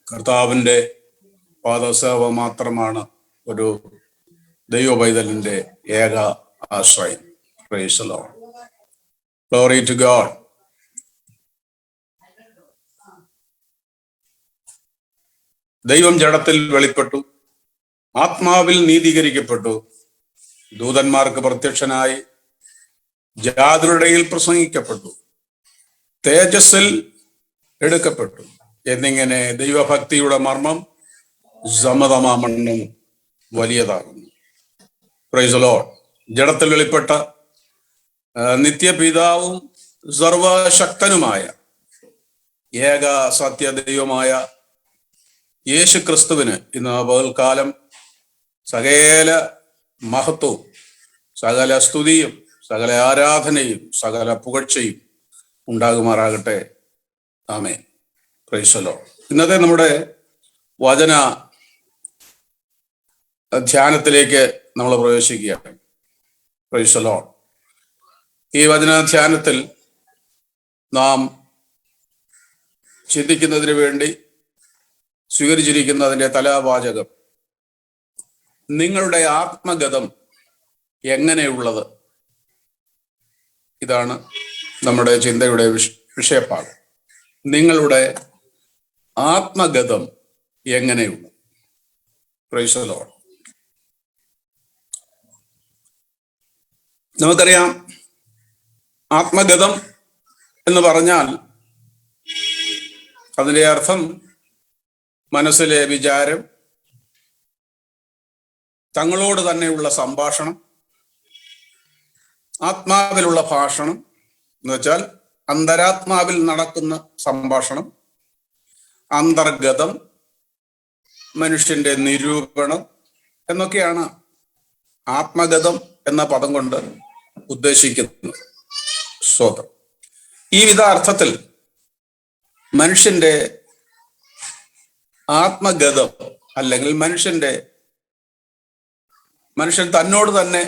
കർത്താവിൻ്റെ പാദസേവ മാത്രമാണ് ഒരു ദൈവ പൈതലിന്റെ ഏക ആശ്രയം. Praise the Lord. Glory to God. ദൈവം ജഡത്തിൽ വെളിപ്പെട്ടു, ആത്മാവിൽ നീതീകരിക്കപ്പെട്ടു, ദൂതന്മാർക്ക് പ്രത്യക്ഷനായി, ജാതികളുടെ ഇടയിൽ പ്രസംഗിക്കപ്പെട്ടു, തേജസ്സിൽ എടുക്കപ്പെട്ടു എന്നിങ്ങനെ ദൈവഭക്തിയുടെ മർമ്മം സമതമാമണ്ണം വലിയതാകുന്നു. Praise the Lord. ജഡത്തിൽ വെളിപ്പെട്ട നിത്യപിതാവും സർവശക്തനുമായ ഏക സത്യദൈവമായ യേശു ക്രിസ്തുവിന് ഇന്ന് പകൽക്കാലം സകല മഹത്വവും, സകല സ്തുതിയും, സകല ആരാധനയും, സകല പുകഴ്ചയും ഉണ്ടാകുമാറാകട്ടെ. ആമേൻ. Praise the Lord. ഇന്നത്തെ നമ്മുടെ വചന ധ്യാനത്തിലേക്ക് നമ്മൾ പ്രവേശിക്കുകയാണ്. Praise the Lord. ഈ വചന ധ്യാനത്തിൽ നാം ചിന്തിക്കുന്നതിന് വേണ്ടി സ്വീകരിച്ചിരിക്കുന്നതിൻ്റെ തലാവാചകം, നിങ്ങളുടെ ആത്മഗതം എങ്ങനെയുള്ളത്. ഇതാണ് നമ്മുടെ ചിന്തയുടെ വിഷയഭാഗം. നിങ്ങളുടെ ആത്മഗതം എങ്ങനെയുള്ളത്. Praise the Lord. നമുക്കറിയാം, ആത്മഗതം എന്ന് പറഞ്ഞാൽ അതിൻ്റെ അർത്ഥം മനസ്സിലെ വിചാരം, തങ്ങളോട് തന്നെയുള്ള സംഭാഷണം, ആത്മാവിലുള്ള ഭാഷണം എന്ന് വെച്ചാൽ അന്തരാത്മാവിൽ നടക്കുന്ന സംഭാഷണം, അന്തർഗതം, മനുഷ്യന്റെ നിരൂപണം എന്നൊക്കെയാണ് ആത്മഗതം എന്ന പദം കൊണ്ട് ഉദ്ദേശിക്കുന്നത്. സ്വതം ഈ വിധ അർത്ഥത്തിൽ മനുഷ്യന്റെ ആത്മഗതം അല്ലെങ്കിൽ മനുഷ്യൻ തന്നോട് തന്നെ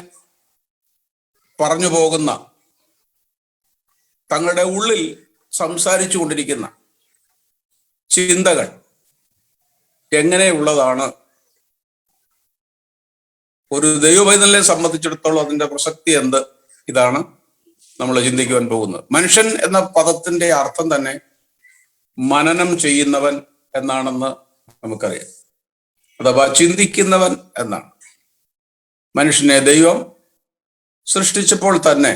പറഞ്ഞു പോകുന്ന, തങ്ങളുടെ ഉള്ളിൽ സംസാരിച്ചു കൊണ്ടിരിക്കുന്ന ചിന്തകൾ എങ്ങനെയുള്ളതാണ്. ഒരു ദൈവപൈതലിനെ സംബന്ധിച്ചിടത്തോളം അതിന്റെ പ്രസക്തി എന്ത്? ഇതാണ് നമ്മൾ ചിന്തിക്കുവാൻ പോകുന്നത്. മനുഷ്യൻ എന്ന പദത്തിന്റെ അർത്ഥം തന്നെ മനനം ചെയ്യുന്നവൻ എന്നാണെന്ന് നമുക്കറിയാം. അഥവാ ചിന്തിക്കുന്നവൻ എന്നാണ്. മനുഷ്യനെ ദൈവം സൃഷ്ടിച്ചപ്പോൾ തന്നെ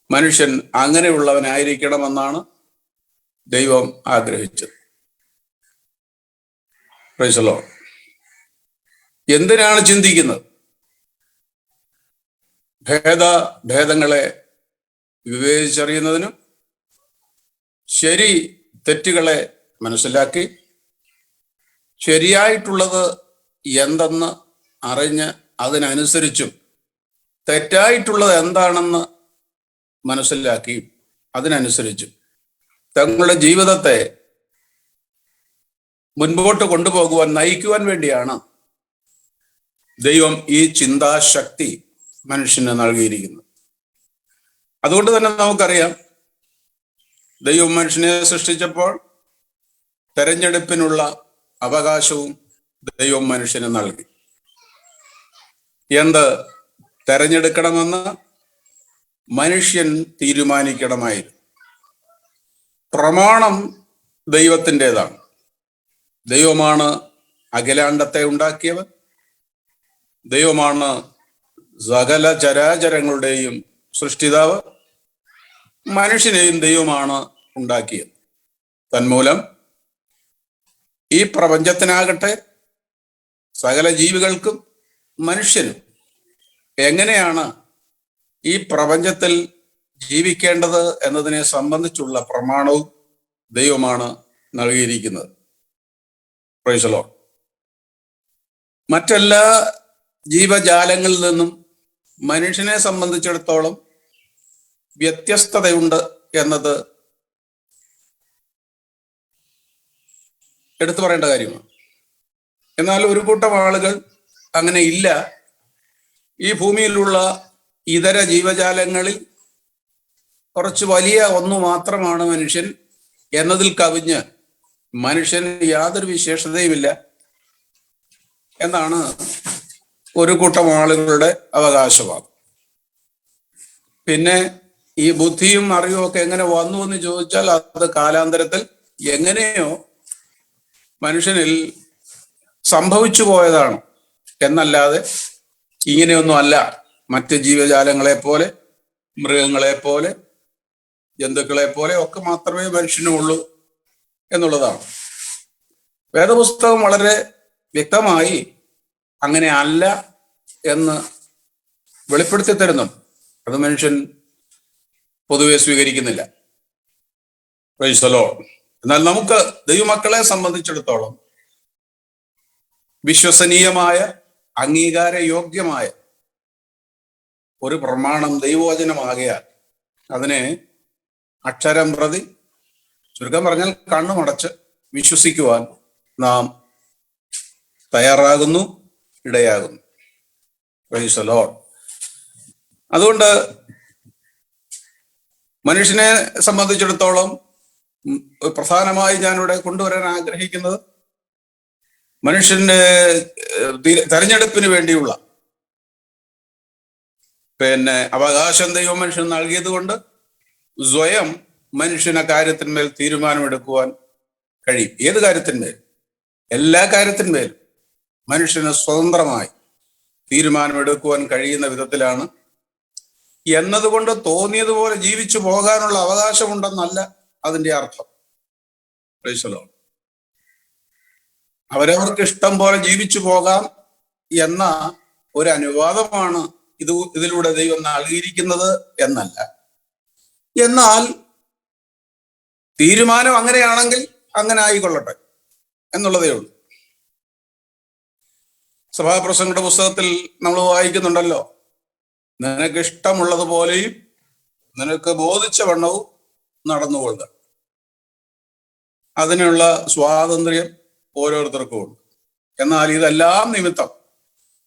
മനുഷ്യൻ അങ്ങനെയുള്ളവനായിരിക്കണമെന്നാണ് ദൈവം ആഗ്രഹിച്ചത്. Price the Lord. എന്തിനാണ് ചിന്തിക്കുന്നത്? ഭേദങ്ങളെ വിവേചിച്ചറിയുന്നതിനും ശരി തെറ്റുകളെ മനസ്സിലാക്കി ശരിയായിട്ടുള്ളത് എന്തെന്ന് അറിഞ്ഞ് അതിനനുസരിച്ചും തെറ്റായിട്ടുള്ളത് എന്താണെന്ന് മനസ്സിലാക്കി അതിനനുസരിച്ചും തങ്ങളുടെ ജീവിതത്തെ മുൻപോട്ട് കൊണ്ടുപോകുവാൻ, നയിക്കുവാൻ വേണ്ടിയാണ് ദൈവം ഈ ചിന്താശക്തി മനുഷ്യന് നൽകിയിരിക്കുന്നത്. അതുകൊണ്ട് തന്നെ നമുക്കറിയാം, ദൈവം മനുഷ്യനെ സൃഷ്ടിച്ചപ്പോൾ തെരഞ്ഞെടുപ്പിനുള്ള അവകാശവും ദൈവം മനുഷ്യന് നൽകി. എന്ത് തെരഞ്ഞെടുക്കണമെന്ന് മനുഷ്യൻ തീരുമാനിക്കണമായിരുന്നു. പ്രമാണം ദൈവത്തിൻ്റെതാണ്. ദൈവമാണ് അഖിലാണ്ടത്തെ ഉണ്ടാക്കിയവൻ. ദൈവമാണ് സകല ചരാചരങ്ങളുടെയും സൃഷ്ടിതാവ്. മനുഷ്യനെയും ദൈവമാണ് ഉണ്ടാക്കിയത്. തന്മൂലം ഈ പ്രപഞ്ചത്തിനാകട്ടെ സകല ജീവികൾക്കും മനുഷ്യനും എങ്ങനെയാണ് ഈ പ്രപഞ്ചത്തിൽ ജീവിക്കേണ്ടത് എന്നതിനെ സംബന്ധിച്ചുള്ള പ്രമാണവും ദൈവമാണ് നൽകിയിരിക്കുന്നത്. Price the Lord. മറ്റെല്ലാ ജീവജാലങ്ങളിൽ നിന്നും മനുഷ്യനെ സംബന്ധിച്ചിടത്തോളം വ്യത്യസ്തതയുണ്ട് എന്നത് എടുത്തു പറയേണ്ട കാര്യമാണ്. എന്നാൽ ഒരു കൂട്ടം ആളുകൾ അങ്ങനെ ഇല്ല. ഈ ഭൂമിയിലുള്ള ഇതര ജീവജാലങ്ങളിൽ കുറച്ച് വലിയ ഒന്നു മാത്രമാണ് മനുഷ്യൻ എന്നതിൽ കവിഞ്ഞ് മനുഷ്യന് യാതൊരു വിശേഷതയുമില്ല എന്നാണ് ഒരു കൂട്ടം ആളുകളുടെ അവകാശവാദം. പിന്നെ ഈ ബുദ്ധിയും അറിവും ഒക്കെ എങ്ങനെ വന്നു എന്ന് ചോദിച്ചാൽ അത് കാലാന്തരത്തിൽ എങ്ങനെയോ മനുഷ്യനിൽ സംഭവിച്ചു പോയതാണ് എന്നല്ലാതെ ഇങ്ങനെയൊന്നും അല്ല. മറ്റ് ജീവജാലങ്ങളെ പോലെ, മൃഗങ്ങളെ പോലെ, ജന്തുക്കളെ പോലെ ഒക്കെ മാത്രമേ മനുഷ്യനുള്ളൂ എന്നുള്ളതാണ്. വേദപുസ്തകം വളരെ വ്യക്തമായി അങ്ങനെ അല്ല എന്ന് വെളിപ്പെടുത്തി തരുന്നു. അത് മനുഷ്യൻ പൊതുവെ സ്വീകരിക്കുന്നില്ല. Price the Lord. എന്നാൽ നമുക്ക് ദൈവമക്കളെ സംബന്ധിച്ചിടത്തോളം വിശ്വസനീയമായ, അംഗീകാരയോഗ്യമായ ഒരു പ്രമാണം ദൈവവചനമാകയാൽ അതിനെ അക്ഷരം പ്രതി, ചുരുക്കം പറഞ്ഞാൽ കണ്ണുമടച്ച് വിശ്വസിക്കുവാൻ നാം തയ്യാറാകുന്നു, ഇടയാകുന്നു. Praise the Lord. അതുകൊണ്ട് മനുഷ്യനെ സംബന്ധിച്ചിടത്തോളം പ്രധാനമായി ഞാനിവിടെ കൊണ്ടുവരാൻ ആഗ്രഹിക്കുന്നത് മനുഷ്യന്റെ തെരഞ്ഞെടുപ്പിന് വേണ്ടിയുള്ള അവകാശം ദൈവം മനുഷ്യൻ നൽകിയത് കൊണ്ട് സ്വയം മനുഷ്യന് കാര്യത്തിന്മേൽ തീരുമാനമെടുക്കുവാൻ കഴിയും. ഏത് കാര്യത്തിന്മേൽ? എല്ലാ കാര്യത്തിന്മേലും മനുഷ്യന് സ്വതന്ത്രമായി തീരുമാനമെടുക്കുവാൻ കഴിയുന്ന വിധത്തിലാണ് എന്നതുകൊണ്ട് തോന്നിയതുപോലെ ജീവിച്ചു പോകാനുള്ള അവകാശമുണ്ടെന്നല്ല അതിന്റെ അർത്ഥം. Price the Lord. അവരവർക്ക് ഇഷ്ടം പോലെ ജീവിച്ചു പോകാം എന്ന ഒരു അനുവാദമാണ് ഇതിലൂടെ ദൈവം നൽകിയിരിക്കുന്നത് എന്നല്ല. എന്നാൽ തീരുമാനം അങ്ങനെയാണെങ്കിൽ അങ്ങനെ ആയിക്കൊള്ളട്ടെ എന്നുള്ളതേ ഉള്ളൂ. സഭാപ്രസംഗങ്ങളുടെ പുസ്തകത്തിൽ നമ്മൾ വായിക്കുന്നുണ്ടല്ലോ, നിനക്ക് ഇഷ്ടമുള്ളതുപോലെയും നിനക്ക് ബോധിച്ച വണ്ണവും നടന്നുകൊള്ളുക. അതിനുള്ള സ്വാതന്ത്ര്യം ഓരോരുത്തർക്കും ഉണ്ട്. എന്നാൽ ഇതെല്ലാം നിമിത്തം,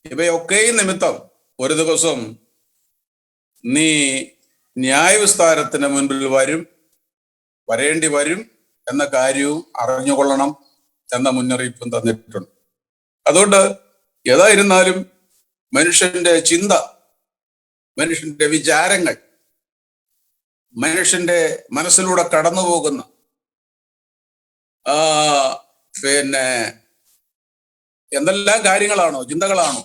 ഇവയൊക്കെയും നിമിത്തം ഒരു ദിവസം നീ ന്യായവിസ്താരത്തിന് മുൻപിൽ വരേണ്ടി വരും എന്ന കാര്യവും അറിഞ്ഞുകൊള്ളണം എന്ന മുന്നറിയിപ്പും തന്നിട്ടുണ്ട്. അതുകൊണ്ട് ഏതായിരുന്നാലും മനുഷ്യന്റെ ചിന്ത, മനുഷ്യന്റെ വിചാരങ്ങൾ, മനുഷ്യന്റെ മനസ്സിലൂടെ കടന്നു പോകുന്ന എന്തെല്ലാം കാര്യങ്ങളാണോ, ചിന്തകളാണോ,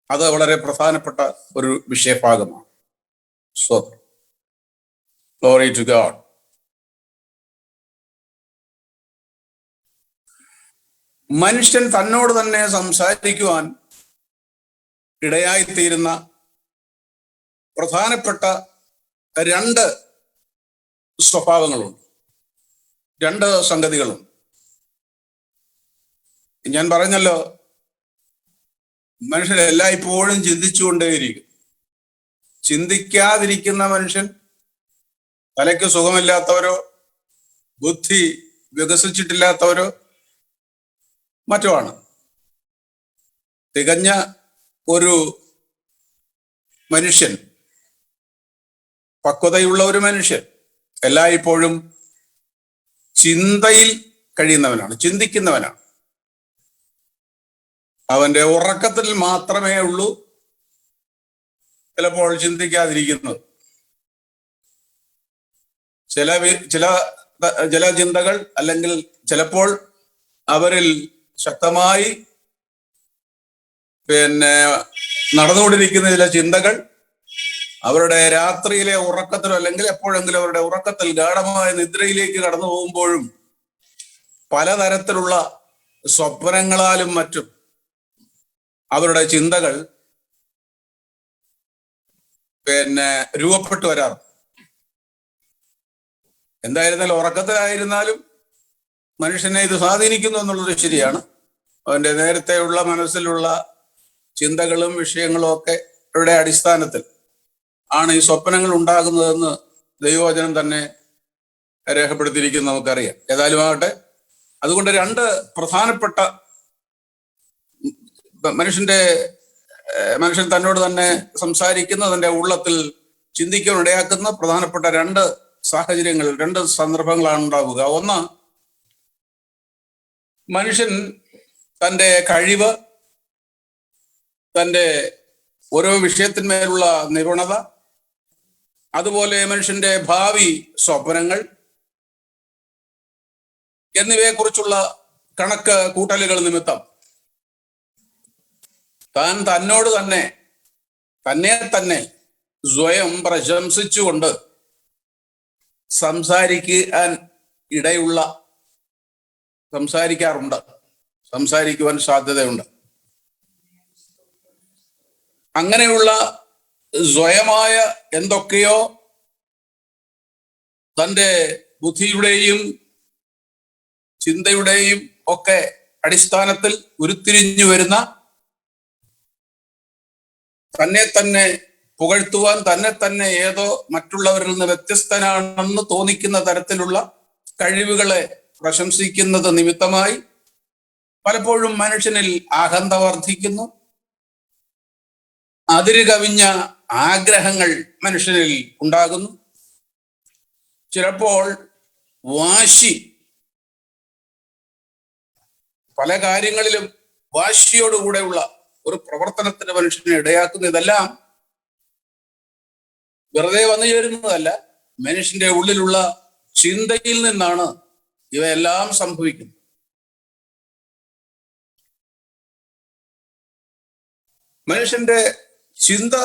അത് വളരെ പ്രധാനപ്പെട്ട ഒരു വിഷയഭാഗമാണ്. Glory to God. മനുഷ്യൻ തന്നോട് തന്നെ സംസാരിക്കുവാൻ ഇടയായിത്തീരുന്ന പ്രധാനപ്പെട്ട രണ്ട് സ്വഭാവങ്ങളുണ്ട്, രണ്ട് സംഗതികളുണ്ട്. ഞാൻ പറഞ്ഞല്ലോ, മനുഷ്യൻ എല്ലായ്പ്പോഴും ചിന്തിച്ചുകൊണ്ടേയിരിക്കും. ചിന്തിക്കാതിരിക്കുന്ന മനുഷ്യൻ തലയ്ക്ക് സുഖമില്ലാത്തവരോ ബുദ്ധി വികസിച്ചിട്ടില്ലാത്തവരോ മറ്റോ ആണ്. തികഞ്ഞ ഒരു മനുഷ്യൻ, പക്വതയുള്ള ഒരു മനുഷ്യൻ എല്ലായ്പ്പോഴും ചിന്തയിൽ കഴിയുന്നവനാണ്, ചിന്തിക്കുന്നവനാണ്. അവന്റെ ഉറക്കത്തിൽ മാത്രമേ ഉള്ളൂ ചിലപ്പോൾ ചിന്തിക്കാതിരിക്കുന്നത്. ചില ചിന്തകൾ, അല്ലെങ്കിൽ ചിലപ്പോൾ അവരിൽ ശക്തമായി നടന്നുകൊണ്ടിരിക്കുന്ന ചില ചിന്തകൾ അവരുടെ രാത്രിയിലെ ഉറക്കത്തിലോ അല്ലെങ്കിൽ എപ്പോഴെങ്കിലും അവരുടെ ഉറക്കത്തിൽ ഗാഢമായ നിദ്രയിലേക്ക് കടന്നു പോകുമ്പോഴും പലതരത്തിലുള്ള സ്വപ്നങ്ങളാലും മറ്റും അവരുടെ ചിന്തകൾ രൂപപ്പെട്ടു വരാറ്. എന്തായിരുന്നാലും ഉറക്കത്തിലായിരുന്നാലും മനുഷ്യനെ ഇത് സ്വാധീനിക്കുന്നു എന്നുള്ളത് ശരിയാണ്. അവന്റെ നേരത്തെയുള്ള മനസ്സിലുള്ള ചിന്തകളും വിഷയങ്ങളും ഒക്കെ യുടെ അടിസ്ഥാനത്തിൽ ആണ് ഈ സ്വപ്നങ്ങൾ ഉണ്ടാകുന്നതെന്ന് ദൈവവചനം തന്നെ രേഖപ്പെടുത്തിയിരിക്കുന്നത് നമുക്കറിയാം. ഏതായാലും ആകട്ടെ, അതുകൊണ്ട് രണ്ട് പ്രധാനപ്പെട്ട മനുഷ്യൻ തന്നോട് തന്നെ സംസാരിക്കുന്ന, തന്റെ ഉള്ളത്തിൽ ചിന്തിക്കാൻ ഇടയാക്കുന്ന പ്രധാനപ്പെട്ട രണ്ട് സാഹചര്യങ്ങൾ, രണ്ട് സന്ദർഭങ്ങളാണ് ഉണ്ടാവുക. ഒന്ന്, മനുഷ്യൻ തൻ്റെ കഴിവ്, തൻ്റെ ഓരോ വിഷയത്തിന്മേലുള്ള നിപുണത, അതുപോലെ മനുഷ്യന്റെ ഭാവി സ്വപ്നങ്ങൾ എന്നിവയെക്കുറിച്ചുള്ള കണക്ക് കൂട്ടലുകൾ നിമിത്തം താൻ തന്നോട് തന്നെ തന്നെ സ്വയം പ്രശംസിച്ചുകൊണ്ട് സംസാരിക്കുവാൻ സാധ്യതയുണ്ട്. അങ്ങനെയുള്ള സ്വയമായ എന്തൊക്കെയോ തൻ്റെ ബുദ്ധിയുടെയും ചിന്തയുടെയും ഒക്കെ അടിസ്ഥാനത്തിൽ ഉരുത്തിരിഞ്ഞു വരുന്ന, തന്നെ പുകഴ്ത്തുവാൻ, തന്നെ ഏതോ മറ്റുള്ളവരിൽ നിന്ന് വ്യത്യസ്തനാണെന്ന് തോന്നിക്കുന്ന തരത്തിലുള്ള കഴിവുകളെ പ്രശംസിക്കുന്നത് നിമിത്തമായി പലപ്പോഴും മനുഷ്യനിൽ അഹന്ത വർദ്ധിക്കുന്നു. അതിര് കവിഞ്ഞ ആഗ്രഹങ്ങൾ മനുഷ്യനിൽ ഉണ്ടാകുന്നു. ചിലപ്പോൾ വാശി, പല കാര്യങ്ങളിലും വാശിയോടുകൂടെയുള്ള ഒരു പ്രവർത്തനത്തിന് മനുഷ്യനെ ഇടയാക്കുന്ന, ഇതെല്ലാം വെറുതെ വന്നു ചേരുന്നതല്ല. മനുഷ്യന്റെ ഉള്ളിലുള്ള ചിന്തയിൽ നിന്നാണ് ഇവയെല്ലാം സംഭവിക്കുന്നത്. മനുഷ്യന്റെ ചിന്ത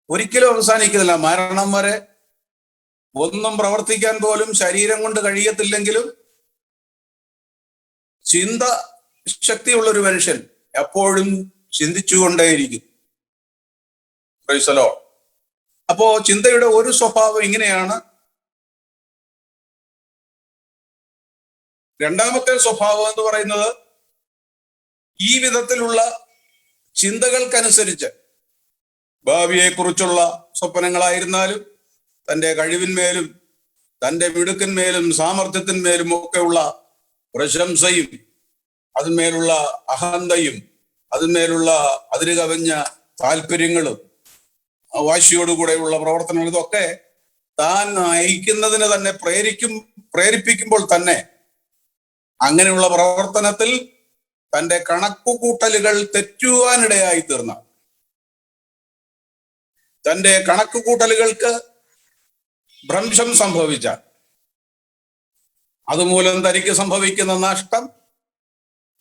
ഒരിക്കലും അവസാനിക്കുന്നില്ല. മരണം വരെ ഒന്നും പ്രവർത്തിക്കാൻ പോലും ശരീരം കൊണ്ട് കഴിയത്തില്ലെങ്കിലും ചിന്ത ശക്തിയുള്ളൊരു മനുഷ്യൻ എപ്പോഴും ചിന്തിച്ചുകൊണ്ടേയിരിക്കും. Price the Lord. അപ്പോ ചിന്തയുടെ ഒരു സ്വഭാവം ഇങ്ങനെയാണ്. രണ്ടാമത്തെ സ്വഭാവം എന്ന് പറയുന്നത് ഈ വിധത്തിലുള്ള ചിന്തകൾക്കനുസരിച്ച് ഭാവിയെക്കുറിച്ചുള്ള സ്വപ്നങ്ങളായിരുന്നാലും തൻ്റെ കഴിവിന്മേലും തൻ്റെ മിടുക്കിന്മേലും സാമർഥ്യത്തിന്മേലും ഒക്കെയുള്ള പ്രശംസയും അതിന്മേലുള്ള അഹന്തയും അതിന്മേലുള്ള അതിര് കവിഞ്ഞ താല്പര്യങ്ങളും വാശിയോടുകൂടെയുള്ള പ്രവർത്തനങ്ങൾ, ഇതൊക്കെ താൻ നയിക്കുന്നതിന് തന്നെ പ്രേരിപ്പിക്കുമ്പോൾ തന്നെ അങ്ങനെയുള്ള പ്രവർത്തനത്തിൽ തൻ്റെ കണക്കുകൂട്ടലുകൾ തെറ്റുവാനിടയായി തീർന്ന, തൻ്റെ കണക്കുകൂട്ടലുകൾക്ക് ഭ്രംശം സംഭവിച്ച, അതുമൂലം തനിക്ക് സംഭവിക്കുന്ന നഷ്ടം,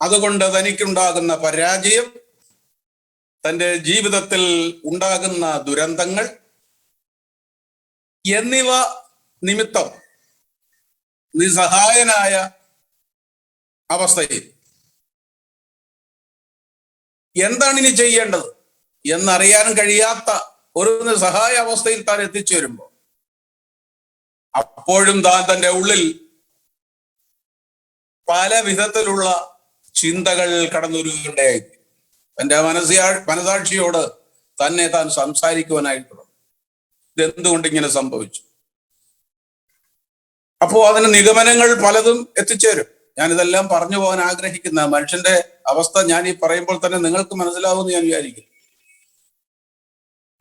അതുകൊണ്ട് തനിക്കുണ്ടാകുന്ന പരാജയം, തൻ്റെ ജീവിതത്തിൽ ഉണ്ടാകുന്ന ദുരന്തങ്ങൾ എന്നിവ നിമിത്തം നിസ്സഹായനായ അവസ്ഥയിൽ എന്താണ് ഇനി ചെയ്യേണ്ടത് എന്നറിയാൻ കഴിയാത്ത ഒരു നിസ്സഹായ അവസ്ഥയിൽ താൻ എത്തിച്ചേരുമ്പോൾ അപ്പോഴും താൻ തൻ്റെ ഉള്ളിൽ പല വിധത്തിലുള്ള ചിന്തകൾ കടന്നുവരുകയുണ്ടായി. തൻ്റെ മനസാക്ഷിയോട് തന്നെ താൻ സംസാരിക്കുവാനായിട്ടുള്ളത്, ഇതെന്തുകൊണ്ട് ഇങ്ങനെ സംഭവിച്ചു? അപ്പോ അതിന് നിഗമനങ്ങൾ പലതും എത്തിച്ചേരും. ഞാനിതെല്ലാം പറഞ്ഞു പോകാൻ ആഗ്രഹിക്കുന്ന മനുഷ്യന്റെ അവസ്ഥ ഞാൻ ഈ പറയുമ്പോൾ തന്നെ നിങ്ങൾക്ക് മനസ്സിലാവുമെന്ന് ഞാൻ വിചാരിക്കും.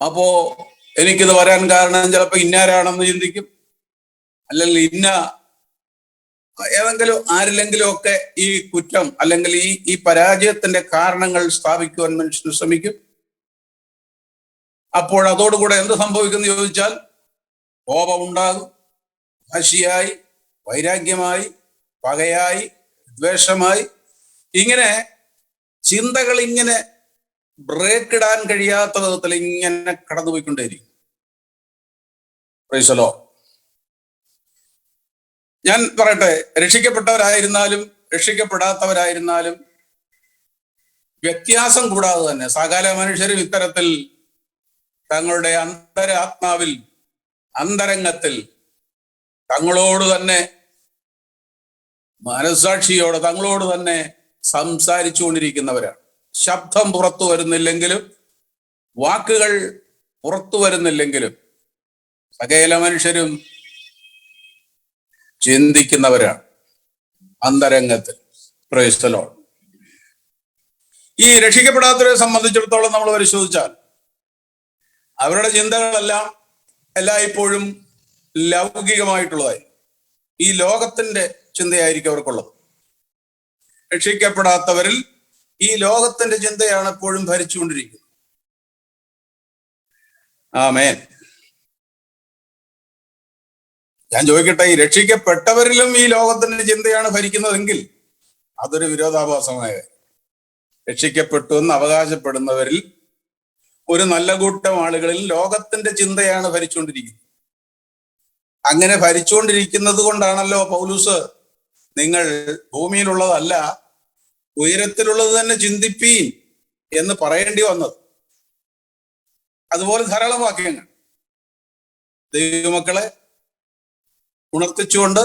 അപ്പോ എനിക്കിത് വരാൻ കാരണം ചിലപ്പോൾ ഇന്നാരാണെന്ന് ചിന്തിക്കും, അല്ലെങ്കിൽ ഏതെങ്കിലും ആരിലെങ്കിലും ഒക്കെ ഈ കുറ്റം അല്ലെങ്കിൽ ഈ പരാജയത്തിന്റെ കാരണങ്ങൾ സ്ഥാപിക്കുവാൻ മനുഷ്യന് ശ്രമിക്കും. അപ്പോൾ അതോടുകൂടെ എന്ത് സംഭവിക്കുന്നു ചോദിച്ചാൽ കോപമുണ്ടാകും, വാശിയായി, വൈരാഗ്യമായി, പകയായി, ദ്വേഷമായി, ഇങ്ങനെ ചിന്തകൾ ഇങ്ങനെ ബ്രേക്ക് ഇടാൻ കഴിയാത്ത വിധത്തിൽ ഇങ്ങനെ കടന്നുപോയിക്കൊണ്ടേയിരിക്കും. Price the Lord. ഞാൻ പറയട്ടെ, രക്ഷിക്കപ്പെട്ടവരായിരുന്നാലും രക്ഷിക്കപ്പെടാത്തവരായിരുന്നാലും വ്യത്യാസം കൂടാതെ തന്നെ സകല മനുഷ്യരും ഇത്തരത്തിൽ തങ്ങളുടെ അന്തരാത്മാവിൽ, അന്തരംഗത്തിൽ തങ്ങളോട് തന്നെ മനസ്സാക്ഷിയോട് തങ്ങളോട് തന്നെ സംസാരിച്ചു കൊണ്ടിരിക്കുന്നവരാണ്. ശബ്ദം പുറത്തു വരുന്നില്ലെങ്കിലും, വാക്കുകൾ പുറത്തു വരുന്നില്ലെങ്കിലും സകല മനുഷ്യരും ചിന്തിക്കുന്നവരാണ് അന്തരംഗത്തിൽ. Praise the Lord. ഈ രക്ഷിക്കപ്പെടാത്തവരെ സംബന്ധിച്ചിടത്തോളം നമ്മൾ പരിശോധിച്ചാൽ അവരുടെ ചിന്തകളെല്ലാം എല്ലായ്പ്പോഴും ലൗകികമായിട്ടുള്ളതായി, ഈ ലോകത്തിന്റെ ചിന്തയായിരിക്കും അവർക്കുള്ളത്. രക്ഷിക്കപ്പെടാത്തവരിൽ ഈ ലോകത്തിന്റെ ചിന്തയാണ് എപ്പോഴും ഭരിച്ചുകൊണ്ടിരിക്കുന്നത്. ആമേൻ. ഞാൻ ചോദിക്കട്ടെ, ഈ രക്ഷിക്കപ്പെട്ടവരിലും ഈ ലോകത്തിന്റെ ചിന്തയാണ് ഭരിക്കുന്നതെങ്കിൽ അതൊരു വിരോധാഭാസമായ, രക്ഷിക്കപ്പെട്ടു എന്ന് അവകാശപ്പെടുന്നവരിൽ ഒരു നല്ല കൂട്ടം ആളുകളിൽ ലോകത്തിന്റെ ചിന്തയാണ് ഭരിച്ചുകൊണ്ടിരിക്കുന്നത്. അങ്ങനെ ഭരിച്ചുകൊണ്ടിരിക്കുന്നത് കൊണ്ടാണല്ലോ പൗലൂസ് നിങ്ങൾ ഭൂമിയിലുള്ളതല്ല ഉയരത്തിലുള്ളത് തന്നെ ചിന്തിപ്പീൻ എന്ന് പറയേണ്ടി വന്നത്. അതുപോലെ ധാരാളം വാക്യങ്ങൾ ദൈവമക്കളെ ഉണർത്തിച്ചുകൊണ്ട്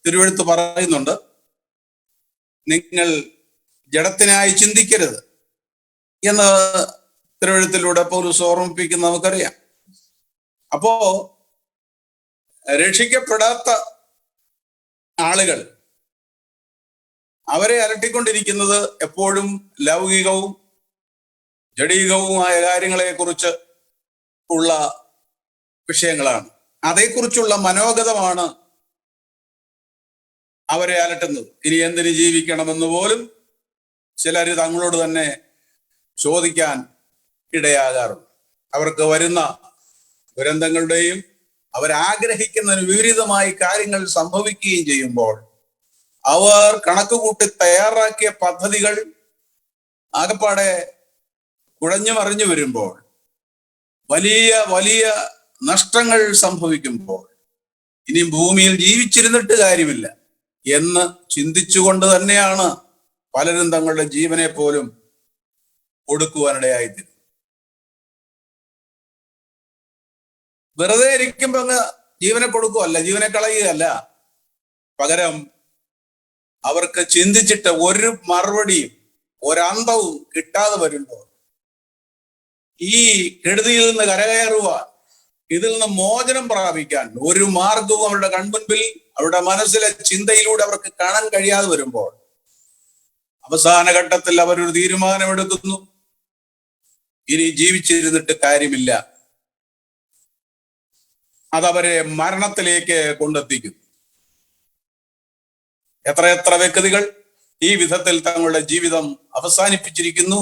തിരുവെഴുത്ത് പറയുന്നുണ്ട്, നിങ്ങൾ ജഡത്തിനായി ചിന്തിക്കരുത് എന്ന് തിരുവെഴുത്തിലൂടെ പൗലൂസ് ഓർമ്മിപ്പിക്കുന്ന നമുക്കറിയാം. അപ്പോ രക്ഷിക്കപ്പെടാത്ത ആളുകൾ അവരെ അലട്ടിക്കൊണ്ടിരിക്കുന്നത് എപ്പോഴും ലൗകികവും ജഡീകവുമായ കാര്യങ്ങളെ കുറിച്ച് ഉള്ള വിഷയങ്ങളാണ്. അതേക്കുറിച്ചുള്ള മനോഗതമാണ് അവരെ അലട്ടുന്നത്. ഇനി എന്തിന് ജീവിക്കണമെന്ന് പോലും ചിലർ തങ്ങളോട് തന്നെ ചോദിക്കാൻ ഇടയാകാറുണ്ട്. അവർക്ക് വരുന്ന ദുരന്തങ്ങളുടെയും അവരാഗ്രഹിക്കുന്നതിന് വിപരീതമായി കാര്യങ്ങൾ സംഭവിക്കുകയും ചെയ്യുമ്പോൾ അവർ കണക്കുകൂട്ടി തയ്യാറാക്കിയ പദ്ധതികൾ ആകപ്പാടെ കുഴഞ്ഞു മറിഞ്ഞു വരുമ്പോൾ, വലിയ വലിയ നഷ്ടങ്ങൾ സംഭവിക്കുമ്പോൾ ഇനി ഭൂമിയിൽ ജീവിച്ചിരുന്നിട്ട് കാര്യമില്ല എന്ന് ചിന്തിച്ചുകൊണ്ട് തന്നെയാണ് പലരും തങ്ങളുടെ ജീവനെ പോലും ഒടുക്കുവാനിടയായിത്തീരുന്നത്. വെറുതെ ഇരിക്കുമ്പോ അങ്ങ് ജീവനെ കൊടുക്കുകയല്ല, ജീവനെ കളയുകയല്ല, പകരം അവർക്ക് ചിന്തിച്ചിട്ട് ഒരു മറുപടിയും ഒരന്തവും കിട്ടാതെ വരുമ്പോൾ ഈ കെടുതിയിൽ നിന്ന് കരകയറുവാൻ, ഇതിൽ നിന്ന് മോചനം പ്രാപിക്കാൻ ഒരു മാർഗവും അവരുടെ കൺമുൻപിൽ അവരുടെ മനസ്സിലെ ചിന്തയിലൂടെ അവർക്ക് കാണാൻ കഴിയാതെ വരുമ്പോൾ അവസാന ഘട്ടത്തിൽ അവരൊരു തീരുമാനമെടുക്കുന്നു, ഇനി ജീവിച്ചിരുന്നിട്ട് കാര്യമില്ല. അതവരെ മരണത്തിലേക്ക് കൊണ്ടെത്തിക്കുന്നു. എത്രയെത്ര വ്യക്തികൾ ഈ വിധത്തിൽ തങ്ങളുടെ ജീവിതം അവസാനിപ്പിച്ചിരിക്കുന്നു,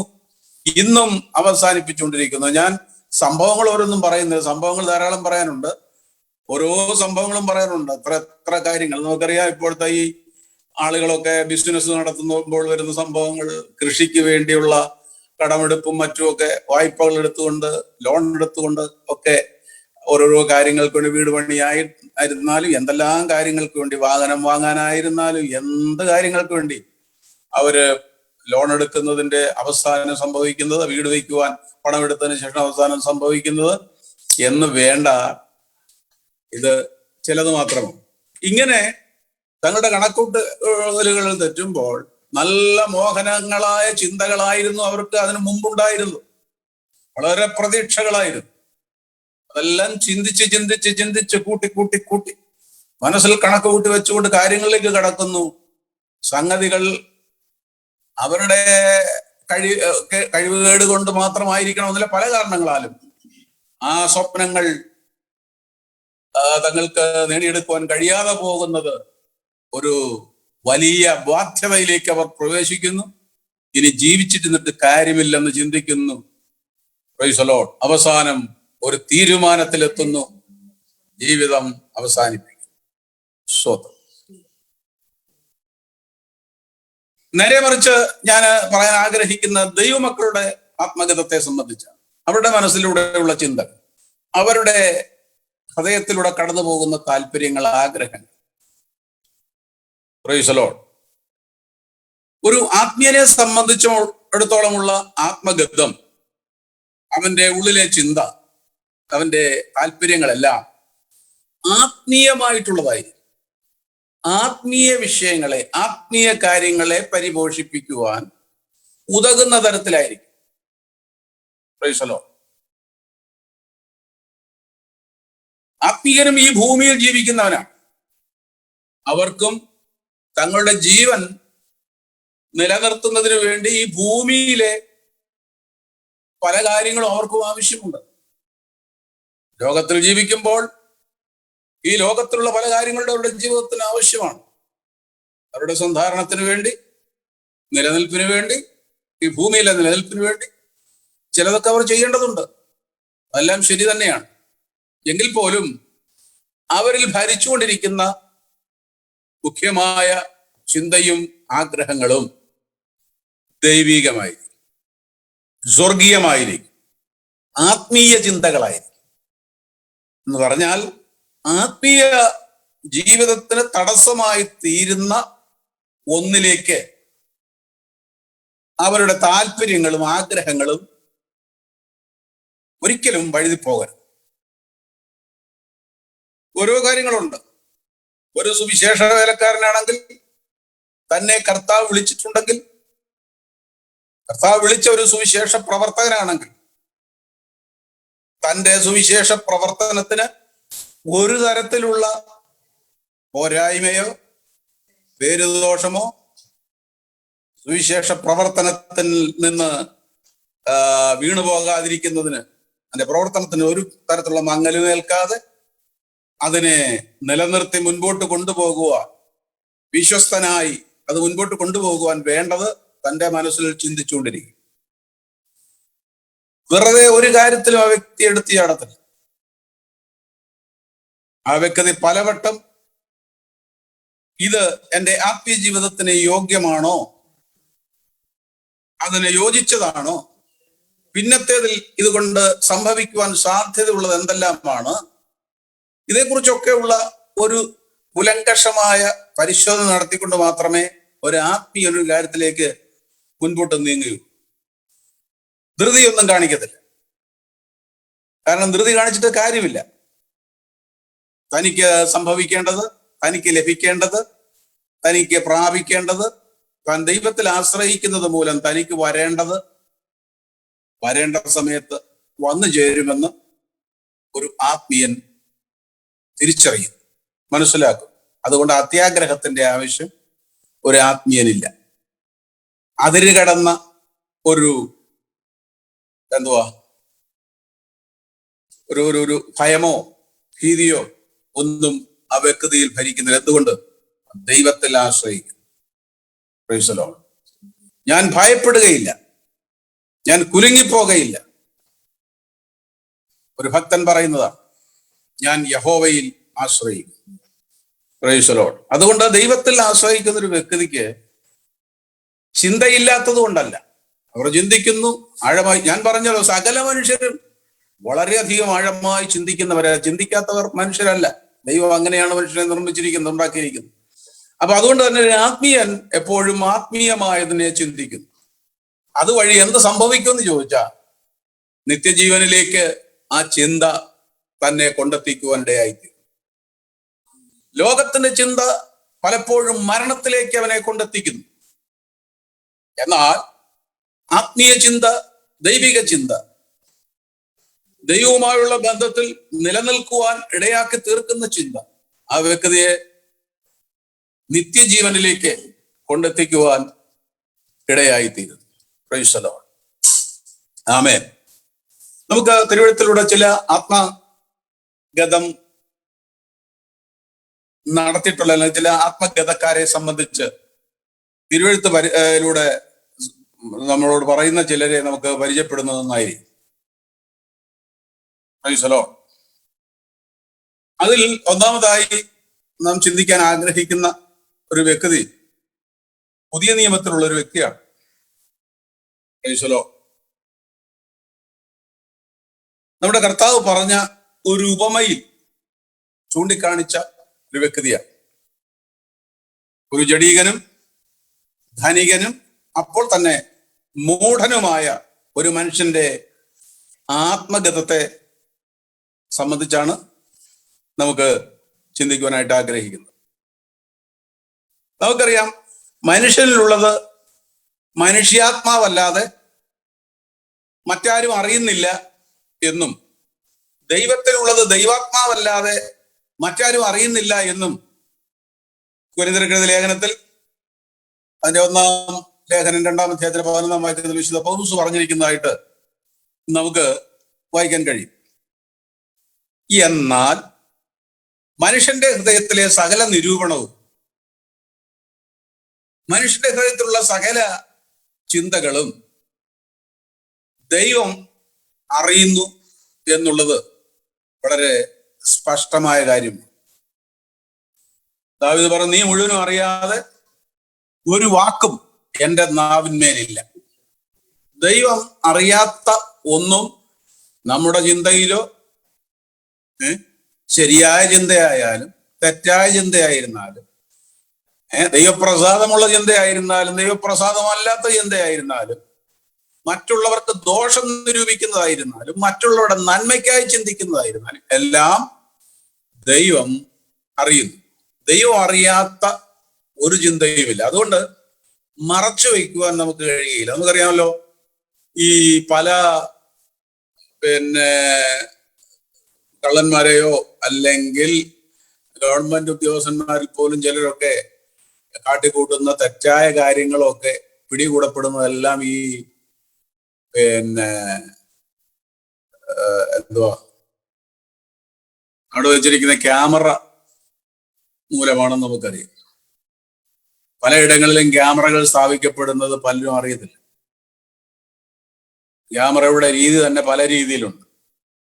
ഇന്നും അവസാനിപ്പിച്ചുകൊണ്ടിരിക്കുന്നു. ഞാൻ സംഭവങ്ങൾ ഓരോന്നും പറയുന്നത്, സംഭവങ്ങൾ ധാരാളം പറയാനുണ്ട്, ഓരോ സംഭവങ്ങളും പറയാനുണ്ട്. എത്ര കാര്യങ്ങൾ നമുക്കറിയാം. ഇപ്പോഴത്തെ ഈ ആളുകളൊക്കെ ബിസിനസ് നടത്തുമ്പോൾ വരുന്ന സംഭവങ്ങൾ, കൃഷിക്ക് വേണ്ടിയുള്ള കടമെടുപ്പും മറ്റുമൊക്കെ, വായ്പകൾ എടുത്തുകൊണ്ട്, ലോൺ എടുത്തുകൊണ്ട് ഒക്കെ ഓരോരോ കാര്യങ്ങൾക്ക് വേണ്ടി, വീട് പണിയായിരുന്നാലും എന്തെല്ലാം കാര്യങ്ങൾക്ക് വേണ്ടി, വാഹനം വാങ്ങാനായിരുന്നാലും എന്ത് കാര്യങ്ങൾക്ക് വേണ്ടി അവര് ലോൺ എടുക്കുന്നതിന്റെ അവസാനം സംഭവിക്കുന്നത്, വീട് വയ്ക്കുവാൻ പണമെടുത്തതിന് ശേഷം അവസാനം സംഭവിക്കുന്നത് എന്ന് വേണ്ട, ഇത് ചിലത് മാത്രമാണ്. ഇങ്ങനെ തങ്ങളുടെ കണക്കൂട്ടലുകൾ തെറ്റുമ്പോൾ നല്ല മോഹനങ്ങളായ ചിന്തകളായിരുന്നു അവർക്ക് അതിനു മുമ്പുണ്ടായിരുന്നു, വളരെ പ്രതീക്ഷകളായിരുന്നു. അതെല്ലാം ചിന്തിച്ച് ചിന്തിച്ച് ചിന്തിച്ച് കൂട്ടി കൂട്ടി കൂട്ടി മനസ്സിൽ കണക്ക് കൂട്ടി വെച്ചുകൊണ്ട് കാര്യങ്ങളിലേക്ക് കടക്കുന്നു. സംഗതികൾ അവരുടെ കഴിവുകേട് കൊണ്ട് മാത്രമായിരിക്കണമെന്നില്ല, പല കാരണങ്ങളാലും ആ സ്വപ്നങ്ങൾ തങ്ങൾക്ക് നേടിയെടുക്കുവാൻ കഴിയാതെ പോകുന്നത് ഒരു വലിയ ബാധ്യതയിലേക്ക് അവർ പ്രവേശിക്കുന്നു. ഇനി ജീവിച്ചിരുന്നിട്ട് കാര്യമില്ലെന്ന് ചിന്തിക്കുന്നു. Price the Lord. അവസാനം ഒരു തീരുമാനത്തിലെത്തുന്നു, ജീവിതം അവസാനിപ്പിക്കും. സ്വതം നേരെ മറിച്ച് ഞാൻ പറയാൻ ആഗ്രഹിക്കുന്ന ദൈവമക്കളുടെ ആത്മഗതത്തെ സംബന്ധിച്ചാണ്. അവരുടെ മനസ്സിലൂടെയുള്ള ചിന്തകൾ, അവരുടെ ഹൃദയത്തിലൂടെ കടന്നു പോകുന്ന താല്പര്യങ്ങൾ, ആഗ്രഹങ്ങൾ. Price the Lord. ഒരു ആത്മീയനെ സംബന്ധിച്ചിടത്തോളമുള്ള ആത്മഗതം, അവന്റെ ഉള്ളിലെ ചിന്ത, അവന്റെ താല്പര്യങ്ങളെല്ലാം ആത്മീയമായിട്ടുള്ളതായി, ആത്മീയ വിഷയങ്ങളെ, ആത്മീയ കാര്യങ്ങളെ പരിപോഷിപ്പിക്കുവാൻ ഉതകുന്ന തരത്തിലായിരിക്കും. Praise the Lord. ആത്മീയനും ഈ ഭൂമിയിൽ ജീവിക്കുന്നവനാണ്. അവർക്കും തങ്ങളുടെ ജീവൻ നിലനിർത്തുന്നതിന് വേണ്ടി ഈ ഭൂമിയിലെ പല കാര്യങ്ങളും അവർക്കും ആവശ്യമുണ്ട്. ലോകത്തിൽ ജീവിക്കുമ്പോൾ ഈ ലോകത്തിലുള്ള പല കാര്യങ്ങളുടെ അവരുടെ ജീവിതത്തിന് ആവശ്യമാണ്. അവരുടെ സന്ധാരണത്തിന് വേണ്ടി, നിലനിൽപ്പിന് വേണ്ടി, ഈ ഭൂമിയിലെ നിലനിൽപ്പിന് വേണ്ടി ചിലതൊക്കെ അവർ ചെയ്യേണ്ടതുണ്ട്. അതെല്ലാം ശരി തന്നെയാണ്. എങ്കിൽ പോലും അവരിൽ ഭരിച്ചുകൊണ്ടിരിക്കുന്ന മുഖ്യമായ ചിന്തയും ആഗ്രഹങ്ങളും ദൈവികമായിരിക്കും, സ്വർഗീയമായിരിക്കും, ആത്മീയ ചിന്തകളായിരിക്കും. എന്ന് പറഞ്ഞാൽ ആത്മീയ ജീവിതത്തിന് തടസ്സമായി തീരുന്ന ഒന്നിലേക്ക് അവരുടെ താല്പര്യങ്ങളും ആഗ്രഹങ്ങളും ഒരിക്കലും വഴുതിപ്പോകരുത്. ഓരോ കാര്യങ്ങളുണ്ട്. ഒരു സുവിശേഷ വേലക്കാരനാണെങ്കിൽ, തന്നെ കർത്താവ് വിളിച്ചിട്ടുണ്ടെങ്കിൽ, കർത്താവ് വിളിച്ച ഒരു സുവിശേഷ പ്രവർത്തകനാണെങ്കിൽ, തൻ്റെ സുവിശേഷ പ്രവർത്തനത്തിന് ഒരു തരത്തിലുള്ള പോരായ്മയോ പേരുദോഷമോ സുവിശേഷ പ്രവർത്തനത്തിൽ നിന്ന് വീണുപോകാതിരിക്കുന്നതിന്, അതിന്റെ പ്രവർത്തനത്തിന് ഒരു തരത്തിലുള്ള മങ്ങലേൽക്കാതെ അതിനെ നിലനിർത്തി മുൻപോട്ട് കൊണ്ടുപോകുവാൻ, വിശ്വസ്തനായി അത് മുൻപോട്ട് കൊണ്ടുപോകുവാൻ വേണ്ടത് തൻ്റെ മനസ്സിൽ ചിന്തിച്ചുകൊണ്ടിരിക്കും. വെറുതെ ഒരു കാര്യത്തിലും ആ വ്യക്തി എടുത്തു ചാടത്തില്ല. ആ വ്യക്തി പലവട്ടം ഇത് എൻ്റെ ആത്മീയ ജീവിതത്തിന് യോഗ്യമാണോ, അതിന് യോജിച്ചതാണോ, പിന്നത്തേതിൽ ഇതുകൊണ്ട് സംഭവിക്കുവാൻ സാധ്യതയുള്ളത് എന്തെല്ലാമാണ്, ഇതേക്കുറിച്ചൊക്കെയുള്ള ഒരു കുലങ്കഷമായ പരിശോധന നടത്തിക്കൊണ്ട് മാത്രമേ ഒരു ആത്മീയ ഒരു കാര്യത്തിലേക്ക് മുൻപോട്ട് നീങ്ങുകയുള്ളൂ. ധൃതിയൊന്നും കാണിക്കത്തില്ല. കാരണം ധൃതി കാണിച്ചിട്ട് കാര്യമില്ല. തനിക്ക് സംഭവിക്കേണ്ടത്, തനിക്ക് ലഭിക്കേണ്ടത്, തനിക്ക് പ്രാപിക്കേണ്ടത്, താൻ ദൈവത്തിൽ ആശ്രയിക്കുന്നത് മൂലം തനിക്ക് വരേണ്ട സമയത്ത് വന്നു ചേരുമെന്ന് ഒരു ആത്മീയൻ തിരിച്ചറിയും, മനസ്സിലാക്കും. അതുകൊണ്ട് അത്യാഗ്രഹത്തിന്റെ ആവശ്യം ഒരു ആത്മീയനില്ല. അതിര് കടന്ന ഒരു ഒരു ഭയമോ ഭീതിയോ ഒന്നും ആ വ്യക്തിയിൽ ഭരിക്കുന്നില്ല. എന്തുകൊണ്ട്? ദൈവത്തിൽ ആശ്രയിക്കും. Praise the Lord. ഞാൻ ഭയപ്പെടുകയില്ല, ഞാൻ കുലുങ്ങിപ്പോകയില്ല. ഒരു ഭക്തൻ പറയുന്നതാണ്, ഞാൻ യഹോവയിൽ ആശ്രയിക്കും. Praise the Lord. അതുകൊണ്ട് ദൈവത്തിൽ ആശ്രയിക്കുന്ന ഒരു വ്യക്തിക്ക് ചിന്തയില്ലാത്തത് കൊണ്ടല്ല. അവർ ചിന്തിക്കുന്നു ആഴമായി. ഞാൻ പറഞ്ഞല്ലോ, സകല മനുഷ്യരും വളരെയധികം ആഴമായി ചിന്തിക്കുന്നവരെ, ചിന്തിക്കാത്തവർ മനുഷ്യരല്ല. ദൈവം അങ്ങനെയാണ് മനുഷ്യനെ നിർമ്മിച്ചിരിക്കുന്നത്, ഉണ്ടാക്കിയിരിക്കുന്നത്. അപ്പൊ അതുകൊണ്ട് തന്നെ ഒരു ആത്മീയൻ എപ്പോഴും ആത്മീയമായതിനെ ചിന്തിക്കുന്നു. അതുവഴി എന്ത് സംഭവിക്കുമെന്ന് ചോദിച്ചാൽ, നിത്യജീവനിലേക്ക് ആ ചിന്ത തന്നെ കൊണ്ടെത്തിക്കുവാനിടയായിത്തീരും. ലോകത്തിന്റെ ചിന്ത പലപ്പോഴും മരണത്തിലേക്ക് അവനെ കൊണ്ടെത്തിക്കുന്നു. എന്നാൽ ആത്മീയ ചിന്ത, ദൈവിക ചിന്ത, ദൈവവുമായുള്ള ബന്ധത്തിൽ നിലനിൽക്കുവാൻ ഇടയാക്കി തീർക്കുന്ന ചിന്ത ആ വ്യക്തിയെ നിത്യജീവനിലേക്ക് കൊണ്ടെത്തിക്കുവാൻ ഇടയായിത്തീരുന്നു. Praise the Lord. ആമേൻ. നമുക്ക് തിരുവഴുത്തിലൂടെ ചില ആത്മഗതം നടത്തിയിട്ടുള്ള ചില ആത്മഗതക്കാരെ സംബന്ധിച്ച് തിരുവഴുത്തിലൂടെ നമ്മളോട് പറയുന്ന ചിലരെ നമുക്ക് പരിചയപ്പെടുന്നത് നന്നായിരിക്കും. Price the Lord. അതിൽ ഒന്നാമതായി നാം ചിന്തിക്കാൻ ആഗ്രഹിക്കുന്ന ഒരു വ്യക്തി പുതിയ നിയമത്തിലുള്ള ഒരു വ്യക്തിയാണ്. Price the Lord. നമ്മുടെ കർത്താവ് പറഞ്ഞ ഒരു ഉപമയിൽ ചൂണ്ടിക്കാണിച്ച ഒരു വ്യക്തിയാണ്. ഒരു ജഡീകനും ധനികനും അപ്പോൾ തന്നെ മൂഢനുമായ ഒരു മനുഷ്യന്റെ ആത്മഗതത്തെ സംബന്ധിച്ചാണ് നമുക്ക് ചിന്തിക്കുവാനായിട്ട് ആഗ്രഹിക്കുന്നത്. നമുക്കറിയാം, മനുഷ്യനിലുള്ളത് മനുഷ്യാത്മാവല്ലാതെ മറ്റാരും അറിയുന്നില്ല എന്നും, ദൈവത്തിലുള്ളത് ദൈവാത്മാവല്ലാതെ മറ്റാരും അറിയുന്നില്ല എന്നും കൊരിന്ത്യർക്കെഴുതിയ ലേഖനത്തിൽ അതിന്റെ 1-ാം ലേഖനം 2-ാം അധ്യായത്തിലെ 11-ാം വാക്യത്തിൽ വിശുദ്ധ പൗലോസ് പറഞ്ഞിരിക്കുന്നതായിട്ട് നമുക്ക് വായിക്കാൻ കഴിയും. എന്നാൽ മനുഷ്യന്റെ ഹൃദയത്തിലെ സകല നിരൂപണവും മനുഷ്യന്റെ ഹൃദയത്തിലുള്ള സകല ചിന്തകളും ദൈവം അറിയുന്നു എന്നുള്ളത് വളരെ സ്പഷ്ടമായ കാര്യമാണ്. ദാവീദ് പറഞ്ഞു, നീ മുഴുവനും അറിയാതെ ഒരു വാക്കും എൻ്റെ നാവിന്മേലില്ല. ദൈവം അറിയാത്ത ഒന്നും നമ്മുടെ ചിന്തയിലോ ശരിയായ ചിന്തയായാലും തെറ്റായ ചിന്തയായിരുന്നാലും, ദൈവപ്രസാദമുള്ള ചിന്തയായിരുന്നാലും ദൈവപ്രസാദമല്ലാത്ത ചിന്തയായിരുന്നാലും, മറ്റുള്ളവർക്ക് ദോഷം നിരൂപിക്കുന്നതായിരുന്നാലും മറ്റുള്ളവരുടെ നന്മയ്ക്കായി ചിന്തിക്കുന്നതായിരുന്നാലും എല്ലാം ദൈവം അറിയുന്നു. ദൈവം അറിയാത്ത ഒരു ചിന്തയുമില്ല. അതുകൊണ്ട് മറച്ചു വയ്ക്കുവാൻ നമുക്ക് കഴിയില്ല. നമുക്കറിയാമല്ലോ, ഈ പല കള്ളന്മാരെയോ അല്ലെങ്കിൽ ഗവൺമെന്റ് ഉദ്യോഗസ്ഥന്മാരിൽ പോലും ചിലരൊക്കെ കാട്ടിക്കൂട്ടുന്ന തെറ്റായ കാര്യങ്ങളൊക്കെ പിടികൂടപ്പെടുന്നതെല്ലാം ഈ അവിടെ വെച്ചിരിക്കുന്ന ക്യാമറ മൂലമാണെന്ന് നമുക്കറിയാം. പലയിടങ്ങളിലും ക്യാമറകൾ സ്ഥാപിക്കപ്പെടുന്നത് പലരും അറിയത്തില്ല. ക്യാമറയുടെ രീതി തന്നെ പല രീതിയിലുണ്ട്.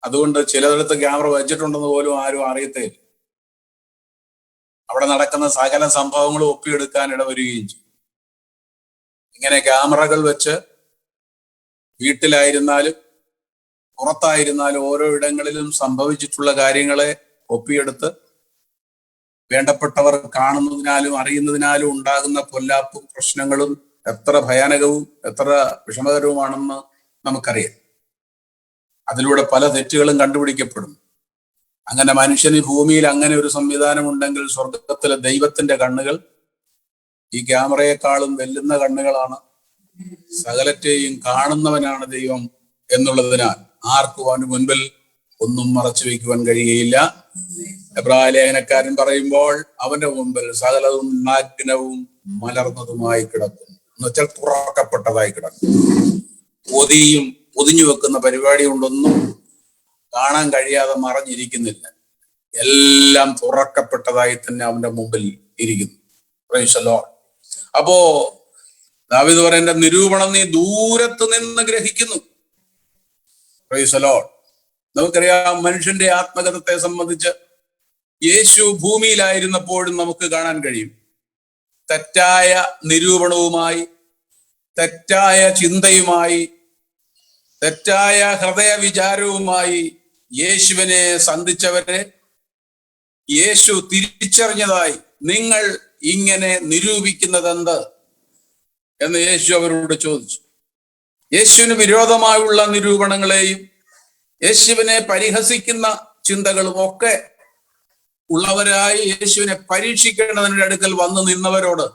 അതുകൊണ്ട് ചിലയിടത്ത് ക്യാമറ വെച്ചിട്ടുണ്ടെന്ന് പോലും ആരും അറിയത്തേയില്ല. അവിടെ നടക്കുന്ന സകല സംഭവങ്ങളും ഒപ്പിയെടുക്കാൻ ഇടവരികയും ചെയ്യും. ഇങ്ങനെ ക്യാമറകൾ വെച്ച് വീട്ടിലായിരുന്നാലും പുറത്തായിരുന്നാലും ഓരോ ഇടങ്ങളിലും സംഭവിച്ചിട്ടുള്ള കാര്യങ്ങളെ ഒപ്പിയെടുത്ത് വേണ്ടപ്പെട്ടവർ കാണുന്നതിനാലും അറിയുന്നതിനാലും ഉണ്ടാകുന്ന പൊല്ലാപ്പും പ്രശ്നങ്ങളും എത്ര ഭയാനകവും എത്ര വിഷമകരവുമാണെന്ന് നമുക്കറിയാം. അതിലൂടെ പല തെറ്റുകളും കണ്ടുപിടിക്കപ്പെടും. അങ്ങനെ മനുഷ്യന് ഭൂമിയിൽ അങ്ങനെ ഒരു സംവിധാനം ഉണ്ടെങ്കിൽ സ്വർഗത്തിലെ ദൈവത്തിന്റെ കണ്ണുകൾ ഈ ക്യാമറയെക്കാളും വെല്ലുന്ന കണ്ണുകളാണ്. സകലത്തെയും കാണുന്നവനാണ് ദൈവം എന്നുള്ളതിനാൽ ആർക്കും അവന് മുൻപിൽ ഒന്നും മറച്ചു വയ്ക്കുവാൻ കഴിയുകയില്ല. എബ്രായ ലേഖനക്കാരൻ പറയുമ്പോൾ അവന്റെ മുമ്പിൽ സകലതും നാഗ്നവും മലർന്നതുമായി കിടക്കുന്നു എന്ന് വെച്ചാൽ തുറക്കപ്പെട്ടതായി കിടക്കുന്നു. പൊതിഞ്ഞു വെക്കുന്ന പരിപാടി കൊണ്ടൊന്നും കാണാൻ കഴിയാതെ മറഞ്ഞിരിക്കുന്നില്ല. എല്ലാം തുറക്കപ്പെട്ടതായി തന്നെ അവന്റെ മുമ്പിൽ ഇരിക്കുന്നു. Praise the Lord. അപ്പോ ദാവീദ് പറയുന്ന നിരൂപണം നീ ദൂരത്ത് നിന്ന് ഗ്രഹിക്കുന്നു. Praise the Lord. നമുക്കറിയാം, മനുഷ്യന്റെ ആത്മഗതത്തെ സംബന്ധിച്ച് യേശു ഭൂമിയിലായിരുന്നപ്പോഴും നമുക്ക് കാണാൻ കഴിയും. തെറ്റായ നിരൂപണവുമായി, തെറ്റായ ചിന്തയുമായി, തെറ്റായ ഹൃദയ വിചാരവുമായി യേശുവിനെ സന്ധിച്ചവരെ യേശു തിരിച്ചറിഞ്ഞതായി, നിങ്ങൾ ഇങ്ങനെ നിരൂപിക്കുന്നതെന്ത് എന്ന് യേശു അവരോട് ചോദിച്ചു. യേശുവിന് വിരോധമായുള്ള നിരൂപണങ്ങളെയും യേശുവിനെ പരിഹസിക്കുന്ന ചിന്തകളും ഒക്കെ ഉള്ളവരായി യേശുവിനെ പരീക്ഷിക്കേണ്ടതിന്റെ അടുക്കൽ വന്നു നിന്നവരോട്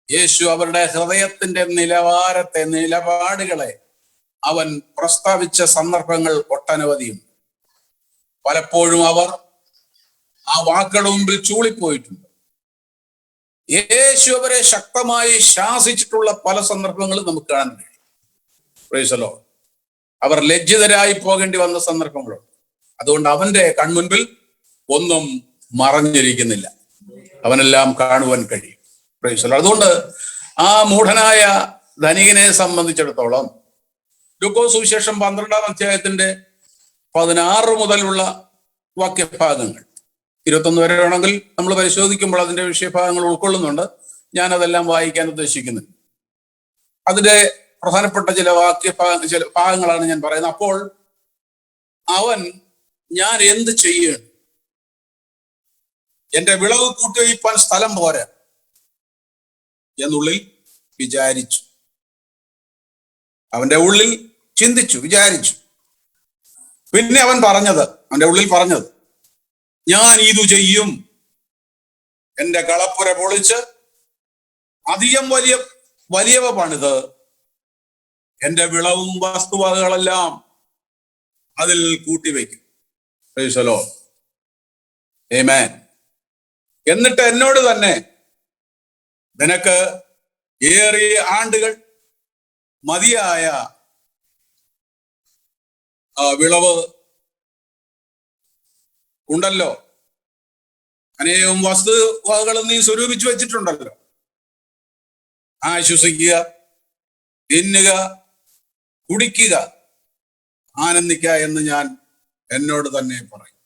യേശു അവരുടെ ഹൃദയത്തിന്റെ നിലപാടുകളെ അവൻ പ്രസ്താവിച്ച സന്ദർഭങ്ങൾ ഒട്ടനവധിയും. പലപ്പോഴും അവർ ആ വാക്കുകളുടെ മുമ്പിൽ ചൂളിപ്പോയിട്ടുണ്ട്. യേശു അവരെ ശക്തമായി ശാസിച്ചിട്ടുള്ള പല സന്ദർഭങ്ങളും നമുക്ക് കാണാൻ കഴിയും. Praise the Lord. അവർ ലജ്ജിതരായി പോകേണ്ടി വന്ന സന്ദർഭങ്ങളുണ്ട്. അതുകൊണ്ട് അവന്റെ കൺമുൻപിൽ ഒന്നും മറഞ്ഞിരിക്കുന്നില്ല, അവനെല്ലാം കാണുവാൻ കഴിയും. Praise the Lord. അതുകൊണ്ട് ആ മൂഢനായ ധനികനെ സംബന്ധിച്ചിടത്തോളം ലൂക്കോസ് സുവിശേഷം 12-ാം അധ്യായത്തിന്റെ 16 മുതലുള്ള വാക്യഭാഗങ്ങൾ 21 വരെ വേണമെങ്കിൽ നമ്മൾ പരിശോധിക്കുമ്പോൾ അതിന്റെ വിഷയഭാഗങ്ങൾ ഉൾക്കൊള്ളുന്നുണ്ട്. ഞാൻ അതെല്ലാം വായിക്കാൻ ഉദ്ദേശിക്കുന്നുണ്ട്. അതിന്റെ പ്രധാനപ്പെട്ട ചില ഭാഗങ്ങളാണ് ഞാൻ പറയുന്നത്. അപ്പോൾ അവൻ, ഞാൻ എന്ത് ചെയ്യണം? എന്റെ വിളവ് കൂട്ടിവയ്പ്പാൻ സ്ഥലം പോരാ എന്നുള്ളിൽ വിചാരിച്ചു. അവന്റെ ഉള്ളിൽ ചിന്തിച്ചു, വിചാരിച്ചു. പിന്നെ അവന്റെ ഉള്ളിൽ പറഞ്ഞത്, ഞാൻ ഇതു ചെയ്യും. എന്റെ കളപ്പുര പൊളിച്ച് അധികം വലിയവ പണിത് എന്റെ വിളവും വസ്തുവകകളെല്ലാം അതിൽ കൂട്ടിവെക്കും. Praise the Lord. ആമേൻ. എന്നിട്ട് എന്നോട് തന്നെ, നിനക്ക് ഏറിയ ആണ്ടുകൾ മതിയായ വിളവ് ഉണ്ടല്ലോ, അനേകം വസ്തുവകകളും നീ സ്വരൂപിച്ചു വെച്ചിട്ടുണ്ടല്ലോ, ആശ്വസിക്കുക, തിന്നുക, കുടിക്കുക, ആനന്ദിക്കുക എന്ന് ഞാൻ എന്നോട് തന്നെ പറയും.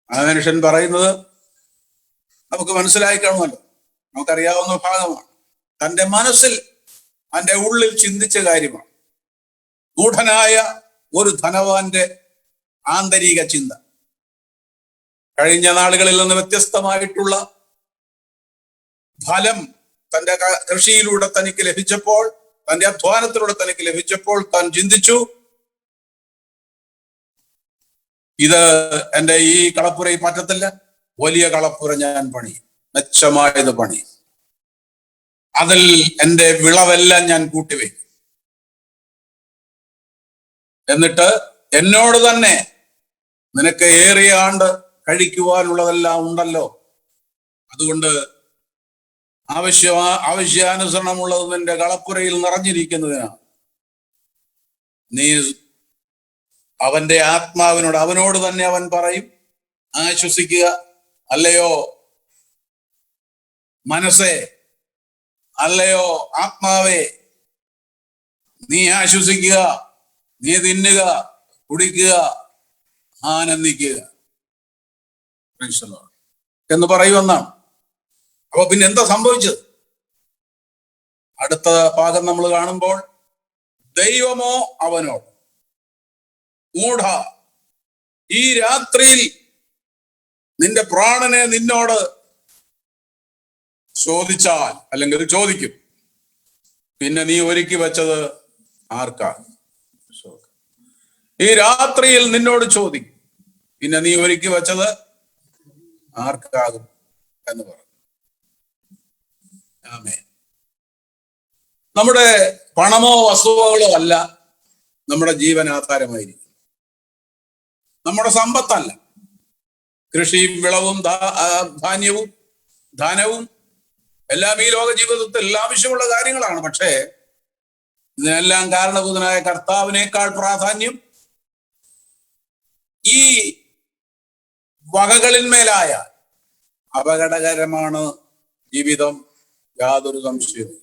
ആ മനുഷ്യൻ പറയുന്നത് നമുക്ക് മനസ്സിലായി കാണുമല്ലോ, നമുക്കറിയാവുന്ന ഭാഗമാണ്. തൻ്റെ മനസ്സിൽ, തൻ്റെ ഉള്ളിൽ ചിന്തിച്ച കാര്യമാണ്. മൂഢനായ ഒരു ധനവാന്റെ ആന്തരിക ചിന്ത. കഴിഞ്ഞ നാളുകളിൽ നിന്ന് വ്യത്യസ്തമായിട്ടുള്ള ഫലം തൻ്റെ കൃഷിയിലൂടെ തനിക്ക് ലഭിച്ചപ്പോൾ, തൻ്റെ അധ്വാനത്തിലൂടെ തനിക്ക് ലഭിച്ചപ്പോൾ താൻ ചിന്തിച്ചു, ഇത് എൻ്റെ ഈ കളപ്പുരയിൽ പറ്റത്തില്ല, വലിയ കളപ്പുര ഞാൻ പണിയും, മെച്ചമായത് പണിയും, അതിൽ എൻ്റെ വിളവെല്ലാം ഞാൻ കൂട്ടിവെക്കും, എന്നിട്ട് എന്നോട് തന്നെ നിനക്ക് ഏറിയ ആണ്ട് കഴിക്കുവാനുള്ളതെല്ലാം ഉണ്ടല്ലോ, അതുകൊണ്ട് ആവശ്യാനുസരണമുള്ളത് നിന്റെ കളപ്പുരയിൽ നിറഞ്ഞിരിക്കുന്നതിനാണ്. നീ അവന്റെ ആത്മാവിനോട്, അവനോട് തന്നെ അവൻ പറയും, ആശ്വസിക്കുക, അല്ലയോ മനസ്സേ, അല്ലയോ ആത്മാവേ, നീ ആശ്വസിക്കുക, നീ തിന്നുക, കുടിക്കുക, ആനന്ദിക്കുക എന്ന് പറയുമെന്നാണ്. അപ്പൊ പിന്നെ എന്താ സംഭവിച്ചത്? അടുത്ത ഭാഗം നമ്മൾ കാണുമ്പോൾ, ദൈവമോ അവനോട്, മൂഢ, ഈ രാത്രിയിൽ നിന്റെ പ്രാണനെ നിന്നോട് ചോദിച്ചാൽ, അല്ലെങ്കിൽ ചോദിക്കും, പിന്നെ നീ ഒരുക്കി വെച്ചത് ആർക്കാ? ഈ രാത്രിയിൽ നിന്നോട് ചോദിക്കും, പിന്നെ നീ ഒരുക്കി വെച്ചത് ആർക്കാകും എന്ന് പറഞ്ഞു. ആമേൻ. നമ്മുടെ പണമോ വസ്തുവകളോ അല്ല നമ്മുടെ ജീവൻ ആധാരമായിരിക്കും. നമ്മുടെ സമ്പത്തല്ല. കൃഷിയും വിളവും ധാന്യവും ധനവും എല്ലാം ഈ ലോക ജീവിതത്തിൽ ആവശ്യമുള്ള കാര്യങ്ങളാണ്. പക്ഷേ ഇതിനെല്ലാം കാരണഭൂതനായ കർത്താവിനേക്കാൾ പ്രാധാന്യം ഈ വകകളിന്മേലായ അപകടകരമാണ് ജീവിതം, യാതൊരു സംശയവും.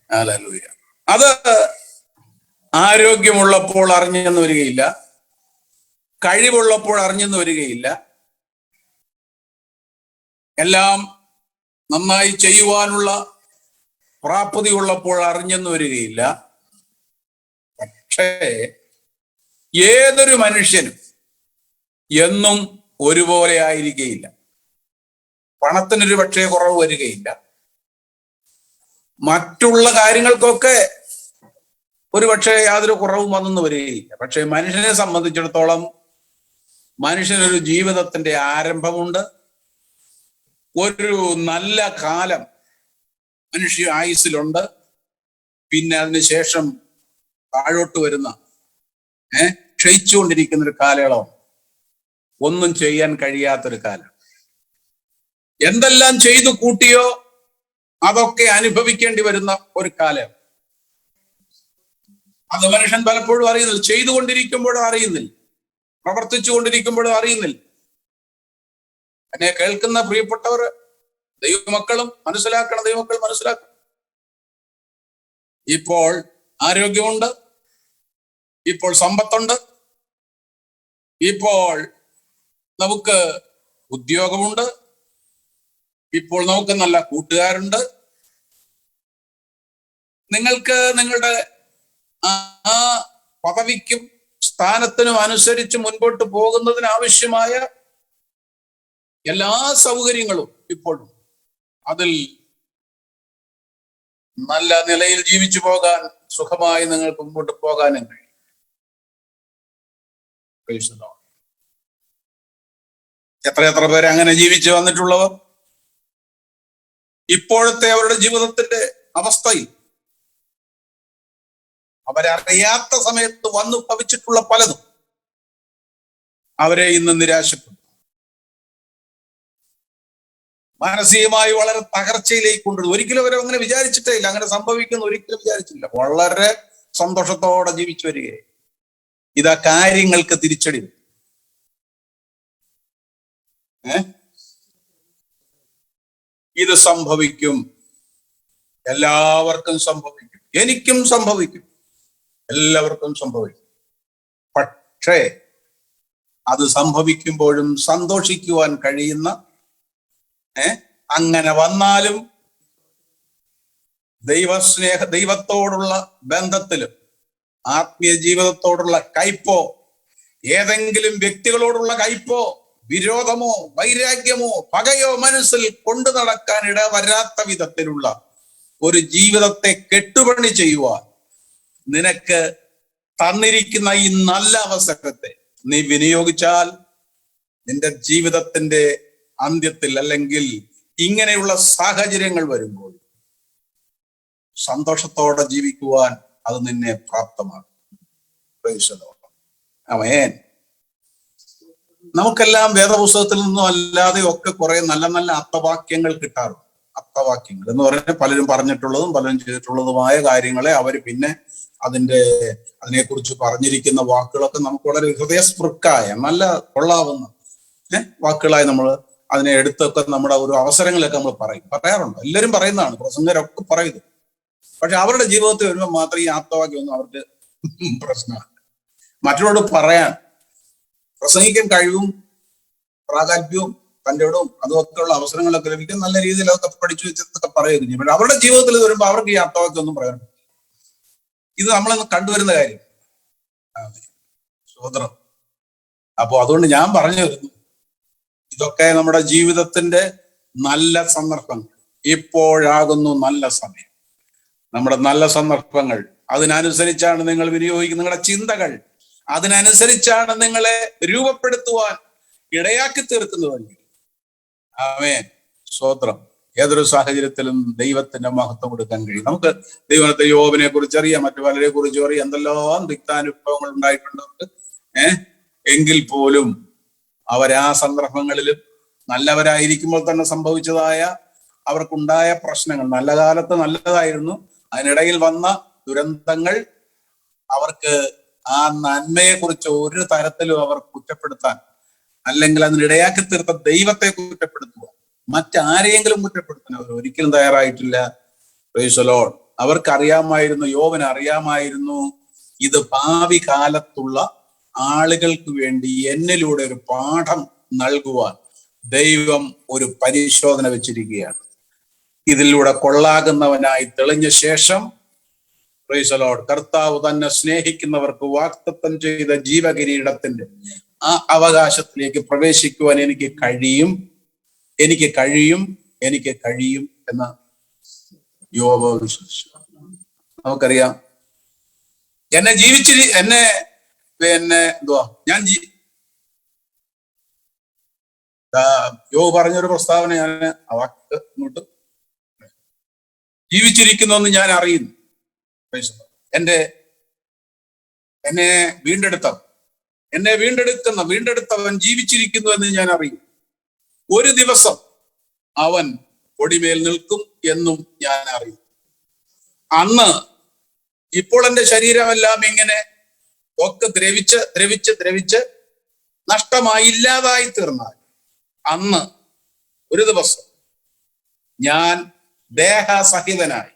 ഹല്ലേലൂയ. അത് ആരോഗ്യമുള്ളപ്പോൾ അറിഞ്ഞെന്ന് വരികയില്ല, കഴിവുള്ളപ്പോൾ അറിഞ്ഞെന്ന് വരികയില്ല, എല്ലാം നന്നായി ചെയ്യുവാനുള്ള പ്രാപ്തി ഉള്ളപ്പോൾ അറിഞ്ഞെന്ന് വരികയില്ല. പക്ഷേ ഏതൊരു മനുഷ്യനും എന്നും ഒരുപോലെ ആയിരിക്കുകയില്ല. പണത്തിനൊരു പക്ഷേ കുറവ് വരികയില്ല, മറ്റുള്ള കാര്യങ്ങൾക്കൊക്കെ ഒരു പക്ഷേ യാതൊരു കുറവും വന്നെന്ന് വരികയില്ല. പക്ഷെ മനുഷ്യനെ സംബന്ധിച്ചിടത്തോളം മനുഷ്യനൊരു ജീവിതത്തിന്റെ ആരംഭമുണ്ട്, ഒരു നല്ല കാലം മനുഷ്യ ആയുസ്സിലുണ്ട്, പിന്നെ അതിനുശേഷം താഴോട്ട് വരുന്ന ക്ഷയിച്ചുകൊണ്ടിരിക്കുന്ന ഒരു കാലയളവ്, ഒന്നും ചെയ്യാൻ കഴിയാത്തൊരു കാലം. എന്തെല്ലാം ചെയ്തു കൂട്ടിയോ അതൊക്കെ അനുഭവിക്കേണ്ടി വരുന്ന ഒരു കാലം. അത് മനുഷ്യൻ പലപ്പോഴും അറിയുന്നില്ല. ചെയ്തുകൊണ്ടിരിക്കുമ്പോഴും അറിയുന്നില്ല, പ്രവർത്തിച്ചു കൊണ്ടിരിക്കുമ്പോഴും അറിയുന്നില്ല. എന്നെ കേൾക്കുന്ന പ്രിയപ്പെട്ടവർ, ദൈവമക്കളും മനസ്സിലാക്കണം, ദൈവമക്കൾ മനസ്സിലാക്കണം. ഇപ്പോൾ ആരോഗ്യമുണ്ട്, ഇപ്പോൾ സമ്പത്തുണ്ട്, ഇപ്പോൾ നമുക്ക് ഉദ്യോഗമുണ്ട്, ഇപ്പോൾ നമുക്ക് നല്ല കൂട്ടുകാരുണ്ട്. നിങ്ങൾക്ക് നിങ്ങളുടെ ആ പദവിക്കും സ്ഥാനത്തിനും അനുസരിച്ച് മുൻപോട്ട് പോകുന്നതിന് ആവശ്യമായ എല്ലാ സൗകര്യങ്ങളും ഇപ്പോഴും, അതിൽ നല്ല നിലയിൽ ജീവിച്ചു പോകാൻ, സുഖമായി നിങ്ങൾക്ക് മുമ്പോട്ട് പോകാനും കഴിയും. എത്ര പേര് അങ്ങനെ ജീവിച്ചു വന്നിട്ടുള്ളവർ ഇപ്പോഴത്തെ അവരുടെ ജീവിതത്തിന്റെ അവസ്ഥയിൽ അവരറിയാത്ത സമയത്ത് വന്നു ഭവിച്ചിട്ടുള്ള പലതും അവരെ ഇന്ന് നിരാശപ്പെടും, മാനസികമായി വളരെ തകർച്ചയിലേക്ക് കൊണ്ടുവരും. ഒരിക്കലും അവരെ അങ്ങനെ വിചാരിച്ചിട്ടേ ഇല്ല, അങ്ങനെ സംഭവിക്കുന്നു ഒരിക്കലും വിചാരിച്ചില്ല. വളരെ സന്തോഷത്തോടെ ജീവിച്ചു വരികയെ ഇതാ കാര്യങ്ങൾക്ക് തിരിച്ചടി. ഏഹ് ഇത് സംഭവിക്കും, എല്ലാവർക്കും സംഭവിക്കും, എനിക്കും സംഭവിക്കും, എല്ലാവർക്കും സംഭവിക്കും. പക്ഷേ അത് സംഭവിക്കുമ്പോഴും സന്തോഷിക്കുവാൻ കഴിയുന്ന, അങ്ങനെ വന്നാലും ദൈവത്തോടുള്ള ബന്ധത്തിലും ആത്മീയ ജീവിതത്തോടുള്ള കയ്പോ, ഏതെങ്കിലും വ്യക്തികളോടുള്ള കയ്പോ, വിരോധമോ, വൈരാഗ്യമോ, പകയോ മനസ്സിൽ കൊണ്ടു നടക്കാൻ ഇടവരാത്ത വിധത്തിലുള്ള ഒരു ജീവിതത്തെ കെട്ടുപണി ചെയ്യുവാൻ നിനക്ക് തന്നിരിക്കുന്ന ഈ നല്ല അവസരത്തെ നീ വിനിയോഗിച്ചാൽ നിന്റെ ജീവിതത്തിന്റെ അന്ത്യത്തിൽ, അല്ലെങ്കിൽ ഇങ്ങനെയുള്ള സാഹചര്യങ്ങൾ വരുമ്പോൾ സന്തോഷത്തോടെ ജീവിക്കുവാൻ അത് നിന്നെ പ്രാപ്തമാക്കും. ആമേൻ. നമുക്കെല്ലാം വേദപുസ്തകത്തിൽ നിന്നും അല്ലാതെ ഒക്കെ കുറെ നല്ല നല്ല അർത്ഥവാക്യങ്ങൾ കിട്ടാറുണ്ട്. അർത്ഥവാക്യങ്ങൾ എന്ന് പറഞ്ഞാൽ പലരും പറഞ്ഞിട്ടുള്ളതും പലരും ചെയ്തിട്ടുള്ളതുമായ കാര്യങ്ങളെ അവർ പിന്നെ അതിനെക്കുറിച്ച് പറഞ്ഞിരിക്കുന്ന വാക്കുകളൊക്കെ നമുക്ക് വളരെ ഹൃദയസ്പൃക്കായ നല്ല കൊള്ളാവുന്ന വാക്കുകളായി നമ്മൾ അതിനെ എടുത്തൊക്കെ നമ്മുടെ ഒരു അവസരങ്ങളൊക്കെ നമ്മൾ പറയാറുണ്ട്. എല്ലാവരും പറയുന്നതാണ്, പ്രസംഗരൊക്കെ പറയുന്നത്. പക്ഷെ അവരുടെ ജീവിതത്തിൽ വരുമ്പോൾ മാത്രം ഈ ആപ്തവാക്യം ഒന്നും അവർക്ക് പ്രശ്നമാണ്. മറ്റുള്ളവരോട് പറയാൻ പ്രസംഗിക്കാൻ കഴിവും പ്രാഗൽഭ്യവും തൻ്റെ ഇടവും അതുമൊക്കെയുള്ള അവസരങ്ങളൊക്കെ ലഭിക്കും. നല്ല രീതിയിൽ അതൊക്കെ പഠിച്ചു വെച്ചതൊക്കെ പറയുകയും ചെയ്യും. പക്ഷെ അവരുടെ ജീവിതത്തിൽ വരുമ്പോൾ അവർക്ക് ഈ ആപ്തവാക്യം ഒന്നും പറയാൻ, ഇത് നമ്മളൊന്ന് കണ്ടുവരുന്ന കാര്യം. സ്വതന്ത്രം. അപ്പൊ അതുകൊണ്ട് ഞാൻ പറഞ്ഞു വരുന്നു, ഇതൊക്കെ നമ്മുടെ ജീവിതത്തിന്റെ നല്ല സന്ദർഭങ്ങൾ. ഇപ്പോഴാകുന്നു നല്ല സമയം. നമ്മുടെ നല്ല സന്ദർഭങ്ങൾ അതിനനുസരിച്ചാണ് നിങ്ങൾ വിനിയോഗിക്കുന്നത്. നിങ്ങളുടെ ചിന്തകൾ അതിനനുസരിച്ചാണ് നിങ്ങളെ രൂപപ്പെടുത്തുവാൻ ഇടയാക്കി തീർക്കുന്നതെങ്കിൽ ആമേൻ, സ്തോത്രം. ഏതൊരു സാഹചര്യത്തിലും ദൈവത്തിന്റെ മഹത്വം കൊടുക്കാൻ കഴിയും. നമുക്ക് ദൈവത്തെ യോബിനെ കുറിച്ച് അറിയാം, മറ്റു പലരെ കുറിച്ചും അറിയാം. എന്തെല്ലാം തിക്താനുഭവങ്ങൾ ഉണ്ടായിട്ടുണ്ട് എങ്കിൽ പോലും അവരാ സന്ദർഭങ്ങളിലും നല്ലവരായിരിക്കുമ്പോൾ തന്നെ സംഭവിച്ചതായ അവർക്കുണ്ടായ പ്രശ്നങ്ങൾ, നല്ല കാലത്ത് നല്ലതായിരുന്നു, അതിനിടയിൽ വന്ന ദുരന്തങ്ങൾ അവർക്ക് ആ നന്മയെ കുറിച്ച് ഒരു തരത്തിലും അവർ കുറ്റപ്പെടുത്താൻ, അല്ലെങ്കിൽ അതിനിടയാക്കി തീർത്ത ദൈവത്തെ കുറ്റപ്പെടുത്തുക, മറ്റാരെയെങ്കിലും കുറ്റപ്പെടുത്താൻ അവർ ഒരിക്കലും തയ്യാറായിട്ടില്ല. Praise the Lord. അവർക്കറിയാമായിരുന്നു, യോബിന് അറിയാമായിരുന്നു, ഇത് ഭാവി കാലത്തുള്ള ആളുകൾക്ക് വേണ്ടി എന്നിലൂടെ ഒരു പാഠം നൽകുവാൻ ദൈവം ഒരു പരിശോധന വെച്ചിരിക്കുകയാണ്. ഇതിലൂടെ കൊള്ളാകുന്നവനായി തെളിഞ്ഞ ശേഷം പ്രൈസ് ദി ലോർഡ്, കർത്താവ് തന്നെ സ്നേഹിക്കുന്നവർക്ക് വാഗ്ദത്തം ചെയ്ത ജീവകിരീടത്തിന്റെ ആ അവകാശത്തിലേക്ക് പ്രവേശിക്കുവാൻ എനിക്ക് കഴിയും എന്ന് യോബ് വിശ്വസിച്ചു. നമുക്കറിയാം, യോബ് പറഞ്ഞൊരു പ്രസ്താവന ഞാൻ ആ വാക്ക് ഇങ്ങോട്ട്, ജീവിച്ചിരിക്കുന്നുവെന്ന് ഞാൻ അറിയുന്നു. എന്നെ വീണ്ടെടുത്തവൻ ജീവിച്ചിരിക്കുന്നു എന്ന് ഞാൻ അറിയും. ഒരു ദിവസം അവൻ പൊടിമേൽ നിൽക്കും എന്നും ഞാൻ അറിയും. അന്ന് ഇപ്പോൾ എന്റെ ശരീരമെല്ലാം ഇങ്ങനെ ഒക്കെ ദ്രവിച്ച് നഷ്ടമായി ഇല്ലാതായി തീർന്നാൽ അന്ന് ഒരു ദിവസം ഞാൻ ദേഹസഹിതനായി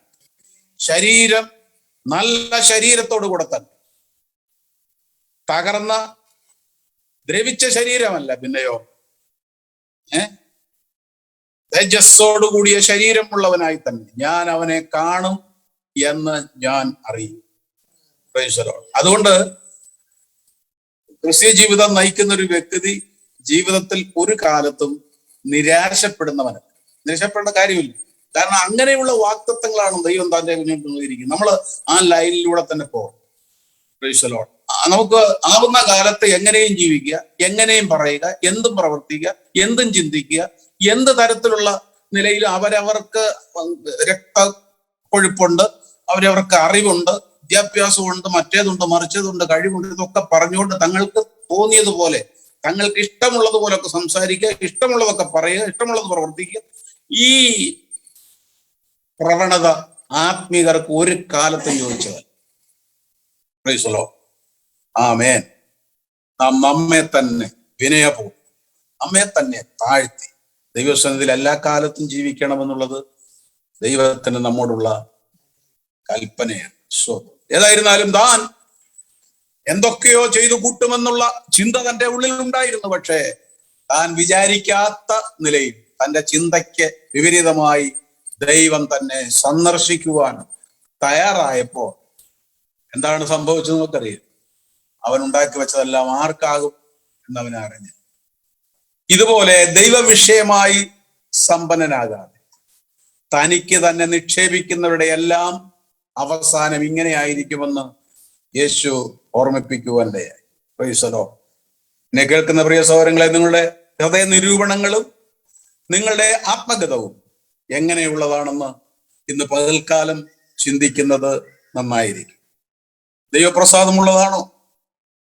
നല്ല ശരീരത്തോടു കൂടെ തന്നെ, തകർന്ന ദ്രവിച്ച ശരീരമല്ല, പിന്നെയോ തേജസ്സോടുകൂടിയ ശരീരമുള്ളവനായി തന്നെ ഞാൻ അവനെ കാണും എന്ന് ഞാൻ അറിയും. Price the Lord. അതുകൊണ്ട് ക്രിസ്തീയ ജീവിതം നയിക്കുന്ന ഒരു വ്യക്തി ജീവിതത്തിൽ ഒരു കാലത്തും നിരാശപ്പെടേണ്ട കാര്യമില്ല. കാരണം അങ്ങനെയുള്ള വാഗ്ദത്തങ്ങളാണ് ദൈവം തന്റെ മുന്നിൽ. നമ്മൾ ആ ലൈനിലൂടെ തന്നെ പോകും. Price the Lord. നമുക്ക് ആവുന്ന കാലത്ത് എങ്ങനെയും ജീവിക്കുക, എങ്ങനെയും പറയുക, എന്തും പ്രവർത്തിക്കുക, എന്തും ചിന്തിക്കുക, എന്ത് തരത്തിലുള്ള നിലയിലും അവരവർക്ക് രക്തക്കൊഴുപ്പുണ്ട്, അവരവർക്ക് അറിവുണ്ട്, വിദ്യാഭ്യാസമുണ്ട്, മറ്റേതുണ്ട്, മറിച്ചതുണ്ട്, കഴിവുണ്ട്, ഇതൊക്കെ പറഞ്ഞുകൊണ്ട് തങ്ങൾക്ക് തോന്നിയതുപോലെ, തങ്ങൾക്ക് ഇഷ്ടമുള്ളതുപോലൊക്കെ സംസാരിക്കുക, ഇഷ്ടമുള്ളതൊക്കെ പറയുക, ഇഷ്ടമുള്ളത് പ്രവർത്തിക്കുക. ഈ പ്രവണത ആത്മീകർക്ക് ഒരു കാലത്തും യോജിച്ചത്. Praise the Lord. ആമേൻ. നാം നമ്മെ തന്നെ വിനയപൂർവ്വം നമ്മെ തന്നെ താഴ്ത്തി ദൈവസന്നിധിയിൽ എല്ലാ കാലത്തും ജീവിക്കണമെന്നുള്ളത് ദൈവത്തിന് നമ്മോടുള്ള കൽപ്പനയാണ്. ഏതായിരുന്നാലും താൻ എന്തൊക്കെയോ ചെയ്തു കൂട്ടുമെന്നുള്ള ചിന്ത തന്റെ ഉള്ളിൽ ഉണ്ടായിരുന്നു. പക്ഷേ താൻ വിചാരിക്കാത്ത നിലയിൽ തന്റെ ചിന്തയ്ക്ക് വിപരീതമായി ദൈവം തന്നെ സന്ദർശിക്കുവാൻ തയ്യാറായപ്പോൾ എന്താണ് സംഭവിച്ചത് നമുക്കറിയാം. അവൻ ഉണ്ടാക്കി വെച്ചതെല്ലാം ആർക്കാകും എന്നവൻ അറിഞ്ഞു. ഇതുപോലെ ദൈവവിഷയമായി സമ്പന്നനാകാതെ തനിക്ക് തന്നെ നിക്ഷേപിക്കുന്നവരുടെ എല്ലാം അവസാനം ഇങ്ങനെ ആയിരിക്കുമെന്ന് യേശു ഓർമ്മിപ്പിക്കുവാനിടയായി. Praise the Lord. എന്നെ കേൾക്കുന്ന പ്രിയ സഹോദരങ്ങളെ, നിങ്ങളുടെ ഹൃദയ നിരൂപണങ്ങളും നിങ്ങളുടെ ആത്മഗതവും എങ്ങനെയുള്ളതാണെന്ന് ഇന്ന് പകൽക്കാലം ചിന്തിക്കുന്നത് നന്നായിരിക്കും. ദൈവപ്രസാദമുള്ളതാണോ?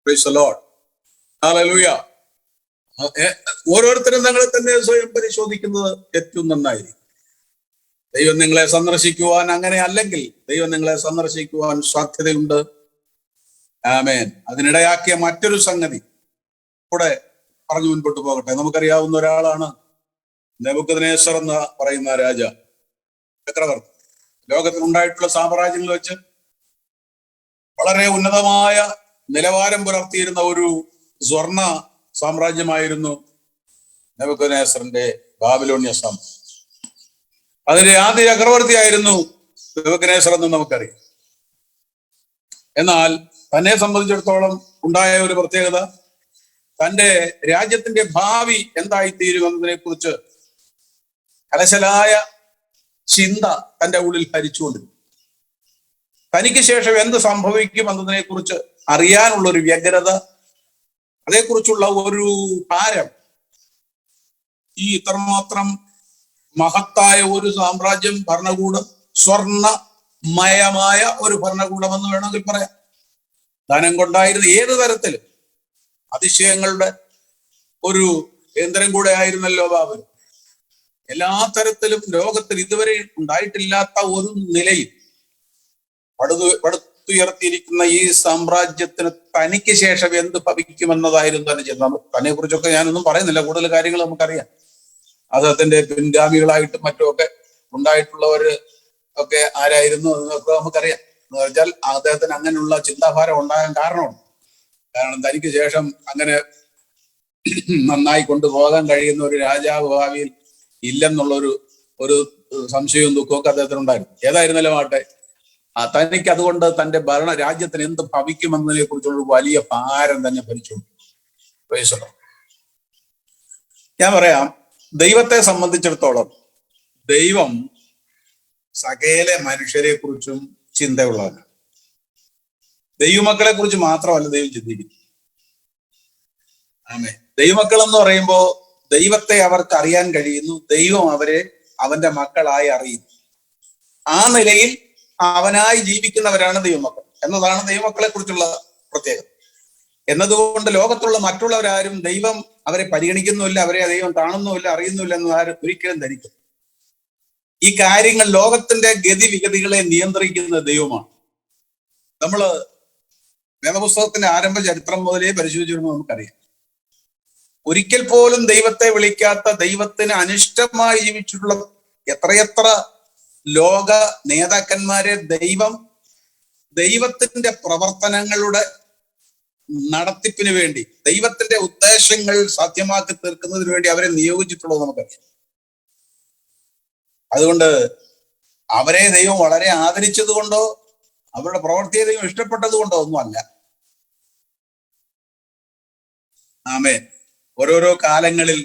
Praise the Lord. ഹല്ലേലൂയ. ഓരോരുത്തരും തങ്ങളെ തന്നെ സ്വയം പരിശോധിക്കുന്നത് ഏറ്റവും നന്നായിരിക്കും. ദൈവം നിങ്ങളെ സന്ദർശിക്കുവാൻ, അങ്ങനെ അല്ലെങ്കിൽ ദൈവം നിങ്ങളെ സന്ദർശിക്കുവാൻ സാധ്യതയുണ്ട്. ആമേൻ. അതിനിടയാക്കിയ മറ്റൊരു സംഗതി കൂടെ പറഞ്ഞു മുൻപോട്ട് പോകട്ടെ. നമുക്കറിയാവുന്ന ഒരാളാണ് നെബൂഖദ്നേസർ എന്ന് പറയുന്ന ചക്രവർത്തി. ലോകത്തിലുണ്ടായിട്ടുള്ള സാമ്രാജ്യങ്ങൾ വെച്ച് വളരെ ഉന്നതമായ നിലവാരം പുലർത്തിയിരുന്ന ഒരു സ്വർണ സാമ്രാജ്യമായിരുന്നു നെബൂഖദ്നേസറിന്റെ ബാബിലോണിയ സാമ്രാജ്യം. അതിന്റെ ആദ്യ ചക്രവർത്തിയായിരുന്നു നെബൂഖദ്നേസർ എന്ന് നമുക്കറിയാം. എന്നാൽ തന്നെ സംബന്ധിച്ചിടത്തോളം ഉണ്ടായ ഒരു പ്രത്യേകത, തന്റെ രാജ്യത്തിന്റെ ഭാവി എന്തായിത്തീരും എന്നതിനെ കുറിച്ച് കലശലായ ചിന്ത തന്റെ ഉള്ളിൽ ഭരിച്ചുകൊണ്ടിരുന്നു. തനിക്ക് ശേഷം എന്ത് സംഭവിക്കും എന്നതിനെ കുറിച്ച് അറിയാനുള്ള ഒരു വ്യഗ്രത, അതേക്കുറിച്ചുള്ള ഒരു ഭാരം, ഈ ഇത്രമാത്രം മഹത്തായ ഒരു സാമ്രാജ്യം, ഭരണകൂടം, സ്വർണമയമായ ഒരു ഭരണകൂടം എന്ന് വേണമെങ്കിൽ പറയാം. ധനം കൊണ്ടായിരുന്നു ഏത് തരത്തിലും അതിശയങ്ങളുടെ ഒരു കേന്ദ്രം കൂടെ ആയിരുന്നല്ലോ ബാബിൽ. എല്ലാ തരത്തിലും ലോകത്തിൽ ഇതുവരെ ഉണ്ടായിട്ടില്ലാത്ത ഒരു നിലയിൽ പടുത്തുയർത്തിയിരിക്കുന്ന ഈ സാമ്രാജ്യത്തിന് തനിക്ക് ശേഷം എന്ത് ഭവിക്കുമെന്നതായിരുന്നു തന്നെ ചെയ്യുന്നത്. തന്നെ കുറിച്ചൊക്കെ ഞാനൊന്നും പറയുന്നില്ല, കൂടുതൽ കാര്യങ്ങൾ നമുക്കറിയാം. അദ്ദേഹത്തിന്റെ പിൻഗാമികളായിട്ടും മറ്റുമൊക്കെ ഉണ്ടായിട്ടുള്ളവര് ഒക്കെ ആരായിരുന്നു എന്നൊക്കെ നമുക്കറിയാം. എന്ന് വെച്ചാൽ അദ്ദേഹത്തിന് അങ്ങനെയുള്ള ചിന്താഭാരം ഉണ്ടാകാൻ കാരണമുണ്ട്. കാരണം തനിക്ക് ശേഷം അങ്ങനെ നന്നായി കൊണ്ടുപോകാൻ കഴിയുന്ന ഒരു രാജാവ് ഭാവിയിൽ ഇല്ലെന്നുള്ളൊരു സംശയവും ദുഃഖമൊക്കെ അദ്ദേഹത്തിന് ഉണ്ടായിരുന്നു. ഏതായിരുന്നാലും ആട്ടെ, തനിക്ക് അതുകൊണ്ട് തന്റെ രാജ്യത്തിന് എന്ത് ഭവിക്കുമെന്നതിനെ കുറിച്ചുള്ള വലിയ ഭാരം തന്നെ ഭരിച്ചു. ഞാൻ പറയാം, ദൈവത്തെ സംബന്ധിച്ചിടത്തോളം ദൈവം സകല മനുഷ്യരെ കുറിച്ചും ചിന്തയുള്ളവനാണ്. ദൈവമക്കളെ കുറിച്ച് മാത്രമല്ല ദൈവം ചിന്തിക്കുന്നത്. ആമേ. ദൈവമക്കൾ എന്ന് പറയുമ്പോൾ ദൈവത്തെ അവർക്ക് അറിയാൻ കഴിയുന്നു, ദൈവം അവരെ അവന്റെ മക്കളായി അറിയുന്നു. ആ നിലയിൽ അവനായി ജീവിക്കുന്നവരാണ് ദൈവമക്കൾ എന്നതാണ് ദൈവമക്കളെ കുറിച്ചുള്ള പ്രത്യേകത. എന്നതുകൊണ്ട് ലോകത്തുള്ള മറ്റുള്ളവരാരും ദൈവം അവരെ പരിഗണിക്കുന്നുമില്ല, അവരെ ദൈവം കാണുന്നുമില്ല, അറിയുന്നുമില്ല എന്ന് ആരും ഒരിക്കലും ധരിക്കും. ഈ കാര്യങ്ങൾ ലോകത്തിന്റെ ഗതിവിഗതികളെ നിയന്ത്രിക്കുന്ന ദൈവമാണ്. നമ്മള് വേദപുസ്തകത്തിന്റെ ആരംഭ ചരിത്രം മുതലേ പരിശോധിച്ചു വരുമ്പോൾ നമുക്കറിയാം, ഒരിക്കൽ പോലും ദൈവത്തെ വിളിക്കാത്ത, ദൈവത്തിന് അനിഷ്ടമായി ജീവിച്ചിട്ടുള്ള എത്രയെത്ര ലോക നേതാക്കന്മാരെ ദൈവത്തിന്റെ പ്രവർത്തനങ്ങളുടെ നടത്തിപ്പിന് വേണ്ടി, ദൈവത്തിന്റെ ഉദ്ദേശങ്ങൾ സാധ്യമാക്കി തീർക്കുന്നതിന് വേണ്ടി അവരെ നിയോഗിച്ചിട്ടുള്ളത് നമുക്കറിയാം. അതുകൊണ്ട് അവരെ ദൈവം വളരെ ആദരിച്ചത് കൊണ്ടോ അവരുടെ പ്രവൃത്തിയെ ദൈവം ഇഷ്ടപ്പെട്ടത് കൊണ്ടോ ഒന്നുമല്ല. ആമേൻ. ഓരോരോ കാലങ്ങളിൽ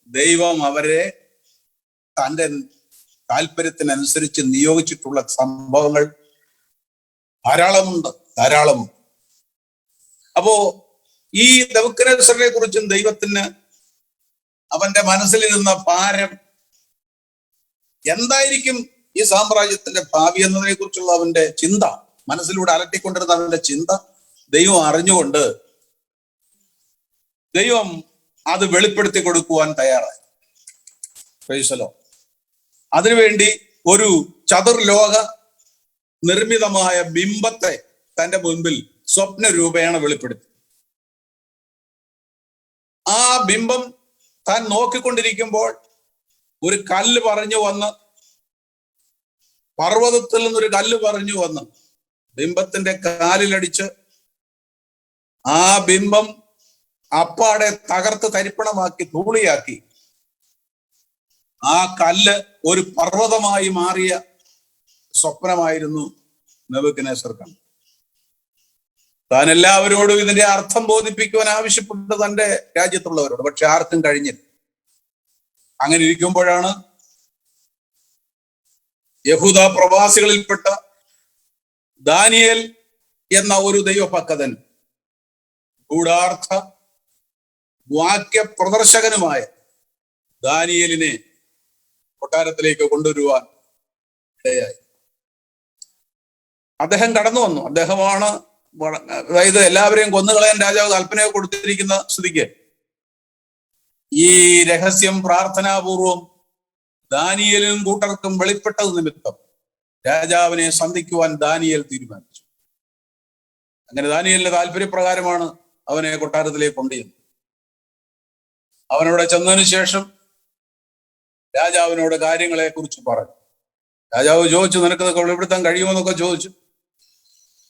ദൈവം അവരെ തൻ്റെ താല്പര്യത്തിനനുസരിച്ച് നിയോഗിച്ചിട്ടുള്ള സംഭവങ്ങൾ ധാരാളമുണ്ട്. അപ്പോ ഈ നെബൂഖദ്നേസറിനെ കുറിച്ചും ദൈവത്തിന് അവന്റെ മനസ്സിലിരുന്ന ഭാരം എന്തായിരിക്കും, ഈ സാമ്രാജ്യത്തിന്റെ ഭാവി എന്നതിനെ കുറിച്ചുള്ള അവന്റെ ചിന്ത, മനസ്സിലൂടെ അലട്ടിക്കൊണ്ടിരുന്ന അവന്റെ ചിന്ത ദൈവം അറിഞ്ഞുകൊണ്ട് ദൈവം അത് വെളിപ്പെടുത്തി കൊടുക്കുവാൻ തയ്യാറായി. Price the Lord. അതിനുവേണ്ടി ഒരു ചതുർലോക നിർമ്മിതമായ ബിംബത്തെ തന്റെ മുൻപിൽ സ്വപ്ന രൂപേണ വെളിപ്പെടുത്തി. ആ ബിംബം താൻ നോക്കിക്കൊണ്ടിരിക്കുമ്പോൾ ഒരു കല്ല് പറഞ്ഞു വന്ന്, പർവ്വതത്തിൽ നിന്നൊരു കല്ല് പറഞ്ഞു വന്ന് ബിംബത്തിന്റെ കാലിലടിച്ച് ആ ബിംബം അപ്പാടെ തകർത്ത് തരിപ്പണമാക്കി ധൂളിയാക്കി ആ കല്ല് ഒരു പർവ്വതമായി മാറിയ സ്വപ്നമായിരുന്നു നെബൂഖദ്നേസർ കണ്ടത്. താൻ എല്ലാവരോടും ഇതിന്റെ അർത്ഥം ബോധിപ്പിക്കുവാൻ ആവശ്യപ്പെട്ടത് തന്റെ രാജ്യത്തുള്ളവരോട്, പക്ഷെ ആർക്കും കഴിഞ്ഞില്ല. അങ്ങനെ ഇരിക്കുമ്പോഴാണ് യഹൂദ പ്രവാസികളിൽപ്പെട്ട ദാനിയേൽ എന്ന ഒരു ദൈവഭക്തൻ ഗൂഢാർത്ഥ വാക്യ പ്രദർശകനുമായ ദാനിയേലിനെ കൊട്ടാരത്തിലേക്ക് കൊണ്ടുവരുവാൻ ഇടയായി. അദ്ദേഹം കടന്നു വന്നു. അദ്ദേഹമാണ്, അതായത് എല്ലാവരെയും കൊന്നുകളയാൻ രാജാവ് കൽപ്പന കൊടുത്തിരിക്കുന്ന സ്ഥിതിക്ക് ഈ രഹസ്യം പ്രാർത്ഥനാപൂർവം ദാനിയേലിനും കൂട്ടർക്കും വെളിപ്പെട്ടത് നിമിത്തം രാജാവിനെ സന്ധിക്കുവാൻ ദാനിയേൽ തീരുമാനിച്ചു. അങ്ങനെ ദാനിയേലിന്റെ താല്പര്യപ്രകാരമാണ് അവനെ കൊട്ടാരത്തിലേക്ക് കൊണ്ടുചെന്നത്. അവനവിടെ ചെന്നതിന് ശേഷം രാജാവിനോട് കാര്യങ്ങളെ കുറിച്ച് പറഞ്ഞു. രാജാവ് ചോദിച്ചു, നിനക്കതൊക്കെ വെളിപ്പെടുത്താൻ കഴിയുമെന്നൊക്കെ ചോദിച്ചു.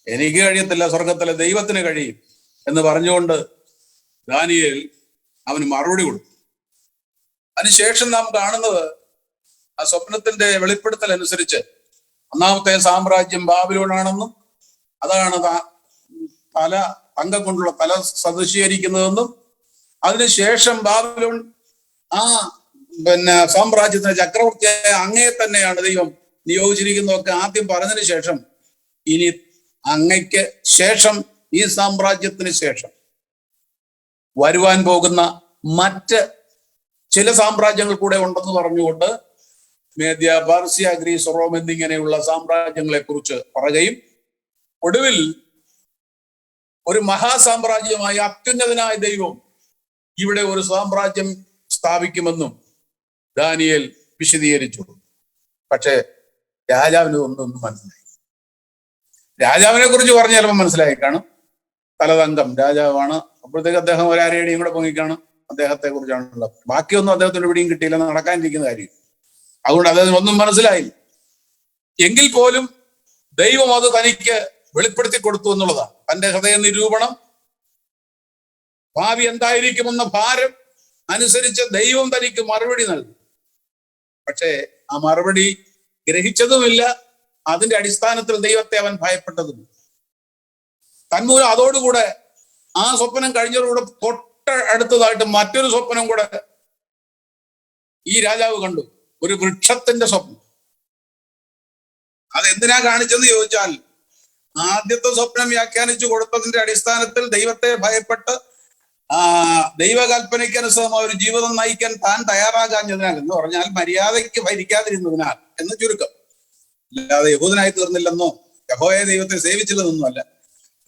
എനിക്ക് കഴിയത്തില്ല, സ്വർഗത്തിലെ ദൈവത്തിന് കഴിയും എന്ന് പറഞ്ഞുകൊണ്ട് ദാനിയേൽ അവന് മറുപടി കൊടുത്തു. അതിനുശേഷം നാം കാണുന്നത് ആ സ്വപ്നത്തിന്റെ വെളിപ്പെടുത്തൽ അനുസരിച്ച് ഒന്നാമത്തെ സാമ്രാജ്യം ബാബിലോണാണെന്നും അതാണ് തല തങ്കം കൊണ്ടുള്ള തല സദൃശീകരിക്കുന്നതെന്നും അതിനുശേഷം ബാബിലോൺ ആ സാമ്രാജ്യത്തിന്റെ ചക്രവർത്തിയായ അങ്ങയെ തന്നെയാണ് ദൈവം നിയോഗിച്ചിരിക്കുന്നതൊക്കെ ആദ്യം പറഞ്ഞതിന് ശേഷം ഇനി അങ്ങയ്ക്ക് ശേഷം ഈ സാമ്രാജ്യത്തിന് ശേഷം വരുവാൻ പോകുന്ന മറ്റ് ചില സാമ്രാജ്യങ്ങൾ കൂടെ ഉണ്ടെന്ന് പറഞ്ഞുകൊണ്ട് മേദ്യ, പാർസ്യ, ഗ്രീസ്, റോം എന്നിങ്ങനെയുള്ള സാമ്രാജ്യങ്ങളെ കുറിച്ച് പറയുകയും ഒടുവിൽ ഒരു മഹാസാമ്രാജ്യമായ അത്യുന്നതനായ ദൈവം ഇവിടെ ഒരു സാമ്രാജ്യം സ്ഥാപിക്കുമെന്നും ദാനിയേൽ വിശദീകരിച്ചു. പക്ഷെ രാജാവിന് ഒന്നും മനസ്സിലായി. രാജാവിനെ കുറിച്ച് പറഞ്ഞ ചിലപ്പോൾ മനസ്സിലായി കാണും. തലതങ്കം രാജാവാണ്. അപ്പോഴത്തേക്ക് അദ്ദേഹം ഒരാരയുടെയും കൂടെ പൊങ്ങിക്കാണും. അദ്ദേഹത്തെ കുറിച്ചാണുള്ളത്. ബാക്കിയൊന്നും അദ്ദേഹത്തിന് പിടിയും കിട്ടിയില്ല, നടക്കാനിരിക്കുന്ന കാര്യം. അതുകൊണ്ട് അദ്ദേഹത്തിന് ഒന്നും മനസ്സിലായില്ല. എങ്കിൽ പോലും ദൈവം അത് തനിക്ക് വെളിപ്പെടുത്തി കൊടുത്തു എന്നുള്ളതാണ്. തന്റെ ഹൃദയ നിരൂപണം, ഭാവി എന്തായിരിക്കുമെന്ന ഭാരം അനുസരിച്ച് ദൈവം തനിക്ക് മറുപടി നൽകി. പക്ഷേ ആ മറുപടി ഗ്രഹിച്ചതുമില്ല. അതിന്റെ അടിസ്ഥാനത്തിൽ ദൈവത്തെ അവൻ ഭയപ്പെട്ടതുമില്ല. തന്മൂലം അതോടുകൂടെ ആ സ്വപ്നം കഴിഞ്ഞതോടുകൂടെ തൊട്ട് അടുത്തതായിട്ട് മറ്റൊരു സ്വപ്നം കൂടെ ഈ രാജാവ് കണ്ടു. ഒരു വൃക്ഷത്തിന്റെ സ്വപ്നം. അതെന്തിനാ കാണിച്ചെന്ന് ചോദിച്ചാൽ, ആദ്യത്തെ സ്വപ്നം വ്യാഖ്യാനിച്ചു കൊടുത്തതിന്റെ അടിസ്ഥാനത്തിൽ ദൈവത്തെ ഭയപ്പെട്ട് ദൈവകൽപ്പനയ്ക്ക് അനുസൃതമായ ഒരു ജീവിതം നയിക്കാൻ താൻ തയ്യാറാകാഞ്ഞതിനാൽ, എന്ന് പറഞ്ഞാൽ മര്യാദയ്ക്ക് ഭരിക്കാതിരുന്നതിനാൽ എന്ന് ചുരുക്കം. അല്ലാതെ യഹൂദനായി തീർന്നില്ലെന്നോ യഹോവയെ ദൈവത്തെ സേവിച്ചില്ലെന്നൊന്നുമല്ല.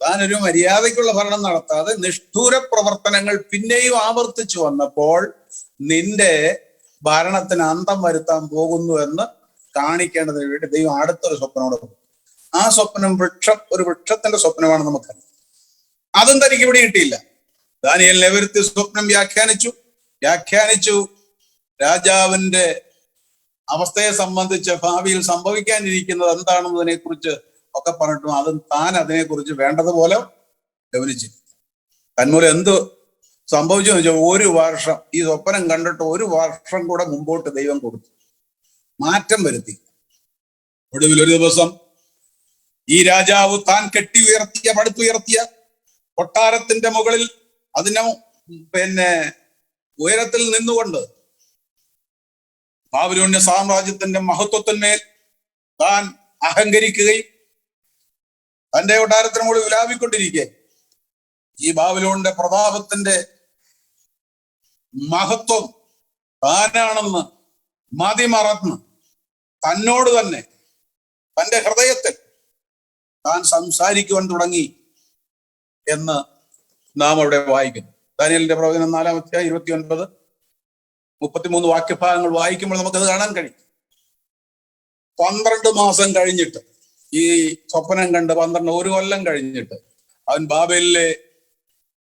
താൻ ഒരു മര്യാദയ്ക്കുള്ള ഭരണം നടത്താതെ നിഷ്ഠൂര പ്രവർത്തനങ്ങൾ പിന്നെയും ആവർത്തിച്ചു വന്നപ്പോൾ നിന്റെ ഭരണത്തിന് അന്തം വരുത്താൻ പോകുന്നു എന്ന് കാണിക്കേണ്ടതിന് വേണ്ടി ദൈവം അടുത്തൊരു സ്വപ്നോട് പോകും. ആ സ്വപ്നം ഒരു വൃക്ഷത്തിന്റെ സ്വപ്നമാണ് നമുക്കറിയാം. അതും തനിക്ക് ഇവിടെ കിട്ടിയില്ല. ദാനിയേലിനെ വരുത്തി സ്വപ്നം വ്യാഖ്യാനിച്ചു രാജാവിന്റെ അവസ്ഥയെ സംബന്ധിച്ച് ഭാവിയിൽ സംഭവിക്കാനിരിക്കുന്നത് എന്താണെന്നതിനെ കുറിച്ച് ഒക്കെ പറഞ്ഞിട്ടും അതും താൻ അതിനെക്കുറിച്ച് വേണ്ടതുപോലെ ഗവനിച്ചു. തന്മൂലം എന്ത് സംഭവിച്ചു എന്ന് വെച്ചാൽ, ഒരു വർഷം ഈ സ്വപ്നം കണ്ടിട്ട് ഒരു വർഷം കൂടെ മുമ്പോട്ട് ദൈവം കൊടുത്തു, മാറ്റം വരുത്തി. ഒടുവിൽ ഒരു ദിവസം ഈ രാജാവ് താൻ പടുത്തുയർത്തിയ കൊട്ടാരത്തിന്റെ മുകളിൽ അതിനെ ഉയരത്തിൽ നിന്നുകൊണ്ട് ബാബിലോണ്യ സാമ്രാജ്യത്തിന്റെ മഹത്വത്തിന്മേൽ താൻ അഹങ്കരിക്കുകയും തന്റെ കൊട്ടാരത്തിന് മുകളിൽ വിലാപിക്കൊണ്ടിരിക്കെ ഈ ബാബിലോണിന്റെ പ്രതാപത്തിന്റെ മഹത്വം താനാണെന്ന് മതിമറന്ന് തന്നോട് തന്നെ തന്റെ ഹൃദയത്തിൽ താൻ സംസാരിക്കുവാൻ തുടങ്ങി എന്ന് നാം അവിടെ വായിക്കുന്നു. ദാനിയേലിന്റെ പ്രവചനം 4-ാം അധ്യായം 29-33 വാക്യഭാഗങ്ങൾ വായിക്കുമ്പോൾ നമുക്കത് കാണാൻ കഴിയും. 12 മാസം കഴിഞ്ഞിട്ട്, ഈ സ്വപ്നം കണ്ട് 1 കൊല്ലം കഴിഞ്ഞിട്ട് അവൻ ബാബേലിലെ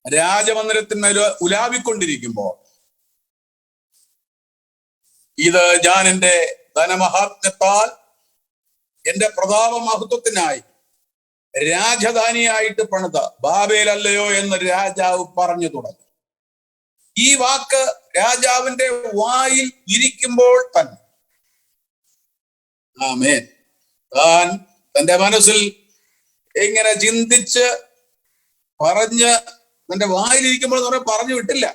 രാജമന്ദിരത്തിന്മേൽ ഉലാവിക്കൊണ്ടിരിക്കുമ്പോൾ ഇത് ഞാൻ എൻ്റെ ധനമഹാത്മ്യത്താൽ എന്റെ പ്രതാപ മഹത്വത്തിനായി രാജധാനിയായിട്ട് പണിത ബാബേലല്ലയോ എന്ന് രാജാവ് പറഞ്ഞു തുടങ്ങി. ഈ വാക്ക് രാജാവിന്റെ വായിൽ ഇരിക്കുമ്പോൾ തന്നെ ആമേൻ താൻ തന്റെ മനസ്സിൽ ഇങ്ങനെ ചിന്തിച്ച് പറഞ്ഞ് തന്റെ വായിലിരിക്കുമ്പോൾ എന്ന് പറഞ്ഞാൽ പറഞ്ഞു വിട്ടില്ല.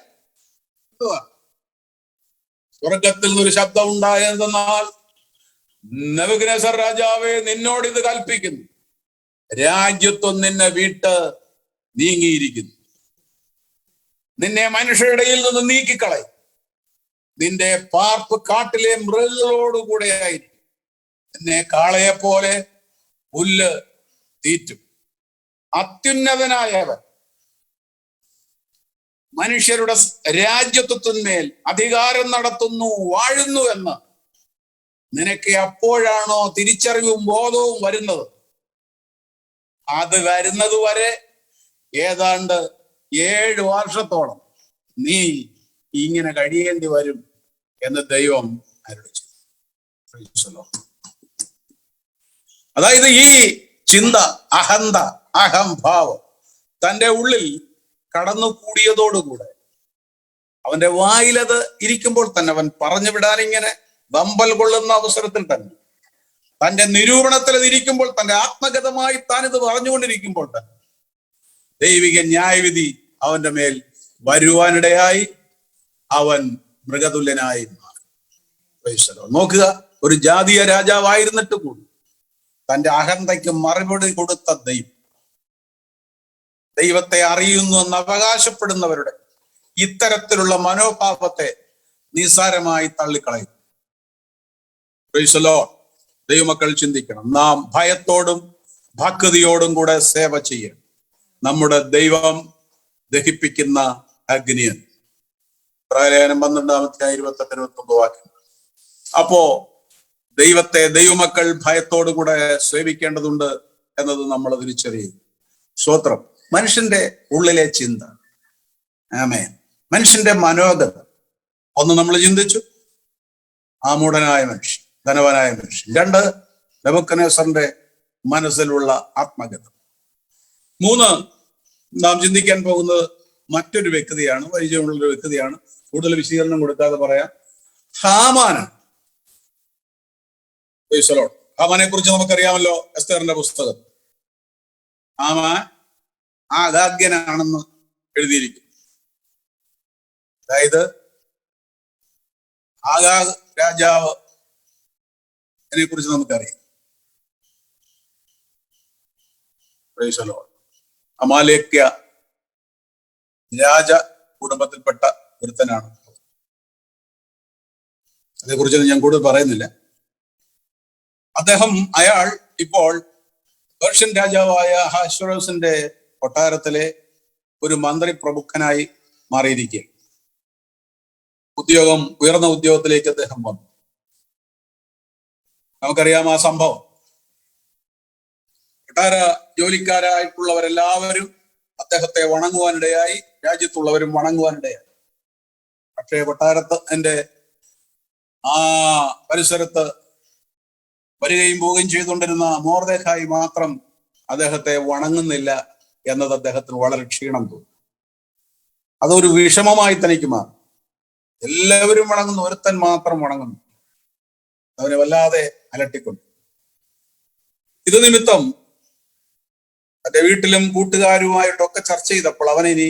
സ്വർഗത്തിൽ നിന്നൊരു ശബ്ദം ഉണ്ടായതെന്നാൽ, നെബൂഖദ്നേസർ രാജാവേ, നിന്നോട് ഇത് കൽപ്പിക്കുന്നു, രാജ്യത്വം നിന്നെ വിട്ട് നീങ്ങിയിരിക്കുന്നു. നിന്നെ മനുഷ്യരുടെയിൽ നിന്ന് നീക്കിക്കളയും. നിന്റെ പാർപ്പ് കാട്ടിലെ മൃഗങ്ങളോടുകൂടെ ആയിരിക്കും. നിന്നെ കാളയെ പോലെ പുല്ല് തീറ്റും. അത്യുന്നതനായവൻ മനുഷ്യരുടെ രാജ്യത്വത്തിന്മേൽ അധികാരം നടത്തുന്നു, വാഴുന്നു എന്ന് നിനക്ക് എപ്പോഴാണോ തിരിച്ചറിവും ബോധവും വരുന്നത്, അത് വരുന്നത് വരെ ഏതാണ്ട് 7 വർഷത്തോളം നീ ഇങ്ങനെ കഴിയേണ്ടി വരും എന്ന് ദൈവം അരുളി ചെയ്തു. അതായത് ഈ ചിന്ത, അഹന്ത, അഹംഭാവം തൻ്റെ ഉള്ളിൽ കടന്നുകൂടിയതോടുകൂടെ അവന്റെ വായിലത് ഇരിക്കുമ്പോൾ തന്നെ അവൻ പറഞ്ഞു വിടാൻ ഇങ്ങനെ വമ്പൽ കൊള്ളുന്ന അവസരത്തിൽ തന്നെ, തന്റെ നിരൂപണത്തിൽ അത് ഇരിക്കുമ്പോൾ, തന്റെ ആത്മഗതമായി താൻ ഇത് പറഞ്ഞുകൊണ്ടിരിക്കുമ്പോൾ തന്നെ ദൈവിക ന്യായവിധി അവന്റെ മേൽ വരുവാനിടയായി അവൻ മൃഗതുല്യനായി മാറി. നോക്കുക, ഒരു ജാതീയ രാജാവായിരുന്നിട്ട് കൂടി തന്റെ അഹന്തയ്ക്ക് മറുപടി കൊടുത്ത ദൈവത്തെ അറിയുന്നു എന്ന് അവകാശപ്പെടുന്നവരുടെ ഇത്തരത്തിലുള്ള മനോഭാവത്തെ നിസ്സാരമായി തള്ളിക്കളയും. ദൈവമക്കൾ ചിന്തിക്കണം, നാം ഭയത്തോടും ഭക്തിയോടും കൂടെ സേവ ചെയ്യണം. നമ്മുടെ ദൈവം ദഹിപ്പിക്കുന്ന അഗ്നിയൻ. പ്രളയം 12-28-29 വാക്യം. അപ്പോ ദൈവത്തെ ദൈവമക്കൾ ഭയത്തോടുകൂടെ സേവിക്കേണ്ടതുണ്ട് എന്നത് നമ്മൾ തിരിച്ചറിയും. സ്തോത്രം. മനുഷ്യന്റെ ഉള്ളിലെ ചിന്ത, ആമേൻ, മനുഷ്യന്റെ മനോഗതം ഒന്ന് നമ്മൾ ചിന്തിച്ചു. ആ മൂഢനായ മനുഷ്യൻ, ധനവാനായ മനുഷ്യൻ. 2, നെബൂഖദ്നേസറിന്റെ മനസ്സിലുള്ള ആത്മഗതം. 3, നാം ചിന്തിക്കാൻ പോകുന്നത് മറ്റൊരു വ്യക്തിയാണ്, പരിചയമുള്ളൊരു വ്യക്തിയാണ്. കൂടുതൽ വിശദീകരണം കൊടുക്കാതെ പറയാം, ഹാമാനാണ്. ഹാമാനെ കുറിച്ച് നമുക്കറിയാമല്ലോ, എസ്തേറിന്റെ പുസ്തകം. ഹാമാൻ അഗാഗ്യനാണെന്ന് എഴുതിയിരിക്കുന്നു. അതായത് ആഗാഗ് രാജാവ് അതിനെ കുറിച്ച് നമുക്കറിയാം. അമാലേക്യ രാജ കുടുംബത്തിൽപ്പെട്ട ഒരുത്തനാണ്. അതേക്കുറിച്ച് ഞാൻ കൂടുതൽ പറയുന്നില്ല. അയാൾ ഇപ്പോൾ പേർഷ്യൻ രാജാവായ അഹശ്വേരോസിന്റെ കൊട്ടാരത്തിലെ ഒരു മന്ത്രി പ്രമുഖനായി മാറിയിരിക്കുക. ഉയർന്ന ഉദ്യോഗത്തിലേക്ക് അദ്ദേഹം വന്നു. നമുക്കറിയാം ആ സംഭവം. കൊട്ടാര ജോലിക്കാരായിട്ടുള്ളവരെല്ലാവരും അദ്ദേഹത്തെ വണങ്ങുവാനിടയായി, രാജ്യത്തുള്ളവരും വണങ്ങുവാനിടയായി. പക്ഷേ കൊട്ടാരത്തിന്റെ ആ പരിസരത്ത് വരികയും പോവുകയും ചെയ്തുകൊണ്ടിരുന്ന മൊർദെഖായി മാത്രം അദ്ദേഹത്തെ വണങ്ങുന്നില്ല എന്നത് അദ്ദേഹത്തിന് വളരെ ക്ഷീണം തോന്നി. അതൊരു വിഷമമായി തനിക്ക് മാറി. എല്ലാവരും വണങ്ങുന്നു, ഒരുത്തൻ മാത്രം വണങ്ങുന്നു. അവനെ വല്ലാതെ അലട്ടിക്കൊണ്ട്. ഇത് നിമിത്തം തന്റെ വീട്ടിലും കൂട്ടുകാരുമായിട്ടൊക്കെ ചർച്ച ചെയ്തപ്പോൾ അവനിനി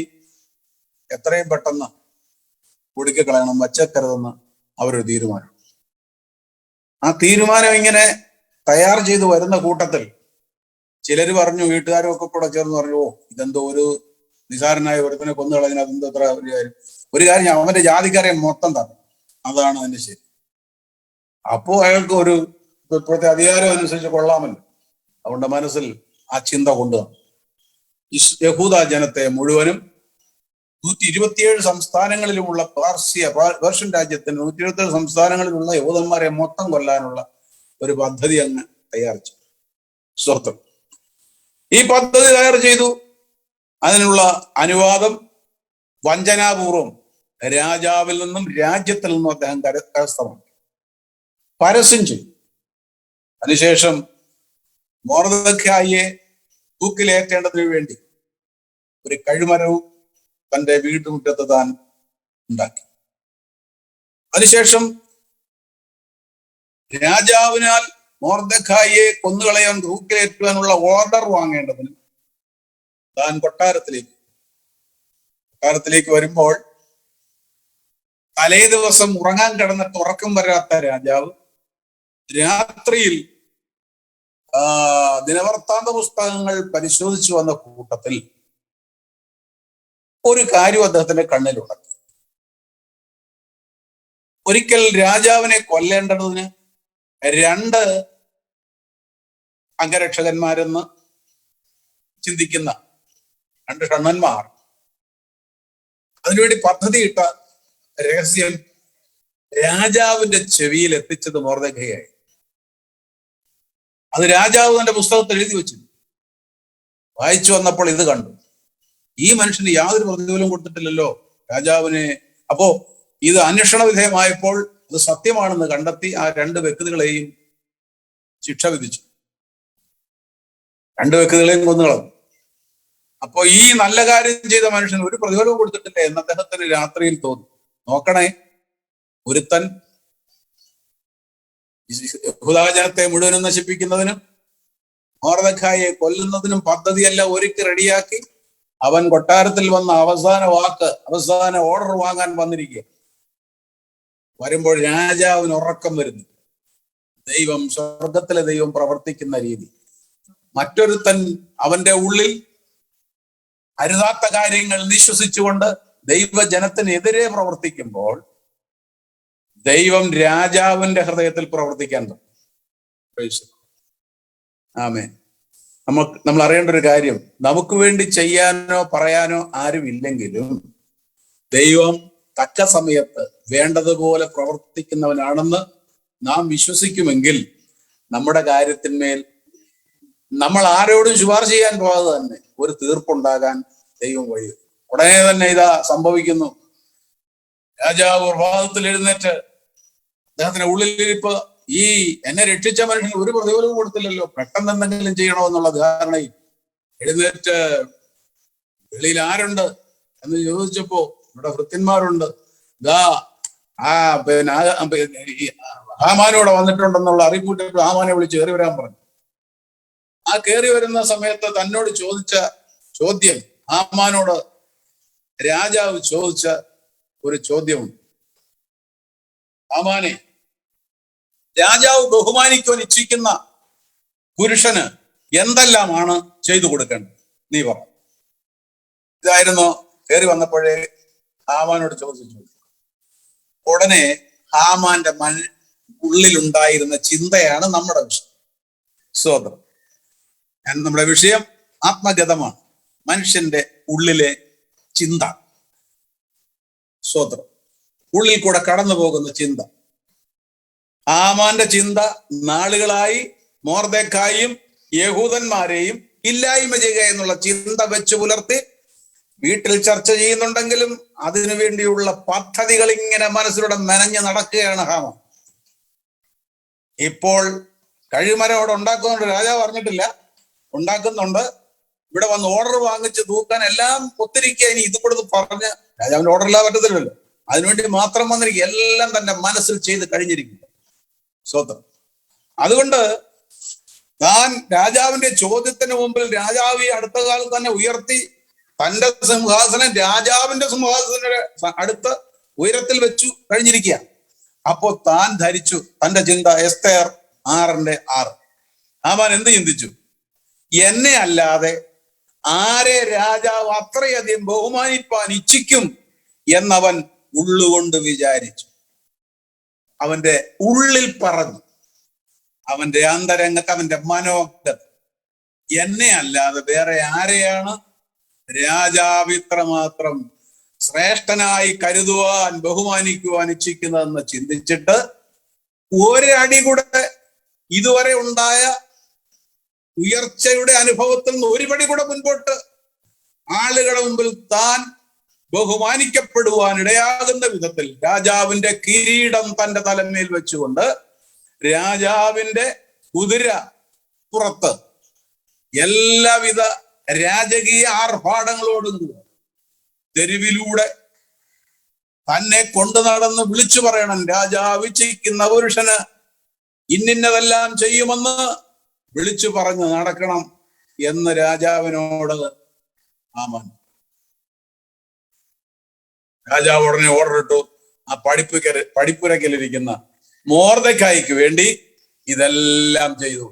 എത്രയും പെട്ടെന്ന് കുടുക്കിക്കളയണം, വച്ചക്കരുതെന്ന് അവരൊരു തീരുമാനം. ആ തീരുമാനം ഇങ്ങനെ തയ്യാർ ചെയ്ത് വരുന്ന കൂട്ടത്തിൽ ചിലർ പറഞ്ഞു, വീട്ടുകാരും ഒക്കെ കൂടെ ചേർന്ന് പറഞ്ഞു, ഓ ഇതെന്തോ ഒരു നിസാരനായ ഒരുത്തിനെ കൊന്നുകളഞ്ഞാൽ അതെന്തോ അത്ര ഒരു കാര്യം അവന്റെ ജാതിക്കാരെ മൊത്തം തന്നു, അതാണ് അതിന്റെ ശരി. അപ്പോ അയാൾക്ക് ഒരു ഇപ്പോഴത്തെ അധികാരം അനുസരിച്ച് കൊള്ളാമല്ലോ. അതുകൊണ്ട് മനസ്സിൽ ആ ചിന്ത കൊണ്ടുവന്നു. യഹൂദ ജനത്തെ മുഴുവനും 127 സംസ്ഥാനങ്ങളിലുമുള്ള പേർഷ്യൻ രാജ്യത്തിന് 127 സംസ്ഥാനങ്ങളിലുള്ള യഹൂദന്മാരെ മൊത്തം കൊല്ലാനുള്ള ഒരു പദ്ധതി അങ്ങ് തയ്യാറിച്ചു. സ്വർത്ഥം ഈ പദ്ധതി തയ്യാർ ചെയ്തു. അതിനുള്ള അനുവാദം വഞ്ചനാപൂർവം രാജാവിൽ നിന്നും രാജ്യത്തിൽ നിന്നും അദ്ദേഹം കരസ്ഥമാക്കി. പരസ്യം ചെയ്തു. അതിനുശേഷം മൊർദെഖായിയെ തൂക്കിലേറ്റേണ്ടതിനു വേണ്ടി ഒരു കഴുമരവും തന്റെ വീട്ടുമുറ്റത്ത് താൻ ഉണ്ടാക്കി. അതിനുശേഷം രാജാവിനാൽ മൊർദെഖായിയെ കൊന്നുകളയാൻ തൂക്കിലേറ്റുവാനുള്ള ഓർഡർ വാങ്ങേണ്ടതിന് താൻ കൊട്ടാരത്തിലേക്ക് വരുമ്പോൾ തലേ ദിവസം ഉറങ്ങാൻ കിടന്നിട്ട് ഉറക്കം വരാത്ത രാജാവ് രാത്രിയിൽ ദിനവൃത്താന്ത പുസ്തകങ്ങൾ പരിശോധിച്ചു വന്ന കൂട്ടത്തിൽ ഒരു കാര്യം അദ്ദേഹത്തിന്റെ കണ്ണിലുടക്കി. ഒരിക്കൽ രാജാവിനെ കൊല്ലേണ്ടതിന് 2 അംഗരക്ഷകന്മാരെന്ന് ചിന്തിക്കുന്ന 2 ഷണ്ഡന്മാർ അതിനുവേണ്ടി പദ്ധതിയിട്ട രഹസ്യം രാജാവിന്റെ ചെവിയിൽ എത്തിച്ചത് മൊർദെഖായി. അത് രാജാവ് തന്റെ പുസ്തകത്തിൽ എഴുതി വെച്ചു. വായിച്ചു വന്നപ്പോൾ ഇത് കണ്ടു. ഈ മനുഷ്യന് യാതൊരു പ്രതിഫലവും കൊടുത്തിട്ടില്ലല്ലോ രാജാവിനെ. അപ്പോ ഇത് അന്വേഷണ വിധേയമായപ്പോൾ ഇത് സത്യമാണെന്ന് കണ്ടെത്തി ആ 2 വ്യക്തികളെയും ശിക്ഷ വിധിച്ചു. 2 വ്യക്തികളെയും കൊന്നുകളഞ്ഞു. അപ്പോ ഈ നല്ല കാര്യം ചെയ്ത മനുഷ്യന് ഒരു പ്രതിഫലവും കൊടുത്തിട്ടില്ല എന്ന് അദ്ദേഹത്തിന് രാത്രിയിൽ തോന്നി. നോക്കണേ, ഒരുത്തൻ യഹൂദാജനത്തെ മുഴുവനും നശിപ്പിക്കുന്നതിനും മൊർദെഖായിയെ കൊല്ലുന്നതിനും പദ്ധതിയെല്ലാം ഒരുക്കി റെഡിയാക്കി അവൻ കൊട്ടാരത്തിൽ വന്ന അവസാന ഓർഡർ വാങ്ങാൻ വന്നിരിക്കുക. വരുമ്പോൾ രാജാവിന് ഉറക്കം വരുന്നു. സ്വർഗത്തിലെ ദൈവം പ്രവർത്തിക്കുന്ന രീതി. മറ്റൊരുത്തൻ അവന്റെ ഉള്ളിൽ അരുതാത്ത കാര്യങ്ങൾ നിശ്വസിച്ചുകൊണ്ട് ദൈവജനത്തിനെതിരെ പ്രവർത്തിക്കുമ്പോൾ ദൈവം രാജാവിന്റെ ഹൃദയത്തിൽ പ്രവർത്തിക്കാൻ തുടങ്ങും. ആമേൻ. നമ്മൾ അറിയേണ്ട ഒരു കാര്യം, നമുക്ക് വേണ്ടി ചെയ്യാനോ പറയാനോ ആരും ഇല്ലെങ്കിലും ദൈവം തക്ക സമയത്ത് വേണ്ടതുപോലെ പ്രവർത്തിക്കുന്നവനാണെന്ന് നാം വിശ്വസിക്കുമെങ്കിൽ നമ്മുടെ കാര്യത്തിന്മേൽ നമ്മൾ ആരോടും ശുപാർശ ചെയ്യാൻ പോകാതെ തന്നെ ഒരു തീർപ്പുണ്ടാകാൻ ദൈവം വഴി. ഉടനെ തന്നെ ഇതാ സംഭവിക്കുന്നു. രാജാവ് പ്രഭാതത്തിൽ എഴുന്നേറ്റ് അദ്ദേഹത്തിന്റെ ഉള്ളിലിരിപ്പ്, ഈ എന്നെ രക്ഷിച്ച മനുഷ്യന് ഒരു പ്രതിഫലവും കൊടുത്തില്ലല്ലോ, പെട്ടെന്ന് എന്തെങ്കിലും ചെയ്യണമെന്നുള്ള ധാരണയിൽ എഴുന്നേറ്റ് വെളിയിൽ ആരുണ്ട് എന്ന് ചോദിച്ചപ്പോ ഇവിടെ ഭൃത്യന്മാരുണ്ട്, ഇതാ ഹാമാനോടെ വന്നിട്ടുണ്ടെന്നുള്ള അറിയിപ്പിട്ട് ഹാമാനെ വിളിച്ച് കയറി വരാൻ പറഞ്ഞു. ആ കയറി വരുന്ന സമയത്ത് തന്നോട് ചോദിച്ച ചോദ്യം, ഹാമാനോട് രാജാവ് ചോദിച്ച ഒരു ചോദ്യമുണ്ട്. ഹാമാനെ, രാജാവ് ബഹുമാനിക്കുവാൻ ഇച്ഛിക്കുന്ന പുരുഷന് എന്തെല്ലാമാണ് ചെയ്തു കൊടുക്കേണ്ടത് നീ പറ. ഇതായിരുന്നു കയറി വന്നപ്പോഴേ ഹാമാനോട് ചോദിച്ചു. ഉടനെ ഹാമാന്റെ ഉള്ളിലുണ്ടായിരുന്ന ചിന്തയാണ് നമ്മുടെ വിഷയം. സ്വതന്ത്രം. നമ്മുടെ വിഷയം ആത്മഗതമാണ്. മനുഷ്യന്റെ ഉള്ളിലെ ചിന്ത, സ്വതന്ത്രം, ഉള്ളിൽ കൂടെ കടന്നു പോകുന്ന ചിന്ത. ഹാമാന്റെ ചിന്ത നാളുകളായി മൊർദെഖായിയും യഹൂദന്മാരെയും ഇല്ലായ്മ ചെയ്യുക എന്നുള്ള ചിന്ത വെച്ച് പുലർത്തി വീട്ടിൽ ചർച്ച ചെയ്യുന്നുണ്ടെങ്കിലും അതിനു വേണ്ടിയുള്ള പദ്ധതികൾ ഇങ്ങനെ മനസ്സിലൂടെ മെനഞ്ഞ് നടക്കുകയാണ് ഹാമാൻ. ഇപ്പോൾ കഴിമരം അവിടെ ഉണ്ടാക്കുന്നുണ്ട്, രാജാവ് അറിഞ്ഞിട്ടില്ല, ഉണ്ടാക്കുന്നുണ്ട്. ഇവിടെ വന്ന് ഓർഡർ വാങ്ങിച്ച് തൂക്കാൻ എല്ലാം ഒത്തിരിക്കുക. ഇനി ഇത് കൊടുത്ത് പറഞ്ഞ് രാജാവിന്റെ ഓർഡർ ഇല്ലാതെ പറ്റത്തില്ലല്ലോ, അതിനുവേണ്ടി മാത്രം വന്നിരിക്കുക. എല്ലാം തന്റെ മനസ്സിൽ ചെയ്ത് കഴിഞ്ഞിരിക്കുക. സ്വതന്ത്രം. അതുകൊണ്ട് താൻ രാജാവിന്റെ ചോദ്യത്തിന് മുമ്പിൽ രാജാവ് അടുത്ത കാലത്ത് തന്നെ ഉയർത്തി തന്റെ സിംഹാസനം രാജാവിന്റെ സിംഹാസനത്തിന്റെ അടുത്ത് ഉയരത്തിൽ വെച്ചു കഴിഞ്ഞിരിക്കുക. അപ്പോ താൻ ധരിച്ചു, തന്റെ ചിന്ത എസ്തേർ 6:6. ഹാമാൻ എന്ത് ചിന്തിച്ചു? എന്നെ അല്ലാതെ ആരെ രാജാവ് അത്രയധികം ബഹുമാനിപ്പാൻ ഇച്ഛിക്കും എന്നവൻ ഉള്ളുകൊണ്ട് വിചാരിച്ചു. അവന്റെ ഉള്ളിൽ പറഞ്ഞു, അവന്റെ അന്തരംഗത്ത്, അവന്റെ മനോഗത, എന്നെ അല്ലാതെ വേറെ ആരെയാണ് രാജാവ് ഇത്രമാത്രം ശ്രേഷ്ഠനായി കരുതുവാൻ ബഹുമാനിക്കുവാൻ ഇച്ഛിക്കുന്നതെന്ന് ചിന്തിച്ചിട്ട് ഒരടി കൂടെ ഇതുവരെ ഉണ്ടായ ഉയർച്ചയുടെ അനുഭവത്തിൽ നിന്ന് ഒരുപടി കൂടെ മുൻപോട്ട് ആളുകളുടെ മുമ്പിൽ താൻ ബഹുമാനിക്കപ്പെടുവാൻ ഇടയാകുന്ന വിധത്തിൽ രാജാവിന്റെ കിരീടം തന്റെ തലമേൽ വെച്ചുകൊണ്ട് രാജാവിന്റെ കുതിര പുറത്ത് എല്ലാവിധ രാജകീയ ആർഭാടങ്ങളോടും കൂടെ തെരുവിലൂടെ തന്നെ കൊണ്ടു നടന്ന് വിളിച്ചു പറയണം, രാജാവ് ഇച്ഛിക്കുന്ന പുരുഷന് ഇന്നിന്നതെല്ലാം ചെയ്യുമെന്ന് വിളിച്ചു പറഞ്ഞ് നടക്കണം എന്ന് രാജാവിനോട് ആമൻ. രാജാവ് ഉടനെ ഓർഡർ ഇട്ടു. ആ പടിപ്പുരക്കലിരിക്കുന്ന മൊർദെഖായിക്ക് വേണ്ടി ഇതെല്ലാം ചെയ്തു.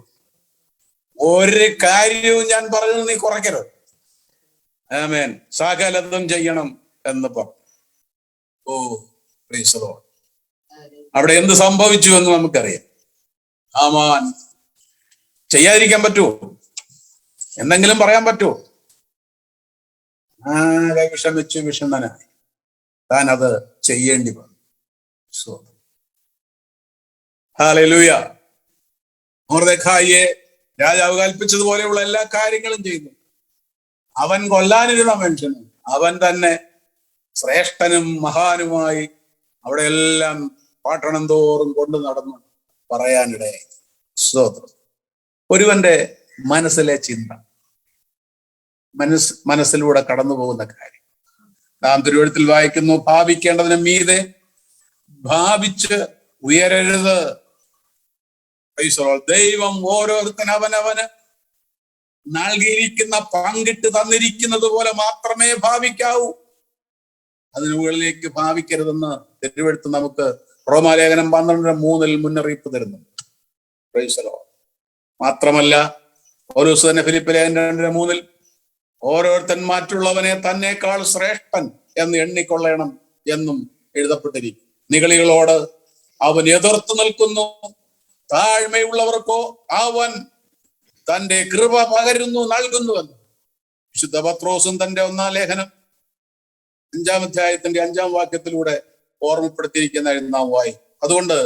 ഒരു കാര്യവും ഞാൻ പറഞ്ഞത് നീ കുറയ്ക്കരുത്. ആമേൻ. സകലതും ചെയ്യണം എന്ന് പറഞ്ഞു. ഓ പ്രൈസ് ദി ലോർഡ്. അവിടെ എന്ത് സംഭവിച്ചു എന്ന് നമുക്കറിയാം. ആമാൻ ചെയ്യാതിരിക്കാൻ പറ്റുമോ? എന്തെങ്കിലും പറയാൻ പറ്റുമോ? ആകെ വിഷമിച്ചു വിഷണ്ണനായി താൻ അത് ചെയ്യേണ്ടി വന്നു. ഹല്ലേലൂയ. മൊർദെഖായിയെ രാജാവ് കൽപ്പിച്ചതുപോലെയുള്ള എല്ലാ കാര്യങ്ങളും ചെയ്തു. അവൻ കൊല്ലാനിരുന്ന മനുഷ്യനും അവൻ തന്നെ ശ്രേഷ്ഠനും മഹാനുമായി അവിടെ എല്ലാം പാട്ടണം തോറും കൊണ്ടു നടന്നു പറയാനിടയായി. സ്തോത്രം. ഒരുവന്റെ മനസ്സിലെ ചിന്ത, മനസ്സിലൂടെ കടന്നു പോകുന്ന കാര്യം നാം തിരുവെഴുത്തിൽ വായിക്കുന്നു, ഭാവിക്കേണ്ടതിന് മീതെ ഭാവിച്ച് ഉയരരുത്. ദൈവം ഓരോരുത്തൻ അവനവന് നൽകിയിരിക്കുന്ന പങ്കിട്ട് തന്നിരിക്കുന്നത് പോലെ മാത്രമേ ഭാവിക്കാവൂ. അതിന് മുകളിലേക്ക് ഭാവിക്കരുതെന്ന് തിരുവെഴുത്ത് നമുക്ക് റോമാലേഖനം 12:3 മുന്നറിയിപ്പ് തരുന്നു. Price the Lord. മാത്രമല്ല പൗലോസ് തന്നെ ഫിലിപ്പിലേഖനം 2:3 ഓരോരുത്തൻ മറ്റുള്ളവനെ തന്നേക്കാൾ ശ്രേഷ്ഠൻ എന്ന് എണ്ണിക്കൊള്ളണം എന്നും എഴുതപ്പെട്ടിരിക്കും. നിഗളികളോട് അവൻ എതിർത്ത് നിൽക്കുന്നു, താഴ്മയുള്ളവർക്കോ അവൻ തന്റെ കൃപ പകരുന്നു നൽകുന്നുവെന്ന് വിശുദ്ധ പത്രോസും തന്റെ 1-ാം ലേഖനം 5-ാം അധ്യായത്തിന്റെ 5-ാം വാക്യത്തിലൂടെ ഓർമ്മപ്പെടുത്തിയിരിക്കുന്ന നാം വായി. അതുകൊണ്ട്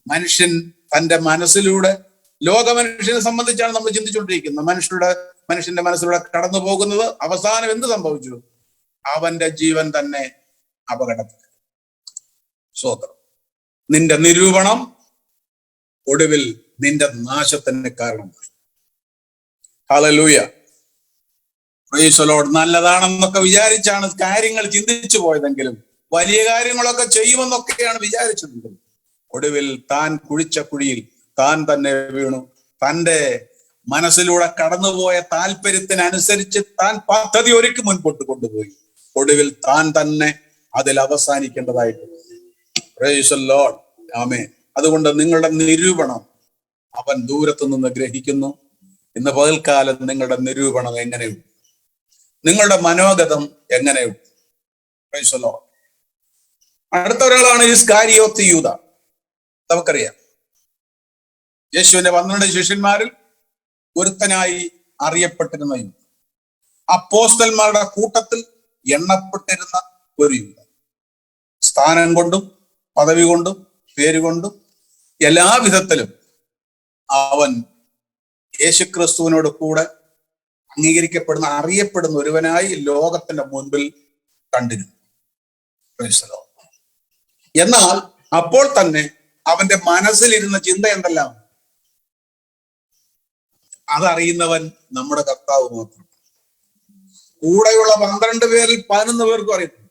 മനുഷ്യൻ തന്റെ മനസ്സിലൂടെ, ലോക മനുഷ്യനെ സംബന്ധിച്ചാണ് നമ്മൾ ചിന്തിച്ചുകൊണ്ടിരിക്കുന്നത്, മനുഷ്യന്റെ മനസ്സിലൂടെ കടന്നു പോകുന്നത് അവസാനം എന്ത് സംഭവിച്ചു? അവന്റെ ജീവൻ തന്നെ അപകടത്തിൽ. സ്വതന്ത്രം. നിന്റെ നിരൂപണം ഒടുവിൽ നിന്റെ നാശത്തിന് കാരണമായി. ഹല്ലേലൂയ. Praise the Lord. നല്ലതാണെന്നൊക്കെ വിചാരിച്ചാണ് കാര്യങ്ങൾ ചിന്തിച്ചു പോയതെങ്കിലും വലിയ കാര്യങ്ങളൊക്കെ ചെയ്യുമെന്നൊക്കെയാണ് വിചാരിച്ചതെങ്കിലും ഒടുവിൽ താൻ കുഴിച്ച കുഴിയിൽ താൻ തന്നെ വീണു. തൻ്റെ മനസ്സിലൂടെ കടന്നുപോയ താല്പര്യത്തിനനുസരിച്ച് താൻ പദ്ധതി ഒരുക്കി മുൻപോട്ട് കൊണ്ടുപോയി. ഒടുവിൽ താൻ തന്നെ അതിൽ അവസാനിക്കേണ്ടതായിട്ട്. Praise the Lord. ആമേൻ. അതുകൊണ്ട് നിങ്ങളുടെ നിരൂപണം അവൻ ദൂരത്തു നിന്ന് ഗ്രഹിക്കുന്നു. ഇന്ന് പകൽക്കാലം നിങ്ങളുടെ നിരൂപണം എങ്ങനെയുണ്ട്? നിങ്ങളുടെ മനോഗതം എങ്ങനെയുണ്ട്? Price the Lord. അടുത്ത ഒരാളാണ് ഇസ്കാരിയോത്ത് യൂദ. നമുക്കറിയാം, യേശുവിന്റെ 12 ശിഷ്യന്മാരിൽ ഒരുത്തനായി അറിയപ്പെട്ടിരുന്ന യൂദ, അപ്പോസ്തലന്മാരുടെ കൂട്ടത്തിൽ എണ്ണപ്പെട്ടിരുന്ന ഒരു യൂദ. സ്ഥാനം കൊണ്ടും പദവി കൊണ്ടും പേരുകൊണ്ടും എല്ലാ വിധത്തിലും അവൻ യേശുക്രിസ്തുവിനോട് കൂടെ അംഗീകരിക്കപ്പെടുന്ന, അറിയപ്പെടുന്ന ഒരുവനായി ലോകത്തിന്റെ മുൻപിൽ കണ്ടിരുന്നു. എന്നാൽ അപ്പോൾ തന്നെ അവന്റെ മനസ്സിലിരുന്ന ചിന്ത എന്തെല്ലാം? അതറിയുന്നവൻ നമ്മുടെ കർത്താവ് മാത്രം. കൂടെയുള്ള 12 പേരിൽ 11 പേർക്കും അറിയത്തില്ല,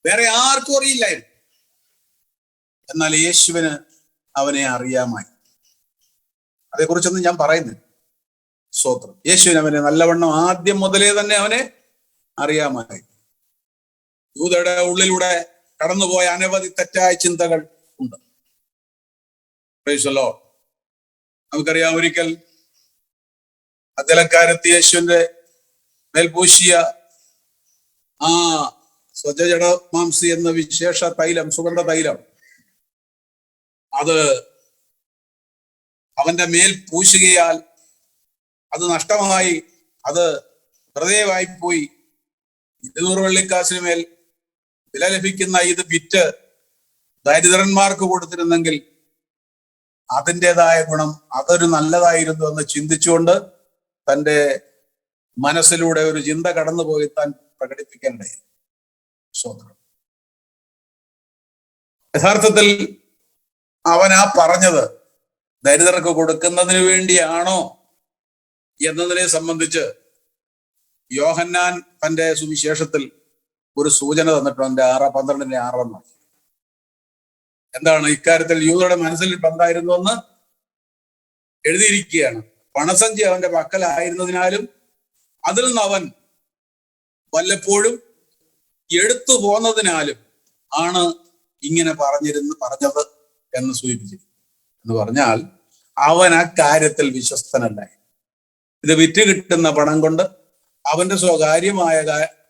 വേറെ ആർക്കും അറിയില്ലായിരുന്നു. എന്നാൽ യേശുവിന് അവനെ അറിയാമായി. അതേക്കുറിച്ചൊന്നും ഞാൻ പറയുന്നില്ല. സ്തോത്രം. യേശുവിന് അവനെ നല്ലവണ്ണം ആദ്യം മുതലേ തന്നെ അവനെ അറിയാമായി. യൂദയുടെ ഉള്ളിലൂടെ കടന്നുപോയ അനവധി തെറ്റായ ചിന്തകൾ ഉണ്ട്. Price the Lord. നമുക്കറിയാം, ഒരിക്കൽ അജലക്കാരത്തി യേശുവിന്റെ മേൽപൂശിയ ആ സ്വജജട മാംസി എന്ന വിശേഷ തൈലം, സുഗന്ധ തൈലം, അത് അവന്റെ മേൽ പൂശുകയാൽ അത് നഷ്ടമായി, അത് വെറുതെ വായിപ്പോയി. 200 വെള്ളിക്കാശിന് മേൽ വില ലഭിക്കുന്ന ഇത് വിറ്റ് ദരിദ്രന്മാർക്ക് കൊടുത്തിരുന്നെങ്കിൽ അതിൻ്റെതായ ഗുണം അതൊരു നല്ലതായിരുന്നു എന്ന് ചിന്തിച്ചുകൊണ്ട് തൻ്റെ മനസ്സിലൂടെ ഒരു ചിന്ത കടന്നുപോയി താൻ പ്രകടിപ്പിക്കേണ്ടേ. സ്വതന്ത്രം. യഥാർത്ഥത്തിൽ അവൻ ആ പറഞ്ഞത് ദരിദ്രർക്ക് കൊടുക്കുന്നതിന് വേണ്ടിയാണോ എന്നതിനെ സംബന്ധിച്ച് യോഹന്നാൻ തന്റെ സുവിശേഷത്തിൽ ഒരു സൂചന തന്നിട്ടുണ്ട്. 12:6 എന്താണ് ഇക്കാര്യത്തിൽ യൂദയുടെ മനസ്സിൽ എന്തായിരുന്നു എന്ന് എഴുതിയിരിക്കുകയാണ്. പണസഞ്ചി അവന്റെ പക്കലായിരുന്നതിനാലും അതിൽ നിന്ന് അവൻ വല്ലപ്പോഴും എടുത്തു പോന്നതിനാലും ആണ് ഇങ്ങനെ പറഞ്ഞത് എന്ന് സൂചിപ്പിച്ചു. എന്ന് പറഞ്ഞാൽ അവൻ ആ കാര്യത്തിൽ വിശ്വസ്തനല്ല. ഇത് വിറ്റ് കിട്ടുന്ന പണം കൊണ്ട് അവന്റെ സ്വകാര്യമായ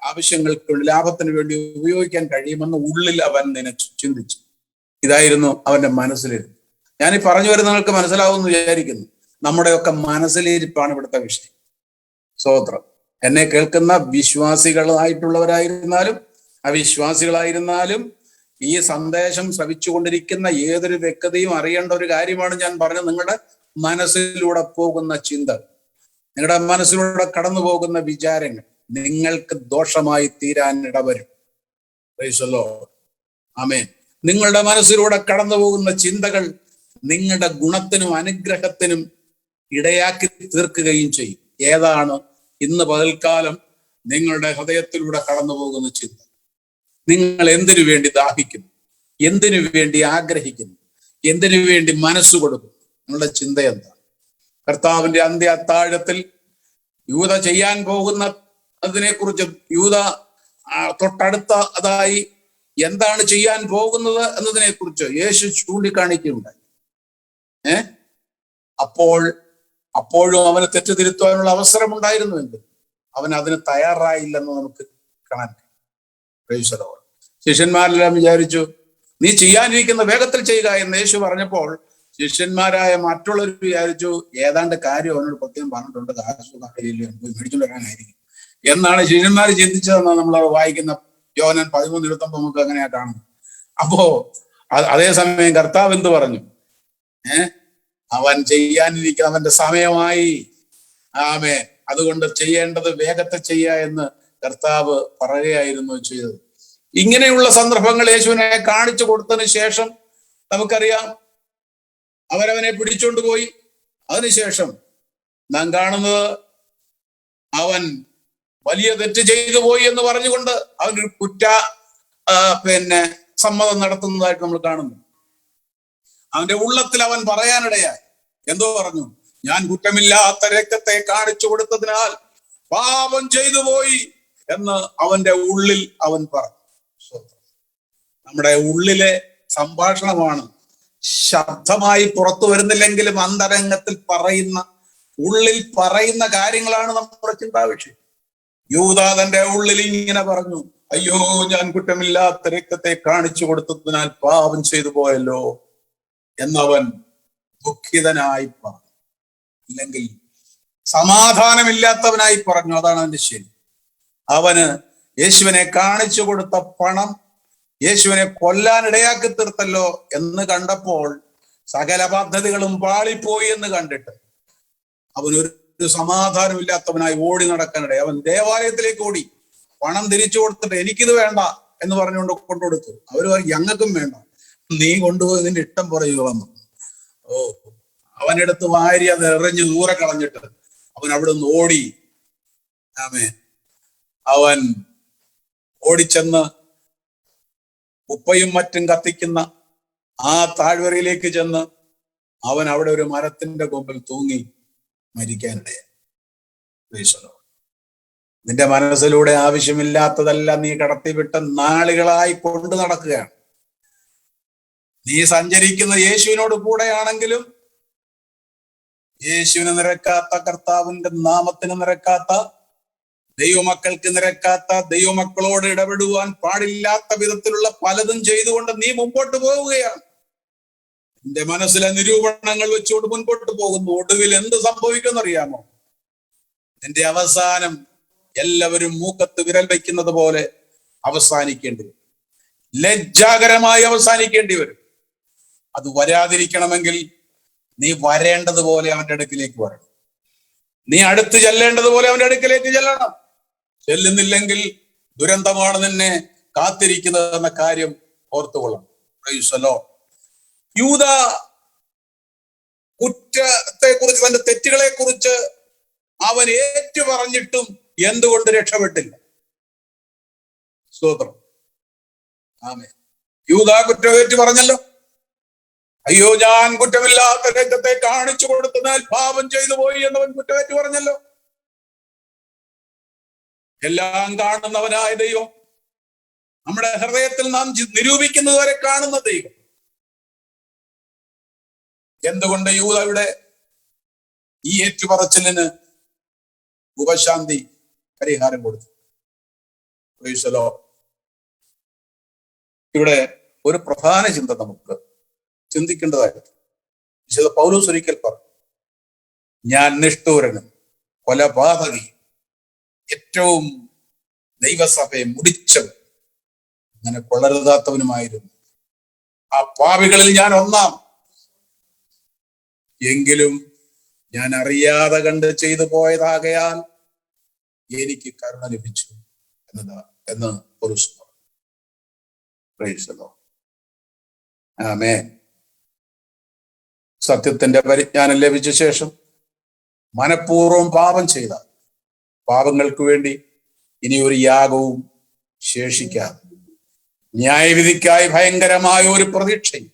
ആവശ്യങ്ങൾക്ക് ലാഭത്തിന് വേണ്ടി ഉപയോഗിക്കാൻ കഴിയുമെന്ന് ഉള്ളിൽ അവൻ ചിന്തിച്ചു. ഇതായിരുന്നു അവന്റെ മനസ്സിലിരുന്നത്. ഞാനീ പറഞ്ഞു വരുന്ന നിങ്ങൾക്ക് മനസ്സിലാവുമെന്ന് വിചാരിക്കുന്നു. നമ്മുടെയൊക്കെ മനസ്സിലിരിപ്പാണ് ഇവിടുത്തെ വിഷയം. സ്തോത്രം. എന്നെ കേൾക്കുന്ന വിശ്വാസികളായിട്ടുള്ളവരായിരുന്നാലും അവിശ്വാസികളായിരുന്നാലും ഈ സന്ദേശം ശ്രവിച്ചുകൊണ്ടിരിക്കുന്ന ഏതൊരു വ്യക്തിയും അറിയേണ്ട ഒരു കാര്യമാണ് ഞാൻ പറഞ്ഞത്. നിങ്ങളുടെ മനസ്സിലൂടെ പോകുന്ന ചിന്ത, നിങ്ങളുടെ മനസ്സിലൂടെ കടന്നു പോകുന്ന വിചാരങ്ങൾ നിങ്ങൾക്ക് ദോഷമായി തീരാൻ ഇടവരും. Praise the Lord. ആമേൻ. നിങ്ങളുടെ മനസ്സിലൂടെ കടന്നു പോകുന്ന ചിന്തകൾ നിങ്ങളുടെ ഗുണത്തിനും അനുഗ്രഹത്തിനും ഇടയാക്കി തീർക്കുകയും ചെയ്യും. ഏതാണ് ഇന്ന് പകൽക്കാലം നിങ്ങളുടെ ഹൃദയത്തിലൂടെ കടന്നു പോകുന്ന ചിന്ത? നിങ്ങൾ എന്തിനു വേണ്ടി ദാഹിക്കുന്നു? എന്തിനു വേണ്ടി ആഗ്രഹിക്കുന്നു? എന്തിനു വേണ്ടി മനസ്സ് കൊടുക്കും? നിങ്ങളുടെ ചിന്ത എന്താണ്? കർത്താവിന്റെ അന്ത്യ അത്താഴത്തിൽ യൂദ ചെയ്യാൻ പോകുന്ന അതിനെക്കുറിച്ച് യൂദ തൊട്ടടുത്ത അതായി എന്താണ് ചെയ്യാൻ പോകുന്നത് എന്നതിനെ കുറിച്ച് യേശു ചൂണ്ടിക്കാണിക്കുകയുണ്ടായി. അപ്പോഴും അവന് തെറ്റുതിരുത്തുവാനുള്ള അവസരമുണ്ടായിരുന്നുവെങ്കിൽ അവൻ അതിന് തയ്യാറായില്ലെന്ന് നമുക്ക് കാണാൻ കഴിയും. ശിഷ്യന്മാരെല്ലാം വിചാരിച്ചു നീ ചെയ്യാനിരിക്കുന്ന വേഗത്തിൽ ചെയ്യുക എന്ന് യേശു പറഞ്ഞപ്പോൾ ശിഷ്യന്മാരായ മറ്റുള്ളവർ വിചാരിച്ചു ഏതാണ്ട് കാര്യം അവനോട് പ്രത്യേകം പറഞ്ഞിട്ടുണ്ട്, മേടിച്ചു വരാനായിരിക്കും എന്നാണ് ശിഷ്യന്മാർ ചിന്തിച്ചതെന്നാണ് നമ്മൾ വായിക്കുന്ന യോഹന്നാൻ 13:29 നമുക്ക് അങ്ങനെയാ കാണുന്നത്. അപ്പോ അതേസമയം കർത്താവ് എന്ത് പറഞ്ഞു? അവൻ ചെയ്യാനിരിക്കുന്ന അവന്റെ സമയമായി. ആമേൻ. അതുകൊണ്ട് ചെയ്യേണ്ടത് വേഗത്തെ ചെയ്യുക എന്ന് കർത്താവ് പറയുകയായിരുന്നു ചെയ്തത്. ഇങ്ങനെയുള്ള സന്ദർഭങ്ങൾ യേശുവിനെ കാണിച്ചു കൊടുത്തതിന് ശേഷം നമുക്കറിയാം അവരവനെ പിടിച്ചോണ്ട് പോയി. അതിനുശേഷം നാം കാണുന്നത് അവൻ വലിയ തെറ്റ് ചെയ്തു പോയി എന്ന് പറഞ്ഞുകൊണ്ട് അവനൊരു സമ്മതം നടത്തുന്നതായിട്ട് നമ്മൾ കാണുന്നു. അവന്റെ ഉള്ളത്തിൽ അവൻ പറയാനിടയായി. എന്തോ പറഞ്ഞു? ഞാൻ കുറ്റമില്ലാത്ത രക്തത്തെ കാണിച്ചു കൊടുത്തതിനാൽ പാപം ചെയ്തു പോയി എന്ന് അവന്റെ ഉള്ളിൽ അവൻ പറഞ്ഞു. നമ്മുടെ ഉള്ളിലെ സംഭാഷണമാണ് ശബ്ദമായി പുറത്തു വരുന്നില്ലെങ്കിലും അന്തരംഗത്തിൽ ഉള്ളിൽ പറയുന്ന കാര്യങ്ങളാണ് നമ്മുടെ ചിന്താവിഷയം. യൂദാ തന്റെ ഉള്ളിൽ ഇങ്ങനെ പറഞ്ഞു, അയ്യോ ഞാൻ കുറ്റമില്ലാത്ത രക്തത്തെ കാണിച്ചു കൊടുത്തതിനാൽ പാപം ചെയ്തു പോയല്ലോ എന്നവൻ ദുഃഖിതനായി പറഞ്ഞു. അല്ലെങ്കിൽ സമാധാനമില്ലാത്തവനായി പറഞ്ഞു. അതാണ് അതിന്റെ ശരി. അവന് യേശുവിനെ കാണിച്ചു കൊടുത്ത പണം യേശുവിനെ കൊല്ലാൻ ഇടയാക്കി തീർത്തല്ലോ എന്ന് കണ്ടപ്പോൾ സകല പദ്ധതികളും പാളിപ്പോയി എന്ന് കണ്ടിട്ട് അവനൊരു സമാധാനമില്ലാത്തവനായി ഓടി നടക്കാനിടയായി. അവൻ ദേവാലയത്തിലേക്ക് ഓടി പണം തിരിച്ചു കൊടുത്തിട്ട് എനിക്കിത് വേണ്ട എന്ന് പറഞ്ഞുകൊണ്ട് കൊണ്ടുകൊടുത്തു. അവര് ഞങ്ങൾക്കും വേണ്ട, നീ കൊണ്ടുപോയി നിന്റെ ഇഷ്ടം പറയുക വന്നു. അവനെടുത്ത് വാരി അത് എറിഞ്ഞ് ദൂരെ കളഞ്ഞിട്ട് അവൻ അവിടെ നിന്ന് ഓടി. അവൻ ഓടിച്ചെന്ന് ഉപ്പയും മറ്റും കത്തിക്കുന്ന ആ താഴ്വരയിലേക്ക് ചെന്ന് അവൻ അവിടെ ഒരു മരത്തിന്റെ കൊമ്പിൽ തൂങ്ങി മരിക്കാനിടയായി. നിന്റെ മനസ്സിലൂടെ ആവശ്യമില്ലാത്തതെല്ലാം നീ കടത്തിവിട്ട് നാളുകളായി കൊണ്ടു നടക്കുകയാണ്. നീ സഞ്ചരിക്കുന്ന യേശുവിനോട് കൂടെയാണെങ്കിലും യേശുവിന് നിരക്കാത്ത, കർത്താവിന്റെ നാമത്തിന് നിരക്കാത്ത, ദൈവമക്കൾക്ക് നിരക്കാത്ത, ദൈവമക്കളോട് ഇടപെടുവാൻ പാടില്ലാത്ത വിധത്തിലുള്ള പലതും ചെയ്തുകൊണ്ട് നീ മുമ്പോട്ട് പോവുകയാണ്. നിന്റെ മനസ്സിലെ നിരൂപണങ്ങൾ വെച്ചുകൊണ്ട് മുൻപോട്ട് പോകുന്നു. ഒടുവിൽ എന്ത് സംഭവിക്കുമെന്നറിയാമോ? നിന്റെ അവസാനം എല്ലാവരും മൂക്കത്ത് വിരൽ വയ്ക്കുന്നത് പോലെ അവസാനിക്കേണ്ടി വരും. ലജ്ജാകരമായി അവസാനിക്കേണ്ടി വരും. അത് വരാതിരിക്കണമെങ്കിൽ നീ വരേണ്ടതുപോലെ അവന്റെ അടുക്കിലേക്ക് വരണം. നീ അടുത്ത് ചെല്ലേണ്ടതുപോലെ അവന്റെ അടുക്കിലേക്ക് ചെല്ലണം. ചെല്ലുന്നില്ലെങ്കിൽ ദുരന്തമാണ് നിന്നെ കാത്തിരിക്കുന്നത് എന്ന കാര്യം ഓർത്തുകൊള്ളണം. Praise the Lord. യൂദ കുറ്റത്തെ കുറിച്ച്, തന്റെ തെറ്റുകളെ കുറിച്ച് അവൻ ഏറ്റു പറഞ്ഞിട്ടും എന്തുകൊണ്ട് രക്ഷപ്പെട്ടില്ല? സ്തോത്രം. ആമേൻ. യൂദ കുറ്റമേറ്റു പറഞ്ഞല്ലോ. അയ്യോ, ഞാൻ കുറ്റമില്ലാത്ത രക്തത്തെ കാണിച്ചു കൊടുത്തതിനാൽ പാപം ചെയ്തു പോയി എന്നവൻ കുറ്റമേറ്റു പറഞ്ഞല്ലോ. എല്ലാം കാണുന്നവനായ ദൈവം, നമ്മുടെ ഹൃദയത്തിൽ നാം നിരൂപിക്കുന്നത് വരെ കാണുന്ന ദൈവം, എന്തുകൊണ്ട് യൂദയുടെ ഈ ഏറ്റുപറച്ചിലിന് ഉപശാന്തി പരിഹാരം കൊടുത്തു? ഇവിടെ ഒരു പ്രധാന ചിന്ത നമുക്ക് ചിന്തിക്കേണ്ടതായിട്ട് വിശുദ്ധ പൗലോസ് ഒരിക്കൽ പറഞ്ഞു, ഞാൻ നിഷ്ഠൂരനും കൊലപാതകിയും ഏറ്റവും ദൈവസഭയെ മുടിച്ചവൻ, അങ്ങനെ കൊള്ളരുതാത്തവനുമായിരുന്നു. ആ പാപികളിൽ ഞാൻ ഒന്നാം. എങ്കിലും ഞാൻ അറിയാതെ കണ്ട് ചെയ്തു പോയതാകയാൽ എനിക്ക് കരുണ ലഭിച്ചു എന്ന് പൗലോസ് പറഞ്ഞു. Praise the Lord. ആമേൻ. സത്യത്തിന്റെ പരിജ്ഞാനം ലഭിച്ച ശേഷം മനഃപൂർവ്വം പാപം ചെയ്ത പാപങ്ങൾക്ക് വേണ്ടി ഇനി ഒരു യാഗവും ശേഷിക്കാതെ ന്യായവിധിക്കായി ഭയങ്കരമായ ഒരു പ്രതീക്ഷയും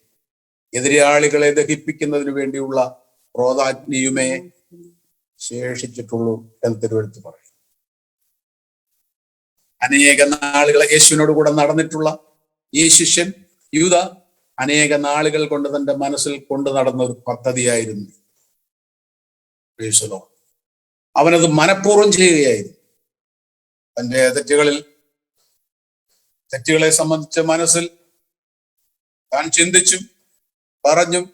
എതിരാളികളെ ദഹിപ്പിക്കുന്നതിന് വേണ്ടിയുള്ള ക്രോധാഗ്നിയുമേ ശേഷിച്ചിട്ടുള്ളൂ എന്ന് തിരുവെഴുത്ത് പറയും. അനേക നാളുകളെ യേശുവിനോട് കൂടെ നടന്നിട്ടുള്ള ഈ ശിഷ്യൻ യൂദ അനേക നാളുകൾ കൊണ്ട് തന്റെ മനസ്സിൽ കൊണ്ടു നടന്ന ഒരു പദ്ധതിയായിരുന്നു. അവനത് മനഃപൂർവ്വം ചെയ്യുകയായിരുന്നു. തന്റെ തെറ്റുകളെ സംബന്ധിച്ച് മനസ്സിൽ താൻ ചിന്തിച്ചും പറഞ്ഞും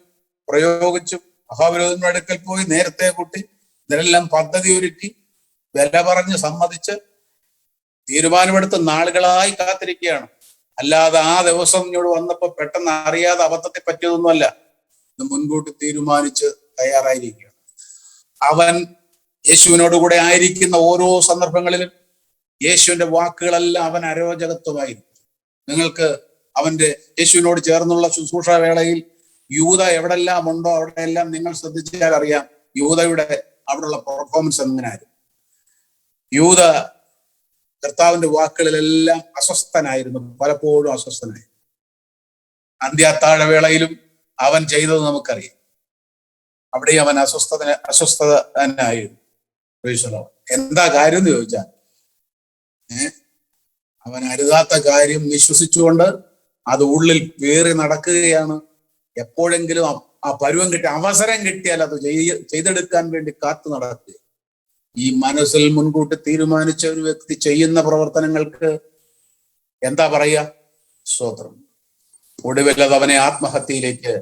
പ്രയോഗിച്ചും മഹാവിരോധങ്ങളുടെ അടുക്കൽ പോയി നേരത്തെ കൂട്ടി ഇതിനെല്ലാം പദ്ധതി ഒരുക്കി വില പറഞ്ഞ് സമ്മതിച്ച് തീരുമാനമെടുത്ത് നാളുകളായി കാത്തിരിക്കുകയാണ്. അല്ലാതെ ആ ദിവസം ഇങ്ങോട്ട് വന്നപ്പോ പെട്ടെന്ന് അറിയാതെ അബദ്ധത്തെ പറ്റിയതൊന്നുമല്ല. ഇത് മുൻകൂട്ടി തീരുമാനിച്ച് തയ്യാറായിരിക്കുകയാണ്. അവൻ യേശുവിനോട് കൂടെ ആയിരിക്കുന്ന ഓരോ സന്ദർഭങ്ങളിലും യേശുവിന്റെ വാക്കുകളെല്ലാം അവൻ അരോചകത്വമായിരുന്നു. നിങ്ങൾക്ക് അവന്റെ യേശുവിനോട് ചേർന്നുള്ള ശുശ്രൂഷ വേളയിൽ യൂദ എവിടെല്ലാം ഉണ്ടോ അവിടെയെല്ലാം നിങ്ങൾ ശ്രദ്ധിച്ചാൽ അറിയാം യൂദയുടെ അവിടെയുള്ള പെർഫോമൻസ് എങ്ങനെയായിരുന്നു. യൂദ കർത്താവിന്റെ വാക്കുകളിലെല്ലാം അസ്വസ്ഥനായിരുന്നു, പലപ്പോഴും അസ്വസ്ഥനായി. അന്ത്യാത്താഴ വേളയിലും അവൻ ചെയ്തത് നമുക്കറിയാം. അവിടെ അവൻ അസ്വസ്ഥനായിരുന്നു. എന്താ കാര്യം എന്ന് ചോദിച്ചാൽ അവൻ അരുതാത്ത കാര്യം വിശ്വസിച്ചുകൊണ്ട് അത് ഉള്ളിൽ പേറി നടക്കുകയാണ്. എപ്പോഴെങ്കിലും ആ പരുവം അവസരം കിട്ടിയാൽ അത് ചെയ്തെടുക്കാൻ വേണ്ടി കാത്തു നടക്കുക. ഈ മനസ്സിൽ മുൻകൂട്ടി തീരുമാനിച്ച ഒരു വ്യക്തി ചെയ്യുന്ന പ്രവർത്തനങ്ങൾക്ക് എന്താ പറയുക? സ്തോത്രം. ഒടുവിൽ അത് അവനെ ആത്മഹത്യയിലേക്ക്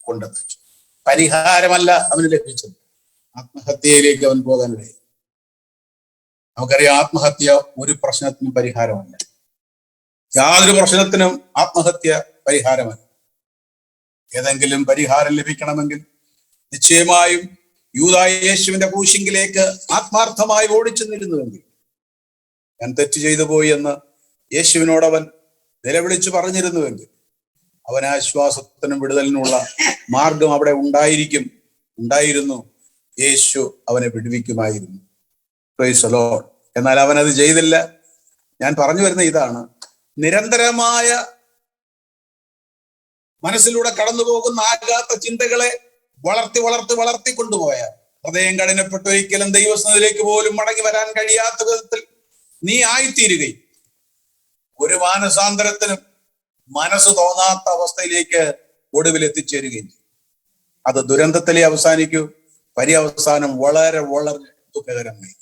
കൊണ്ടെത്തിച്ചു. പരിഹാരമല്ല അവന് ലഭിച്ചത്, ആത്മഹത്യയിലേക്ക് അവൻ പോകാനിടയായി. നമുക്കറിയാം, ആത്മഹത്യ ഒരു പ്രശ്നത്തിനും പരിഹാരമല്ല. യാതൊരു പ്രശ്നത്തിനും ആത്മഹത്യ പരിഹാരമല്ല. ഏതെങ്കിലും പരിഹാരം ലഭിക്കണമെങ്കിൽ നിശ്ചയമായും യൂദാ യേശുവിന്റെ ക്രൂശിങ്കിലേക്ക് ആത്മാർത്ഥമായി ഓടിച്ചു നിരുന്നുവെങ്കിൽ, ഞാൻ തെറ്റ് ചെയ്തു പോയി എന്ന് യേശുവിനോടവൻ നിലവിളിച്ചു പറഞ്ഞിരുന്നുവെങ്കിൽ, അവൻ ആശ്വാസത്തിനും വിടുതലിനുള്ള മാർഗം അവിടെ ഉണ്ടായിരുന്നു. യേശു അവനെ വിടുവിക്കുമായിരുന്നു. Price the Lord. എന്നാൽ അവനത് ചെയ്തില്ല. ഞാൻ പറഞ്ഞു വരുന്ന ഇതാണ്, നിരന്തരമായ മനസ്സിലൂടെ കടന്നു പോകുന്ന ആകാത്ത ചിന്തകളെ വളർത്തി കൊണ്ടുപോയ ഹൃദയം കഠിനപ്പെട്ട് ഒരിക്കലും ദൈവസന്നിധിയിലേക്ക് പോലും മടങ്ങി വരാൻ കഴിയാത്ത വിധത്തിൽ നീ ആയിത്തീരുകയും ഒരു മാനസാന്തരത്തിനും മനസ്സ് തോന്നാത്ത അവസ്ഥയിലേക്ക് ഒടുവിൽ എത്തിച്ചേരുകയും ചെയ്യും. അത് ദുരന്തത്തിലേ അവസാനിക്കൂ. പര്യവസാനം വളരെ വളരെ ദുഃഖകരമായി,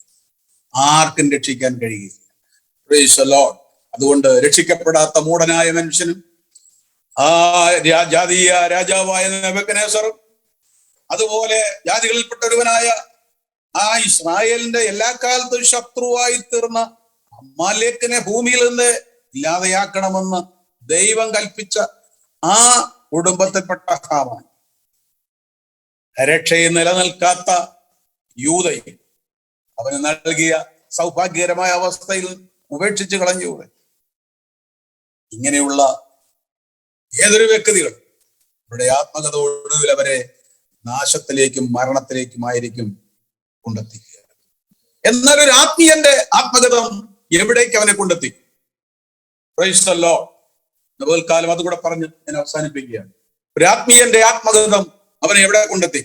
ആർക്കും രക്ഷിക്കാൻ കഴിയില്ല. Price the Lord. അതുകൊണ്ട് രക്ഷിക്കപ്പെടാത്ത മൂഢനായ മനുഷ്യനും ആ ജാതീയ രാജാവായ നെബൂഖദ്നേസറും അതുപോലെ ജാതികളിൽപ്പെട്ട ഒരുവനായ ആ ഇസ്രായേലിന്റെ എല്ലാ കാലത്തും ശത്രുവായി തീർന്ന അമാലേക്കിനെ ഭൂമിയിൽ നിന്ന് ഇല്ലാതെയാക്കണമെന്ന് ദൈവം കൽപ്പിച്ച ആ കുടുംബത്തിൽപ്പെട്ട ഹാമാൻ, രക്ഷയിൽ നിലനിൽക്കാത്ത യൂദയെ അവന് നൽകിയ സൗഭാഗ്യകരമായ അവസ്ഥയിൽ ഉപേക്ഷിച്ച് കളഞ്ഞൂടെ? ഇങ്ങനെയുള്ള ഏതൊരു വ്യക്തികൾ അവരുടെ ആത്മകഥ ഒടുവിൽ അവരെ നാശത്തിലേക്കും മരണത്തിലേക്കുമായിരിക്കും കൊണ്ടെത്തിക്കുക. എന്നാൽ ഒരു ആത്മീയന്റെ ആത്മകഥം എവിടേക്ക് അവനെ കൊണ്ടെത്തി? Praise the lord. നവൽക്കാലം അതുകൂടെ പറഞ്ഞ് ഞാൻ അവസാനിപ്പിക്കുകയാണ്. ഒരു ആത്മീയന്റെ ആത്മകഥം അവനെ എവിടെ കൊണ്ടെത്തി?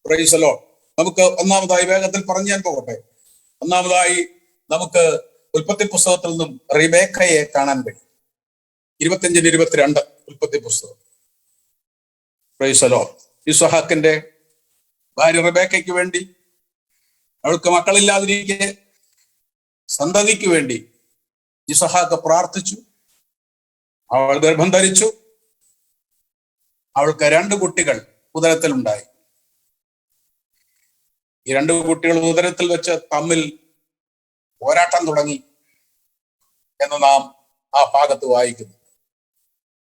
Praise the Lord. നമുക്ക് ഒന്നാമതായി വേഗത്തിൽ പറഞ്ഞു ഞാൻ പോകട്ടെ. ഒന്നാമതായി നമുക്ക് ഉൽപ്പത്തി പുസ്തകത്തിൽ നിന്നും റിബേക്കയെ കാണാൻ കഴിയും. 25-22 ഉൽപ്പത്തി പുസ്തകം. Price the Lord. ഇസ്ഹാക്കിന്റെ ഭാര്യ റിബേക്കയ്ക്ക് വേണ്ടി, അവൾക്ക് മക്കളില്ലാതിരിക്കെ സന്തതിക്ക് വേണ്ടി ഇസ്ഹാക്ക് പ്രാർത്ഥിച്ചു. അവൾ ഗർഭം ധരിച്ചു. അവൾക്ക് 2 കുട്ടികൾ ഉദരത്തിലുണ്ടായി. ഈ 2 കുട്ടികൾ ഉദരത്തിൽ വെച്ച് തമ്മിൽ പോരാട്ടം തുടങ്ങി എന്ന് നാം ആ ഭാഗത്ത് വായിക്കുന്നു.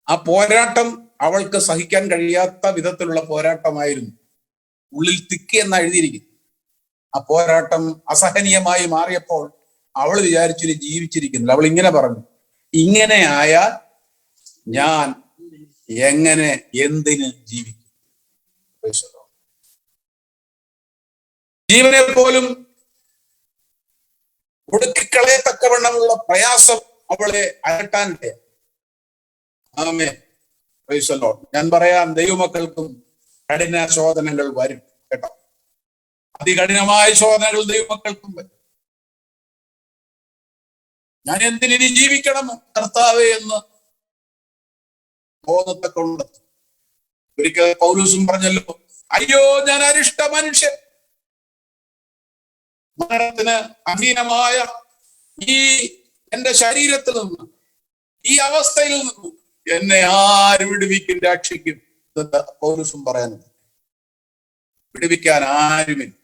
ആ പോരാട്ടം അവൾക്ക് സഹിക്കാൻ കഴിയാത്ത വിധത്തിലുള്ള പോരാട്ടമായിരുന്നു. ഉള്ളിൽ തിക്കി എന്ന് എഴുതിയിരിക്കുന്നു. ആ പോരാട്ടം അസഹനീയമായി മാറിയപ്പോൾ അവൾ വിചാരിച്ചു ജീവിച്ചിരിക്കുന്നില്ല. അവൾ ഇങ്ങനെ പറഞ്ഞു, ഇങ്ങനെ ആയാൽ ഞാൻ എങ്ങനെ എന്തിന് ജീവിക്കും? ജീവനെ പോലും ഒടുക്കിക്കളയത്തക്കവണ്ണമുള്ള പ്രയാസം അവളെ അലട്ടാനിടയായി. ആമേൻ. Praise the Lord. ഞാൻ പറയാം, ദൈവമക്കൾക്കും കഠിന ശോധനകൾ വരും കേട്ടോ. അതികഠിനമായ ശോധനകൾ ദൈവമക്കൾക്കും വരും. ഞാൻ എന്തിനി ജീവിക്കണം കർത്താവേ എന്ന് തോന്നത്തക്കൊണ്ട് ഒരിക്കൽ പൗലോസും പറഞ്ഞല്ലോ, അയ്യോ ഞാൻ അരിഷ്ട മനുഷ്യൻ, മരണത്തിന് അധീനമായ ഈ എന്റെ ശരീരത്തിൽ നിന്ന്, ഈ അവസ്ഥയിൽ നിന്നും എന്നെ ആര് വിടുവിക്കും, രക്ഷിക്കും? പൗലോസും പറയാനുണ്ട്. വിടുവിക്കാൻ ആരുമില്ല.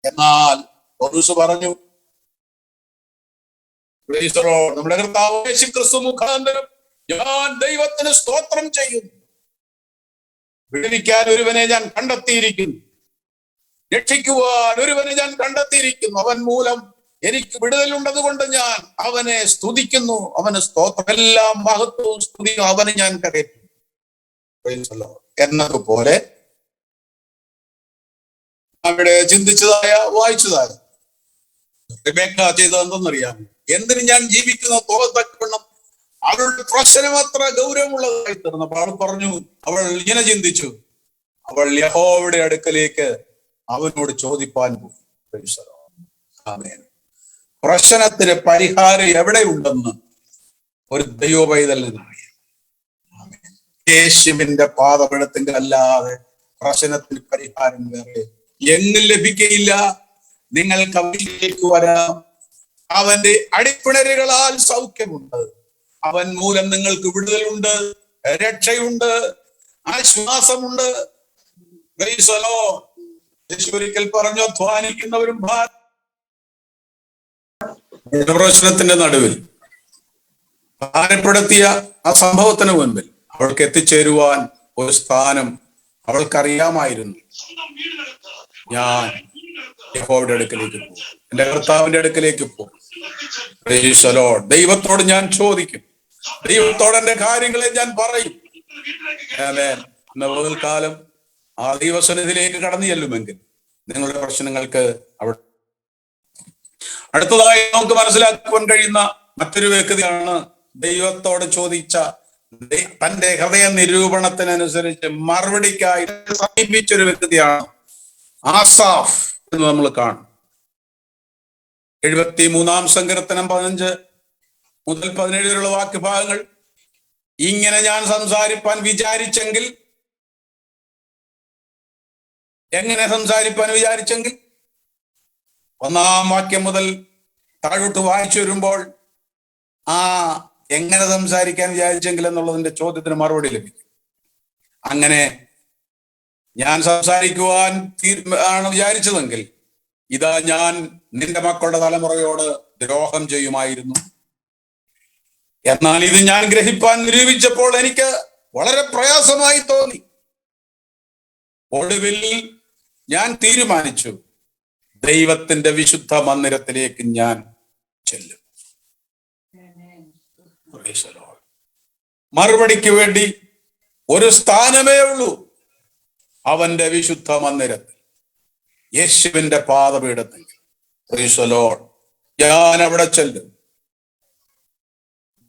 എന്നാൽ പൗലോസ് പറഞ്ഞു, നമ്മുടെ കർത്താവ് യേശു ക്രിസ്തു മുഖാന്തരം ഞാൻ ദൈവത്തിന് സ്തോത്രം ചെയ്യുന്നു. വിടുവിക്കാൻ ഒരുവനെ ഞാൻ കണ്ടെത്തിയിരിക്കുന്നു, രക്ഷിക്കുവാൻ ഒരുവനെ ഞാൻ കണ്ടെത്തിയിരിക്കുന്നു. അവൻ മൂലം എനിക്ക് വിടുതലുണ്ടത് കൊണ്ട് ഞാൻ അവനെ സ്തുതിക്കുന്നു. അവന് സ്തോത്രം, എല്ലാം മഹത്വവും സ്തുതിയും അവന് ഞാൻ കരയറ്റും എന്നതുപോലെ അവിടെ ചിന്തിച്ചതായ വായിച്ചതായ റിബേക്ക ചെയ്തത് എന്തെന്നറിയാമോ? എന്തിന് ഞാൻ ജീവിക്കുന്ന തോന്നത്തക്കണം അവളുടെ പ്രശ്നം അത്ര ഗൗരവമുള്ളതായി തീർന്നപ്പോൾ അവൾ പറഞ്ഞു, അവൾ ഇങ്ങനെ ചിന്തിച്ചു, അവൾ യഹോവയുടെ അടുക്കലേക്ക് അവനോട് ചോദിപ്പാൻ പോയി. ആമേൻ. പ്രശ്നത്തിന് പരിഹാരം എവിടെ ഉണ്ടെന്ന് ഒരു ദൈവപൈതലിനറിയാം. ആമേൻ. യേശുവിന്റെ പാദപീഠത്തിൽ അല്ലാതെ പ്രശ്നത്തിന് പരിഹാരം വേറെ എങ്ങും ലഭിക്കയില്ല. നിങ്ങൾക്ക് അവനിലേക്ക് വരാം. അവന്റെ അടിപ്പിണരുകളാൽ സൗഖ്യമുണ്ട്. അവൻ മൂലം നിങ്ങൾക്ക് വിടുതലുണ്ട്, രക്ഷയുണ്ട്, ആശ്വാസമുണ്ട്. ഒരിക്കൽ പറഞ്ഞു, അധ്വാനിക്കുന്നവരും പ്രശ്നത്തിന്റെ നടുവിൽ ഭാരപ്പെടുത്തിയ ആ സംഭവത്തിന് മുൻപിൽ അവൾക്ക് എത്തിച്ചേരുവാൻ ഒരു സ്ഥാനം അവൾക്കറിയാമായിരുന്നു. ഞാൻ യഹോവയുടെ അടുക്കലേക്ക് പോകും, എന്റെ കർത്താവിന്റെ അടുക്കലേക്ക് പോകും. ദൈവത്തോട് ഞാൻ ചോദിക്കും, ദൈവത്തോട് എന്റെ കാര്യങ്ങളെ ഞാൻ പറയും. കാലം ആ ദൈവസന്നിധിയിലേക്ക് കടന്നു ചെല്ലുമെങ്കിൽ നിങ്ങളുടെ പ്രശ്നങ്ങൾക്ക് അവിടെ. അടുത്തതായി നമുക്ക് മനസ്സിലാക്കുവാൻ കഴിയുന്ന മറ്റൊരു വ്യക്തിയാണ് ദൈവത്തോട് ചോദിച്ച തന്റെ ഹൃദയ നിരൂപണത്തിനനുസരിച്ച് മറുപടിക്കായി സമീപിച്ചൊരു വ്യക്തിയാണ് ആസാഫ് എന്ന് നമ്മൾ കാണും. 73-ാം സങ്കീർത്തനം 15 മുതൽ 17 വരെയുള്ള വാക്യഭാഗങ്ങൾ. ഇങ്ങനെ ഞാൻ സംസാരിപ്പാൻ വിചാരിച്ചെങ്കിൽ, എങ്ങനെ സംസാരിപ്പാൻ വിചാരിച്ചെങ്കിൽ, 1-ാം വാക്യം മുതൽ താഴോട്ട് വായിച്ചു വരുമ്പോൾ ആ എങ്ങനെ സംസാരിക്കാൻ വിചാരിച്ചെങ്കിൽ എന്നുള്ളതിന്റെ ചോദ്യത്തിന് മറുപടി ലഭിക്കും. അങ്ങനെ ഞാൻ സംസാരിക്കുവാൻ ആണ് വിചാരിച്ചതെങ്കിൽ, ഇതാ ഞാൻ നിന്റെ മക്കളുടെ തലമുറയോട് ദ്രോഹം ചെയ്യുമായിരുന്നു. എന്നാൽ ഇത് ഞാൻ ഗ്രഹിപ്പാൻ നിരൂപിച്ചപ്പോൾ എനിക്ക് വളരെ പ്രയാസമായി തോന്നി. ഒടുവിൽ ഞാൻ തീരുമാനിച്ചു, ദൈവത്തിന്റെ വിശുദ്ധ മന്ദിരത്തിലേക്ക് ഞാൻ ചെല്ലും. മറുപടിക്ക് വേണ്ടി ഒരു സ്ഥാനമേ ഉള്ളൂ, അവന്റെ വിശുദ്ധ മന്ദിരത്തിൽ, യേശുവിന്റെ പാദപീഠത്തിൽ. Price the Lord. ഞാൻ അവിടെ ചെല്ലും,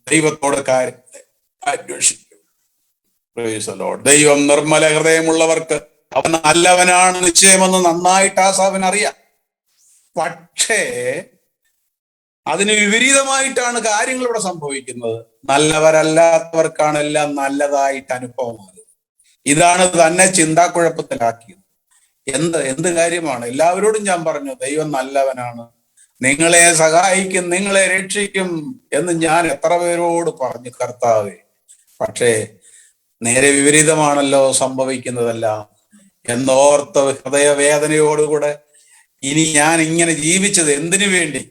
ദൈവത്തോട് കാര്യത്തെ അന്വേഷിക്കും. Price the Lord. ദൈവം നിർമ്മല ഹൃദയമുള്ളവർക്ക് അവൻ നല്ലവനാണ് നിശ്ചയമെന്ന് നന്നായിട്ട് ആസാഫിന് അറിയാം. പക്ഷേ അതിന് വിപരീതമായിട്ടാണ് കാര്യങ്ങൾ ഇവിടെ സംഭവിക്കുന്നത്. നല്ലവരല്ലാത്തവർക്കാണ് എല്ലാം നല്ലതായിട്ട് അനുഭവമാകുന്നത്. ഇതാണ് തന്നെ ചിന്താക്കുഴപ്പത്തിലാക്കിയത്. എന്ത് കാര്യമാണ്? എല്ലാവരോടും ഞാൻ പറഞ്ഞു, ദൈവം നല്ലവനാണ്, നിങ്ങളെ സഹായിക്കും, നിങ്ങളെ രക്ഷിക്കും എന്ന് ഞാൻ എത്ര പേരോട് പറഞ്ഞു കർത്താവേ. പക്ഷേ നേരെ വിപരീതമാണല്ലോ സംഭവിക്കുന്നതെല്ലാം എന്നോർത്ത് ഹൃദയവേദനയോടുകൂടെ ഇനി ഞാൻ ഇങ്ങനെ ജീവിച്ചത് എന്തിനു വേണ്ടി?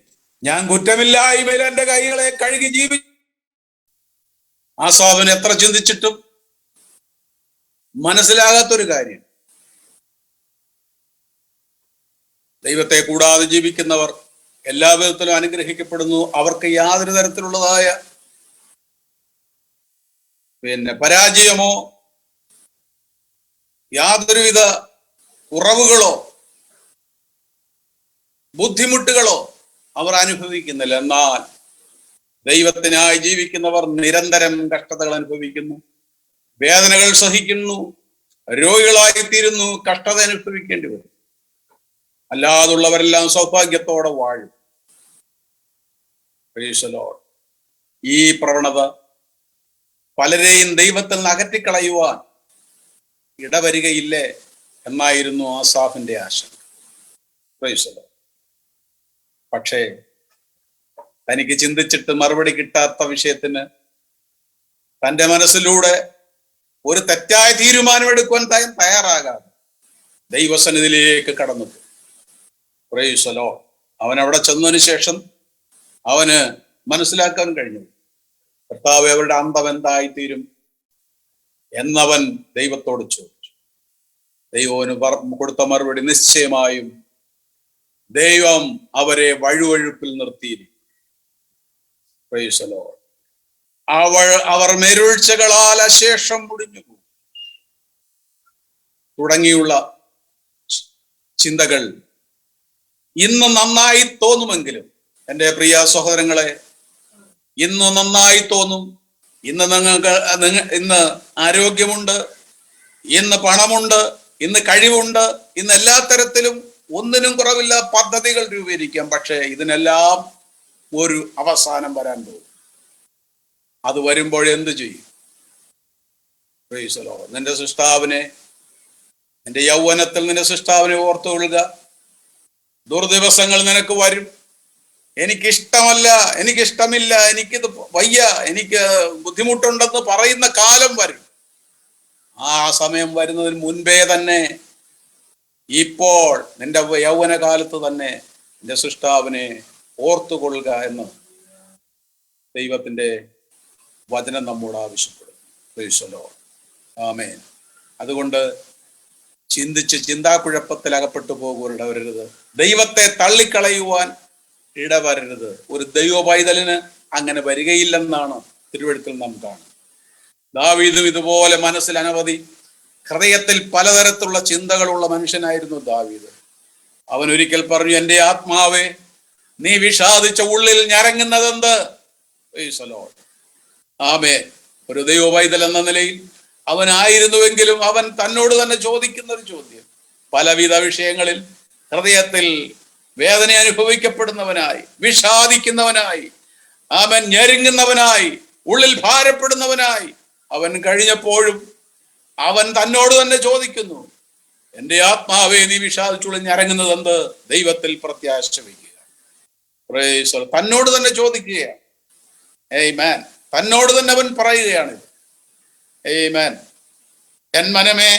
ഞാൻ കുറ്റമില്ലായ്മയിൽ എന്റെ കൈകളെ കഴുകി ജീവിച്ചു. ആസാഫിന് എത്ര ചിന്തിച്ചിട്ടും മനസ്സിലാകാത്തൊരു കാര്യം, ദൈവത്തെ കൂടാതെ ജീവിക്കുന്നവർ എല്ലാ വിധത്തിലും അനുഗ്രഹിക്കപ്പെടുന്നു. അവർക്ക് യാതൊരു തരത്തിലുള്ളതായ പരാജയമോ യാതൊരുവിധ കുറവുകളോ ബുദ്ധിമുട്ടുകളോ അവർ അനുഭവിക്കുന്നില്ല. എന്നാൽ ദൈവത്തിനായി ജീവിക്കുന്നവർ നിരന്തരം കഷ്ടതകൾ അനുഭവിക്കുന്നു, വേദനകൾ സഹിക്കുന്നു, രോഗികളായിത്തീരുന്നു, കഷ്ടത അനുഭവിക്കേണ്ടി വരും. അല്ലാതുള്ളവരെല്ലാം സൗഭാഗ്യത്തോടെ വാഴും. Price the Lord. ഈ പ്രവണത പലരെയും ദൈവത്തിൽ നിന്ന് അകറ്റിക്കളയുവാൻ ഇടവരികയില്ലേ എന്നായിരുന്നു ആസാഫിന്റെ ആശങ്ക. Price the Lord. പക്ഷേ തനിക്ക് ചിന്തിച്ചിട്ട് മറുപടി കിട്ടാത്ത വിഷയത്തിന് തന്റെ മനസ്സിലൂടെ ഒരു തെറ്റായ തീരുമാനമെടുക്കുവാൻ തയ്യാറാകാതെ ദൈവസന്നിധിയിലേക്ക് കടന്നു. Price the Lord. അവൻ അവിടെ ചെന്നതിന് ശേഷം അവന് മനസ്സിലാക്കാൻ കഴിഞ്ഞു, കർത്താവേ, അവരുടെ അന്തം എന്തായിത്തീരും എന്നവൻ ദൈവത്തോട് ചോദിച്ചു. ദൈവത്തിന് കൊടുത്ത മറുപടി, നിശ്ചയമായും ദൈവം അവരെ വഴുവഴുപ്പിൽ നിർത്തിയിരിക്കും. Praise the Lord. അവർ മെരുഴ്ചകളാൽ അശേഷം മുടിഞ്ഞു തുടങ്ങിയുള്ള ചിന്തകൾ ഇന്ന് നന്നായി തോന്നുമെങ്കിലും, എൻ്റെ പ്രിയ സഹോദരങ്ങളെ, ഇന്ന് നന്നായി തോന്നും. ഇന്ന് ആരോഗ്യമുണ്ട്, ഇന്ന് പണമുണ്ട്, ഇന്ന് കഴിവുണ്ട്, ഇന്ന് എല്ലാ തരത്തിലും ഒന്നിനും കുറവില്ല പദ്ധതികൾ രൂപീകരിക്കാം. പക്ഷേ ഇതിനെല്ലാം ഒരു അവസാനം വരാൻ പോകും. അത് വരുമ്പോൾ എന്ത് ചെയ്യും? Price the Lord. നിന്റെ സൃഷ്ടാവിനെ, നിന്റെ യൗവനത്തിൽ നിന്റെ സൃഷ്ടാവിനെ ഓർത്തുകൊള്ളുക. ദുർദിവസങ്ങൾ നിനക്ക് വരും. എനിക്കിഷ്ടമല്ല, എനിക്കിഷ്ടമില്ല, എനിക്കിത് വയ്യ, എനിക്ക് ബുദ്ധിമുട്ടുണ്ടെന്ന് പറയുന്ന കാലം വരും. ആ സമയം വരുന്നതിന് മുൻപേ തന്നെ, ഇപ്പോൾ നിന്റെ യൗവന കാലത്ത് തന്നെ നിന്റെ സൃഷ്ടാവിനെ ഓർത്തുകൊള്ളുക എന്ന് ദൈവത്തിന്റെ വചനം നമ്മോട് ആവശ്യപ്പെടും. Praise the Lord. ആമേൻ. അതുകൊണ്ട് ചിന്താക്കുഴപ്പത്തിൽ അകപ്പെട്ടു പോകരുത്. ദൈവത്തെ തള്ളിക്കളയുവാൻ ഇടവരരുത്. ഒരു ദൈവ പൈതലിന് അങ്ങനെ വരികയില്ലെന്നാണ് തിരുവെഴുത്തിൽ നാം കാണുന്നത്. ദാവീദും ഇതുപോലെ മനസ്സിൽ അനവധി, ഹൃദയത്തിൽ പലതരത്തിലുള്ള ചിന്തകളുള്ള മനുഷ്യനായിരുന്നു ദാവീദ്. അവൻ ഒരിക്കൽ പറഞ്ഞു, എൻ്റെ ആത്മാവേ, നീ വിഷാദിച്ച ഉള്ളിൽ ഞരങ്ങുന്നതെന്ത്? Praise the Lord. ആമേൻ. ഒരു ദൈവ പൈതൽ എന്ന നിലയിൽ അവനായിരുന്നുവെങ്കിലും അവൻ തന്നോട് തന്നെ ചോദിക്കുന്ന ഒരു ചോദ്യം, പലവിധ വിഷയങ്ങളിൽ ഹൃദയത്തിൽ വേദന അനുഭവിക്കപ്പെടുന്നവനായി, വിഷാദിക്കുന്നവനായി, അവൻ ഞെരുങ്ങുന്നവനായി, ഉള്ളിൽ ഭാരപ്പെടുന്നവനായി അവൻ കഴിഞ്ഞപ്പോഴും അവൻ തന്നോട് തന്നെ ചോദിക്കുന്നു, എൻ്റെ ആത്മാവേ, നീ വിഷാദിച്ചുള്ളിൽ ഞരങ്ങുന്നത് എന്ത്? ദൈവത്തിൽ പ്രത്യാശ വയ്ക്കുക. Price the Lord. തന്നോട് തന്നെ ചോദിക്കുകയാണ്. ആമേൻ. തന്നോട് തന്നെ അവൻ പറയുകയാണ്. ആമേൻ. എൻ മനമേ,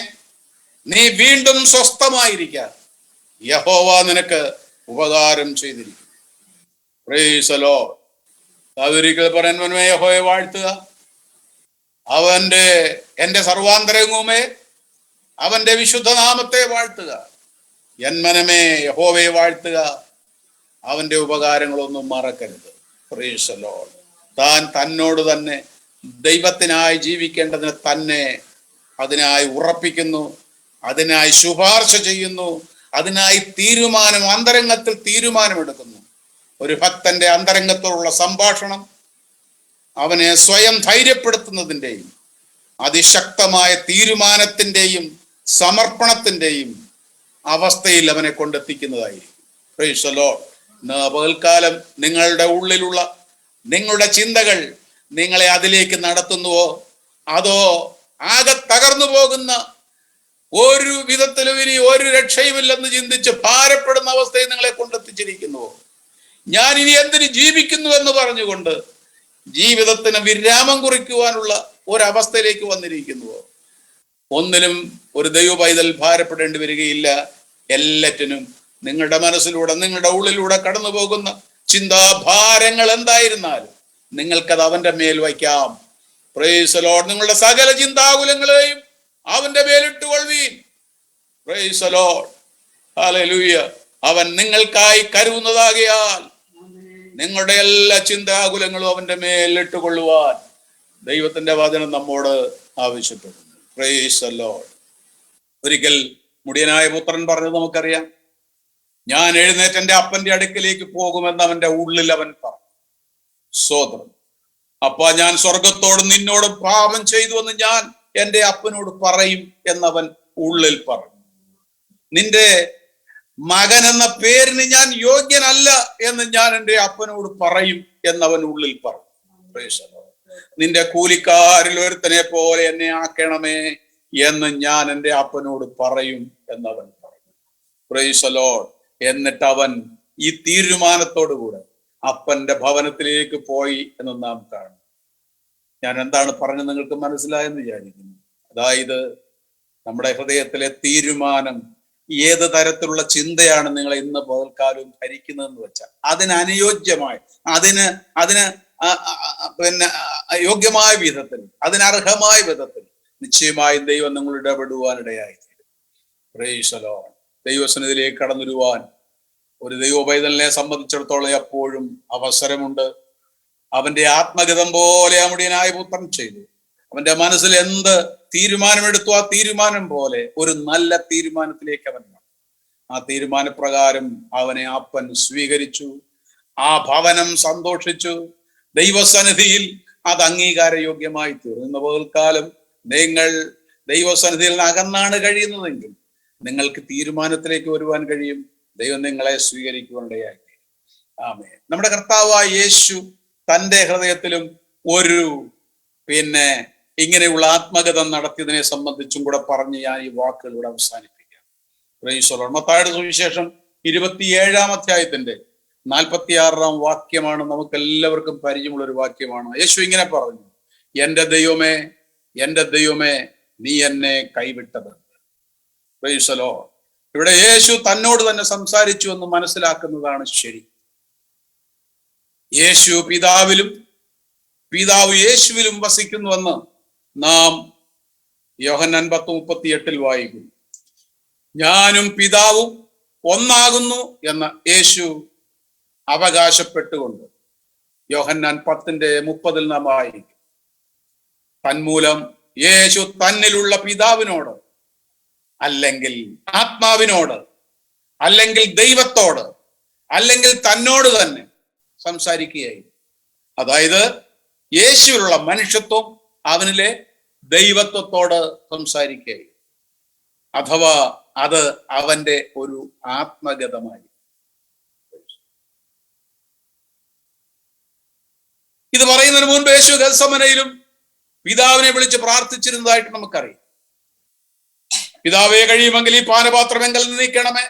നീ വീണ്ടും സ്വസ്ഥമായിരിക്കുക, യഹോവ നിനക്ക് ഉപകാരം ചെയ്തിരിക്കും. Price the Lord. ഒരിക്കൽ പറയാൻ, മനമേ യഹോവയെ വാഴ്ത്തുക, എൻ്റെ സർവാന്തരംഗവുമേ അവന്റെ വിശുദ്ധ നാമത്തെ വാഴ്ത്തുക. എൻ മനമേ യഹോവയെ വാഴ്ത്തുക, അവന്റെ ഉപകാരങ്ങളൊന്നും മറക്കരുത്. Price the Lord. താൻ തന്നോട് തന്നെ ദൈവത്തിനായി ജീവിക്കേണ്ടതിന് തന്നെ അതിനായി ഉറപ്പിക്കുന്നു, അതിനായി ശുപാർശ ചെയ്യുന്നു, അതിനായി അന്തരംഗത്തിൽ തീരുമാനമെടുക്കുന്നു. ഒരു ഭക്തന്റെ അന്തരംഗത്തോടുള്ള സംഭാഷണം അവനെ സ്വയം ധൈര്യപ്പെടുത്തുന്നതിൻ്റെയും അതിശക്തമായ തീരുമാനത്തിൻ്റെയും സമർപ്പണത്തിൻ്റെയും അവസ്ഥയിൽ അവനെ കൊണ്ടെത്തിക്കുന്നതായിരിക്കും. Price the Lord. പകൽക്കാലം നിങ്ങളുടെ ഉള്ളിലുള്ള നിങ്ങളുടെ ചിന്തകൾ നിങ്ങളെ അതിലേക്ക് നടത്തുന്നുവോ, അതോ ആകെ തകർന്നു പോകുന്ന, ഒരു വിധത്തിലും ഇനി ഒരു രക്ഷയുമില്ലെന്ന് ചിന്തിച്ച് ഭാരപ്പെടുന്ന അവസ്ഥയിൽ നിങ്ങളെ കൊണ്ടെത്തിച്ചിരിക്കുന്നുവോ? ഞാൻ ഇനി എന്തിന് ജീവിക്കുന്നു എന്ന് പറഞ്ഞുകൊണ്ട് ജീവിതത്തിന് വിരാമം കുറിക്കുവാനുള്ള ഒരവസ്ഥയിലേക്ക് വന്നിരിക്കുന്നുവോ? ഒന്നിലും ഒരു ദൈവ പൈതൽ ഭാരപ്പെടേണ്ടി വരികയില്ല. എല്ലാറ്റിനും നിങ്ങളുടെ മനസ്സിലൂടെ, നിങ്ങളുടെ ഉള്ളിലൂടെ കടന്നു പോകുന്ന ചിന്താഭാരങ്ങൾ എന്തായിരുന്നാലും നിങ്ങൾക്കത് അവന്റെ മേൽ വയ്ക്കാം. Praise the lord. നിങ്ങളുടെ സകല ചിന്താകുലങ്ങളെയും അവന്റെ മേലിട്ടുകൊള്ളുവീൻ. Praise the Lord. ഹല്ലേലൂയ. അവൻ നിങ്ങൾക്കായി കരുതുന്നതാകയാൽ നിങ്ങളുടെ എല്ലാ ചിന്താകുലങ്ങളും അവന്റെ മേലിട്ടുകൊള്ളുവാൻ ദൈവത്തിന്റെ വചനം നമ്മോട് ആവശ്യപ്പെടുന്നു. Price the Lord. ഒരിക്കൽ മുടിയനായ പുത്രൻ പറഞ്ഞത് നമുക്കറിയാം. ഞാൻ എഴുന്നേറ്റ് എൻ്റെ അപ്പന്റെ അടുക്കിലേക്ക് പോകുമെന്ന് അവന്റെ ഉള്ളിൽ അവൻ പറഞ്ഞു. സ്തോത്രം. അപ്പ ഞാൻ സ്വർഗത്തോടും നിന്നോടും പാപം ചെയ്തു എന്ന് ഞാൻ എൻ്റെ അപ്പനോട് പറയും എന്നവൻ ഉള്ളിൽ പറഞ്ഞു. നിന്റെ മകൻ എന്ന പേരിന് ഞാൻ യോഗ്യനല്ല എന്ന് ഞാൻ എൻ്റെ അപ്പനോട് പറയും എന്നവൻ ഉള്ളിൽ പറഞ്ഞു. നിന്റെ കൂലിക്കാരിൽ ഒരുത്തനെ പോലെ എന്നെ ആക്കണമേ എന്ന് ഞാൻ എൻ്റെ അപ്പനോട് പറയും എന്നവൻ പറഞ്ഞു. Praise the Lord. എന്നിട്ട് അവൻ ഈ തീരുമാനത്തോടു കൂടെ അപ്പന്റെ ഭവനത്തിലേക്ക് പോയി എന്ന് നാം കാണും. ഞാൻ എന്താണ് പറഞ്ഞത് നിങ്ങൾക്ക് മനസ്സിലായെന്ന് വിചാരിക്കുന്നു. അതായത് നമ്മുടെ ഹൃദയത്തിലെ തീരുമാനം, ഏത് തരത്തിലുള്ള ചിന്തയാണ് നിങ്ങളെ ഇന്ന് പകൽക്കാലവും ഭരിക്കുന്നതെന്ന് വെച്ചാൽ അതിനനുയോജ്യമായി, അതിന് യോഗ്യമായ വിധത്തിൽ, അതിനർഹമായ വിധത്തിൽ നിശ്ചയമായും ദൈവം നിങ്ങൾ ഇടപെടുവാനിടയായിത്തീരും. Price the Lord. ദൈവസന്നിധിയിലേക്ക് കടന്നുവരുവാൻ ഒരു ദൈവ പൈതലിനെ സംബന്ധിച്ചിടത്തോളം എപ്പോഴും അവസരമുണ്ട്. അവന്റെ ആത്മഗതം പോലെ അമുടിയനായ പുത്രൻ ചെയ്തു. അവന്റെ മനസ്സിൽ എന്ത് തീരുമാനമെടുത്തു, ആ തീരുമാനം പോലെ ഒരു നല്ല തീരുമാനത്തിലേക്ക് അവൻ വന്നു. ആ തീരുമാനപ്രകാരം അവനെ അപ്പൻ സ്വീകരിച്ചു. ആ ഭവനം സന്തോഷിച്ചു. ദൈവസന്നിധിയിൽ അത് അംഗീകാരയോഗ്യമായി തീർന്ന പകൽക്കാലം നിങ്ങൾ ദൈവസന്നിധിയിൽ നിന്ന് അകന്നാണ് കഴിയുന്നതെങ്കിൽ നിങ്ങൾക്ക് തീരുമാനത്തിലേക്ക് വരുവാൻ കഴിയും. ദൈവം നിങ്ങളെ സ്വീകരിക്കുവാനിടയായി. ആമേൻ. നമ്മുടെ കർത്താവായ യേശു തൻ്റെ ഹൃദയത്തിലും ഒരു ഇങ്ങനെയുള്ള ആത്മഗതം നടത്തിയതിനെ സംബന്ധിച്ചും കൂടെ പറഞ്ഞ് ഞാൻ ഈ വാക്കുകളിലൂടെ അവസാനിപ്പിക്കാം. Price the Lord. മത്തായിയുടെ സുവിശേഷം 27-ാം അധ്യായത്തിന്റെ 46-ാം വാക്യമാണ് നമുക്ക് എല്ലാവർക്കും പരിചയമുള്ള ഒരു വാക്യമാണ്. യേശു ഇങ്ങനെ പറഞ്ഞു, എൻ്റെ ദൈവമേ, എൻ്റെ ദൈവമേ, നീ എന്നെ കൈവിട്ടത്. Price the Lord. ഇവിടെ യേശു തന്നോട് തന്നെ സംസാരിച്ചു എന്ന് മനസ്സിലാക്കുന്നതാണ് ശരി. യേശു പിതാവിലും പിതാവ് യേശുവിലും വസിക്കുന്നുവെന്ന് നാം യോഹന്നാൻ 10:38 വായിക്കുന്നു. ഞാനും പിതാവും ഒന്നാകുന്നു എന്ന് യേശു അവകാശപ്പെട്ടുകൊണ്ട് യോഹന്നാൻ 10:30 നാം വായിക്കും. തന്മൂലം യേശു തന്നിലുള്ള പിതാവിനോട്, അല്ലെങ്കിൽ ആത്മാവിനോട്, അല്ലെങ്കിൽ ദൈവത്തോട്, അല്ലെങ്കിൽ തന്നോട് തന്നെ സംസാരിക്കുകയായി. അതായത് യേശുവിലുള്ള മനുഷ്യത്വം അവനിലെ ദൈവത്വത്തോട് സംസാരിക്കുകയായി. അഥവാ അത് അവന്റെ ഒരു ആത്മഗതമായി. ഇത് പറയുന്നതിന് മുൻപ് യേശു ഗത്സമനയിലും പിതാവിനെ വിളിച്ച് പ്രാർത്ഥിച്ചിരുന്നതായിട്ട് നമുക്കറിയാം. പിതാവേ, കഴിയുമെങ്കിൽ ഈ പാനപാത്രം എങ്കിൽ നീക്കണമേ,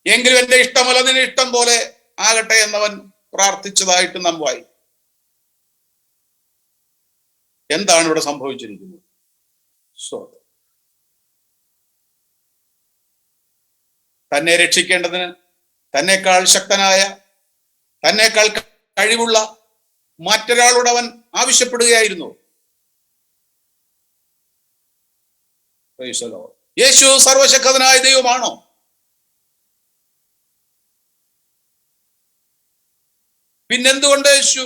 എങ്കിലും എന്റെ ഇഷ്ടമല്ല നിന്റെ ഇഷ്ടം പോലെ ആകട്ടെ എന്നവൻ പ്രാർത്ഥിച്ചതായിട്ട് നാം വായിക്കും. എന്താണ് ഇവിടെ സംഭവിച്ചിരിക്കുന്നത്? തന്നെ രക്ഷിക്കേണ്ടതിന് തന്നെക്കാൾ ശക്തനായ, തന്നെക്കാൾ കഴിവുള്ള മറ്റൊരാളോട് അവൻ ആവശ്യപ്പെടുകയായിരുന്നു. യേശു സർവശക്തനായ ദൈവമാണോ? പിന്നെന്തുകൊണ്ട് യേശു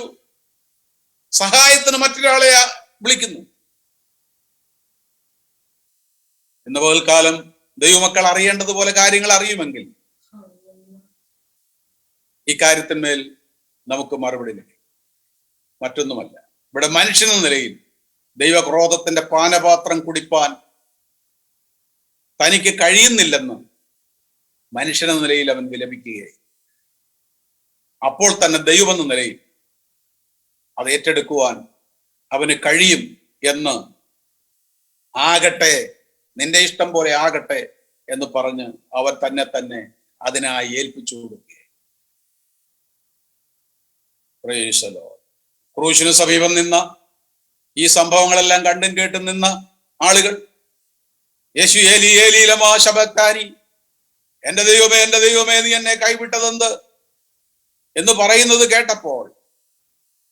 സഹായത്തിന് മറ്റൊരാളെ വിളിക്കുന്നു? ഇന്ന് പകൽക്കാലം ദൈവമക്കൾ അറിയേണ്ടതുപോലെ കാര്യങ്ങൾ അറിയുമെങ്കിൽ ഈ കാര്യത്തിന്മേൽ നമുക്ക് മറുപടി ലഭിക്കും. മറ്റൊന്നുമല്ല, ഇവിടെ മനുഷ്യനെന്ന നിലയിൽ ദൈവക്രോധത്തിന്റെ പാനപാത്രം കുടിപ്പാൻ തനിക്ക് കഴിയുന്നില്ലെന്ന് മനുഷ്യനെന്ന നിലയിൽ അവൻ വിലപിക്കുകയായി. അപ്പോൾ തന്നെ ദൈവമെന്ന നിലയിൽ അത് ഏറ്റെടുക്കുവാൻ അവന് കഴിയും എന്ന് ആകട്ടെ, നിന്റെ ഇഷ്ടം പോലെ ആകട്ടെ എന്ന് പറഞ്ഞ് അവൻ തന്നെ അതിനായി ഏൽപ്പിച്ചു കൊടുക്കുകയായി. ക്രൂശിന് സമീപം നിന്ന ഈ സംഭവങ്ങളെല്ലാം കണ്ടും കേട്ടും നിന്ന ആളുകൾ യേശു ഏലി ഏലി ലമാ ശബക്താനി, എന്റെ ദൈവമേ നീ എന്നെ കൈവിട്ടതെന്ത് എന്ന് പറയുന്നത് കേട്ടപ്പോൾ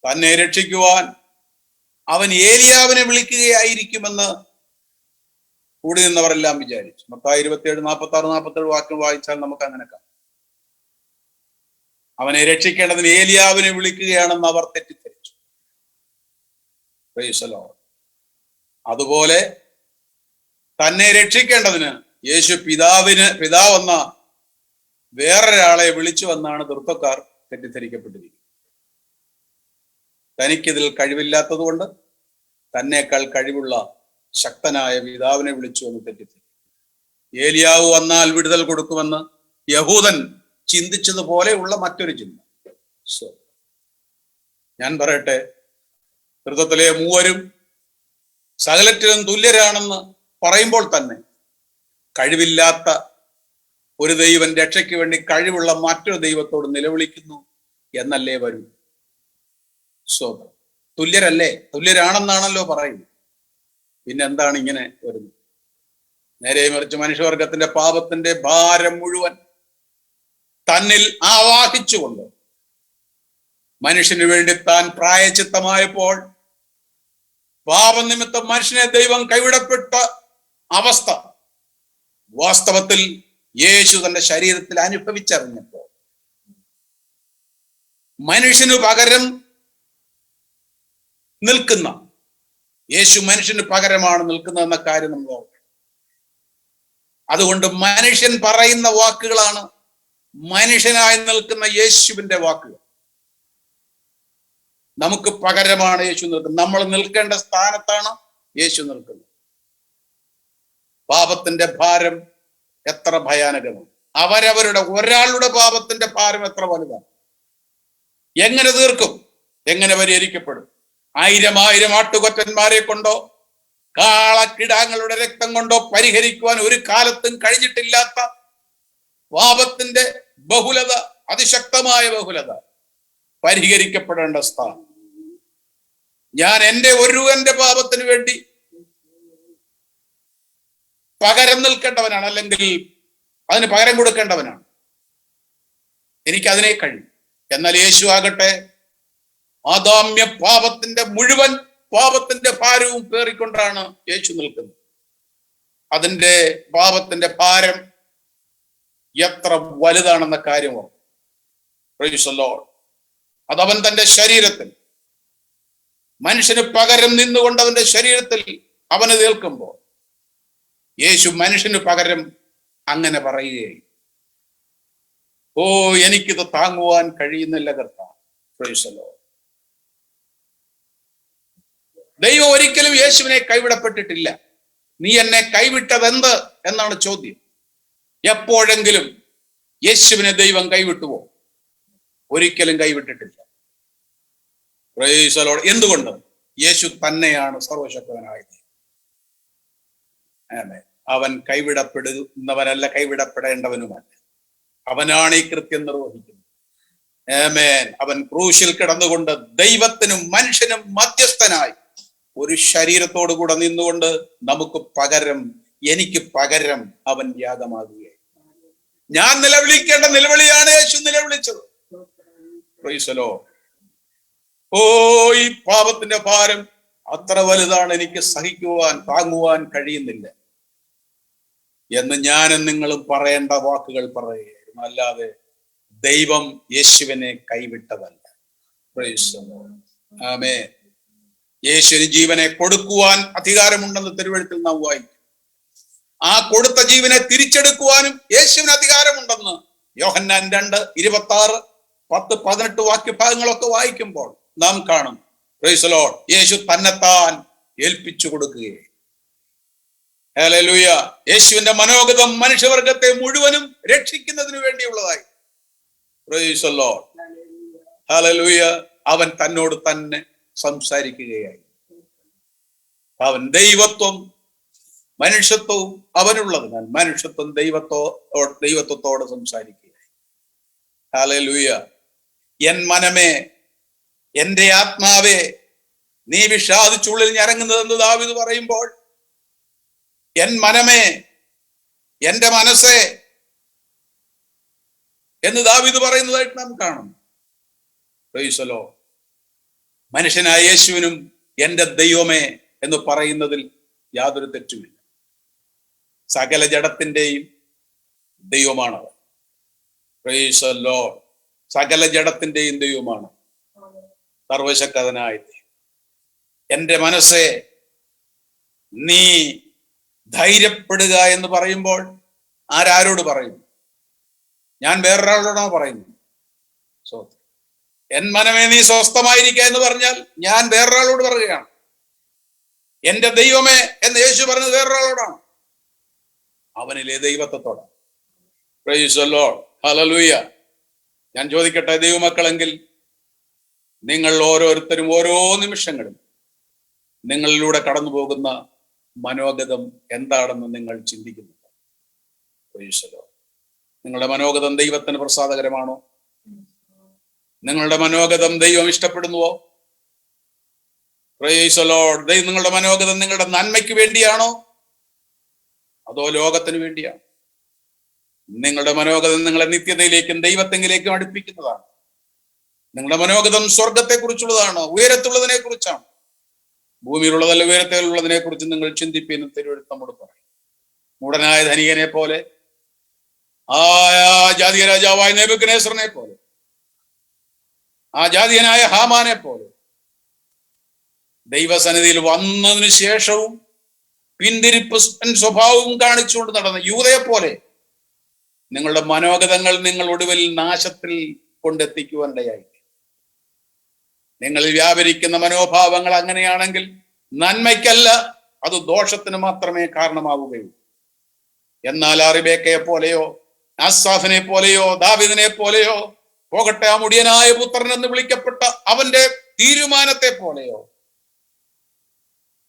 തന്നെ രക്ഷിക്കുവാൻ അവൻ ഏലിയാവിനെ വിളിക്കുകയായിരിക്കുമെന്ന് കൂടി നിന്നവരെല്ലാം വിചാരിച്ചു. മത്തായി 27:46-47 വാക്യം വായിച്ചാൽ നമുക്ക് അങ്ങനെ കാണാം. അവനെ രക്ഷിക്കേണ്ടതിന് ഏലിയാവിനെ വിളിക്കുകയാണെന്ന് അവർ തെറ്റിദ്ധരിച്ചു. അതുപോലെ തന്നെ രക്ഷിക്കേണ്ടതിന് യേശു പിതാവെന്ന വേറൊരാളെ വിളിച്ചു വന്നാണ് തൃത്വക്കാർ തെറ്റിദ്ധരിക്കപ്പെട്ടിരിക്കുന്നത്. തനിക്കിതിൽ കഴിവില്ലാത്തത് കൊണ്ട് തന്നേക്കാൾ കഴിവുള്ള ശക്തനായ പിതാവിനെ വിളിച്ചു എന്ന് തെറ്റിദ്ധരിക്കും. ഏലിയാവ് വന്നാൽ വിടുതൽ കൊടുക്കുമെന്ന് യഹൂദൻ ചിന്തിച്ചതുപോലെയുള്ള മറ്റൊരു ചിന്ത. ഞാൻ പറയട്ടെ, തൃത്വത്തിലെ മൂവരും സകലത്തിലും തുല്യരാണെന്ന് പറയുമ്പോൾ തന്നെ കഴിവില്ലാത്ത ഒരു ദൈവം രക്ഷയ്ക്ക് വേണ്ടി കഴിവുള്ള മറ്റൊരു ദൈവത്തോട് നിലവിളിക്കുന്നു എന്നല്ലേ വരൂ. തുല്യരല്ലേ, തുല്യരാണെന്നാണല്ലോ പറയുന്നത്. പിന്നെ എന്താണ് ഇങ്ങനെ വരുന്നത്? നേരെ മറിച്ച് മനുഷ്യവർഗത്തിന്റെ പാപത്തിന്റെ ഭാരം മുഴുവൻ തന്നിൽ ആവാഹിച്ചുകൊണ്ട് മനുഷ്യന് വേണ്ടി താൻ പ്രായച്ചിത്തമായപ്പോൾ പാപനിമിത്തം മനുഷ്യനെ ദൈവം കൈവിടപ്പെട്ട അവസ്ഥ വാസ്തവത്തിൽ യേശു തന്റെ ശരീരത്തിൽ അനുഭവിച്ചറിഞ്ഞപ്പോൾ മനുഷ്യനു പകരം നിൽക്കുന്ന യേശു മനുഷ്യന് പകരമാണ് നിൽക്കുന്നതെന്ന കാര്യം നമ്മൾ ഓർക്കണം. അതുകൊണ്ട് മനുഷ്യൻ പറയുന്ന വാക്കുകളാണ് മനുഷ്യനായി നിൽക്കുന്ന യേശുവിന്റെ വാക്കുകൾ. നമുക്ക് പകരമാണ് യേശു നിൽക്കുന്നത്. നമ്മൾ നിൽക്കേണ്ട സ്ഥാനത്താണ് യേശു നിൽക്കുന്നത്. പാപത്തിന്റെ ഭാരം എത്ര ഭയാനകമാണ്! അവരവരുടെ ഒരാളുടെ പാപത്തിന്റെ ഭാരം എത്ര വലുതാണ്! എങ്ങനെ തീർക്കും? എങ്ങനെ പരിഹരിക്കപ്പെടും? 1000 ആട്ടുകൊറ്റന്മാരെ കൊണ്ടോ കാളക്കിടാങ്ങളുടെ രക്തം കൊണ്ടോ പരിഹരിക്കുവാൻ ഒരു കാലത്തും കഴിഞ്ഞിട്ടില്ലാത്ത പാപത്തിന്റെ ബഹുലത, അതിശക്തമായ ബഹുലത പരിഹരിക്കപ്പെടേണ്ട സ്ഥാനം. ഞാൻ എന്റെ പാപത്തിന് വേണ്ടി പകരം നിൽക്കേണ്ടവനാണ്, അല്ലെങ്കിൽ അതിന് പകരം കൊടുക്കേണ്ടവനാണ്. എനിക്കതിനെ കഴിയും. എന്നാൽ യേശു ആകട്ടെ ആദാമ്യ പാപത്തിന്റെ മുഴുവൻ പാപത്തിന്റെ ഭാരവും പേറിക്കൊണ്ടാണ് യേശു നിൽക്കുന്നത്. അതിന്റെ പാപത്തിന്റെ ഭാരം എത്ര വലുതാണെന്ന കാര്യമോ. അതവൻ തന്റെ ശരീരത്തിൽ മനുഷ്യന് പകരം നിന്നുകൊണ്ട് അവന്റെ ശരീരത്തിൽ അവന് നിൽക്കുമ്പോൾ യേശു മനുഷ്യന് പകരം അങ്ങനെ പറയുകയും, ഓ എനിക്കിത് താങ്ങുവാൻ കഴിയുന്നില്ല കർത്താവ്. ദൈവം ഒരിക്കലും യേശുവിനെ കൈവിടപ്പെട്ടിട്ടില്ല. നീ എന്നെ കൈവിട്ടതെന്ത് എന്നാണ് ചോദ്യം. എപ്പോഴെങ്കിലും യേശുവിനെ ദൈവം കൈവിട്ടുവോ? ഒരിക്കലും കൈവിട്ടിട്ടില്ല. Price the Lord. എന്തുകൊണ്ട്? യേശു തന്നെയാണ് സർവശക്തനായ ദൈവം. ആമേൻ. അവൻ കൈവിടപ്പെടുന്നവനല്ല, കൈവിടപ്പെടേണ്ടവനുമല്ല. അവനാണ് ഈ കൃത്യം നിർവഹിക്കുന്നത്. ആമേൻ. അവൻ ക്രൂശിൽ കിടന്നുകൊണ്ട് ദൈവത്തിനും മനുഷ്യനും മധ്യസ്ഥനായി ഒരു ശരീരത്തോടു കൂടെ നിന്നുകൊണ്ട് നമുക്ക് പകരം, എനിക്ക് പകരം അവൻ യാഗമാകുകയായി. ഞാൻ നിലവിളിക്കേണ്ട നിലവിളിയാണ് യേശു നിലവിളിച്ചത്. Praise the lord. ഓ ഈ പാപത്തിന്റെ ഭാരം അത്ര വലുതാണ്, എനിക്ക് സഹിക്കുവാൻ താങ്ങുവാൻ കഴിയുന്നില്ല എന്ന് ഞാനും നിങ്ങളും പറയേണ്ട വാക്കുകൾ പറയുകയായിരുന്നു. അല്ലാതെ ദൈവം യേശുവിനെ കൈവിട്ടതല്ല. Praise the Lord. ആമേൻ. യേശുവിന് ജീവനെ കൊടുക്കുവാൻ അധികാരമുണ്ടെന്ന് തിരുവെഴുത്തിൽ നാം വായിക്കും. ആ കൊടുത്ത ജീവനെ തിരിച്ചെടുക്കുവാനും യേശുവിന് അധികാരമുണ്ടെന്ന് യോഹന്നാൻ 2:26, 10, 18 വാക്യഭാഗങ്ങളൊക്കെ വായിക്കുമ്പോൾ നാം കാണും. Praise the Lord. യേശു തന്നെത്താൻ ഏൽപ്പിച്ചു കൊടുക്കുകയെ. ഹല്ലേലൂയ. യേശുവിന്റെ മനോഗതം മനുഷ്യവർഗത്തെ മുഴുവനും രക്ഷിക്കുന്നതിന് വേണ്ടിയുള്ളതായി. Praise the Lord. ഹല്ലേലൂയ. അവൻ തന്നോട് തന്നെ സംസാരിക്കുകയായി. അവൻ ദൈവത്വം മനുഷ്യത്വവും അവനുള്ളതിനാൽ മനുഷ്യത്വം ദൈവത്വത്തോട് സംസാരിക്കുകയായി. ഹല്ലേലൂയ. എൻ മനമേ, എന്റെ ആത്മാവേ, നീ വിഷാദിച്ചുള്ളിൽ ഞരങ്ങുന്നതെന്ന് ദാവീദ് പറയുമ്പോൾ, എൻ മനമേ, എന്റെ മനസ്സേ എന്ന് ദാവീദ് പറയുന്നതായിട്ട് നാം കാണും. Praise the lord. മനുഷ്യനായ യേശുവിനും എന്റെ ദൈവമേ എന്ന് പറയുന്നതിൽ യാതൊരു തെറ്റുമില്ല. സകല ജഡത്തിന്റെയും ദൈവമാണവൻ. Praise the lord. സകല ജഡത്തിന്റെയും ദൈവമാണ് സർവശക്തനായ ദൈവം. എന്റെ മനസ്സേ, നീ ധൈര്യപ്പെടുക എന്ന് പറയുമ്പോൾ ആരോട് പറയും? ഞാൻ വേറൊരാളോടാണോ പറയുന്നത്? എൻ മനമേ നീ സ്വസ്ഥമായിരിക്കുക എന്ന് പറഞ്ഞാൽ ഞാൻ വേറൊരാളോട് പറയുകയാണ്. എന്റെ ദൈവമേ എന്ന് യേശു പറഞ്ഞത് വേറൊരാളോടാണ്, അവനിലെ ദൈവത്വത്തോടാണ്. Praise the Lord. ഹല്ലേലൂയ. ഞാൻ ചോദിക്കട്ടെ, ദൈവമക്കളെങ്കിൽ നിങ്ങൾ ഓരോരുത്തരും ഓരോ നിമിഷങ്ങളും നിങ്ങളിലൂടെ കടന്നു പോകുന്ന മനോഗതം എന്താണെന്ന് നിങ്ങൾ ചിന്തിക്കുന്നുണ്ട്? Praise the lord. നിങ്ങളുടെ മനോഗതം ദൈവത്തിന് പ്രസാദകരമാണോ? നിങ്ങളുടെ മനോഗതം ദൈവം ഇഷ്ടപ്പെടുന്നുവോ? Price the lord. നിങ്ങളുടെ മനോഗതം നിങ്ങളുടെ നന്മയ്ക്ക് വേണ്ടിയാണോ അതോ ലോകത്തിന് വേണ്ടിയാണോ? നിങ്ങളുടെ മനോഗതം നിങ്ങളെ നിത്യതയിലേക്കും ദൈവത്തെങ്കിലേക്കും അടുപ്പിക്കുന്നതാണ്. നിങ്ങളുടെ മനോഗതം സ്വർഗത്തെ കുറിച്ചുള്ളതാണോ, ഉയരത്തുള്ളതിനെ കുറിച്ചാണ്? ഭൂമിയിലുള്ളതല്ല ഉയരത്തിലുള്ളതിനെ കുറിച്ച് നിങ്ങൾ ചിന്തിപ്പിന്ന് തിരുവെഴുത്ത് നമ്മോട് പറയും. മൂടനായ ധനികനെ പോലെ, ആ ജാതീയ രാജാവായ നെബൂഖദ്നേസറിനെ പോലെ, ആ ജാതീയനായ ഹാമാനെ പോലെ ദൈവസന്നിധിയിൽ വന്നതിന് ശേഷവും പിന്തിരിപ്പ് സ്വഭാവവും കാണിച്ചുകൊണ്ട് നടന്ന യൂദയെ പോലെ നിങ്ങളുടെ മനോഗതങ്ങൾ നിങ്ങൾ ഒടുവിൽ നാശത്തിൽ കൊണ്ടെത്തിക്കുവാനിടയായി. നിങ്ങളിൽ വ്യാപരിക്കുന്ന മനോഭാവങ്ങൾ അങ്ങനെയാണെങ്കിൽ നന്മയ്ക്കല്ല, അത് ദോഷത്തിന് മാത്രമേ കാരണമാവുകയുള്ളൂ. എന്നാൽ ആ റിബേക്കയെ പോലെയോ ആസാഫിനെ പോലെയോ ദാവീദിനെ പോലെയോ, പോകട്ടെ ആ മുടിയനായ പുത്രൻ എന്ന് വിളിക്കപ്പെട്ട അവന്റെ തീരുമാനത്തെ പോലെയോ,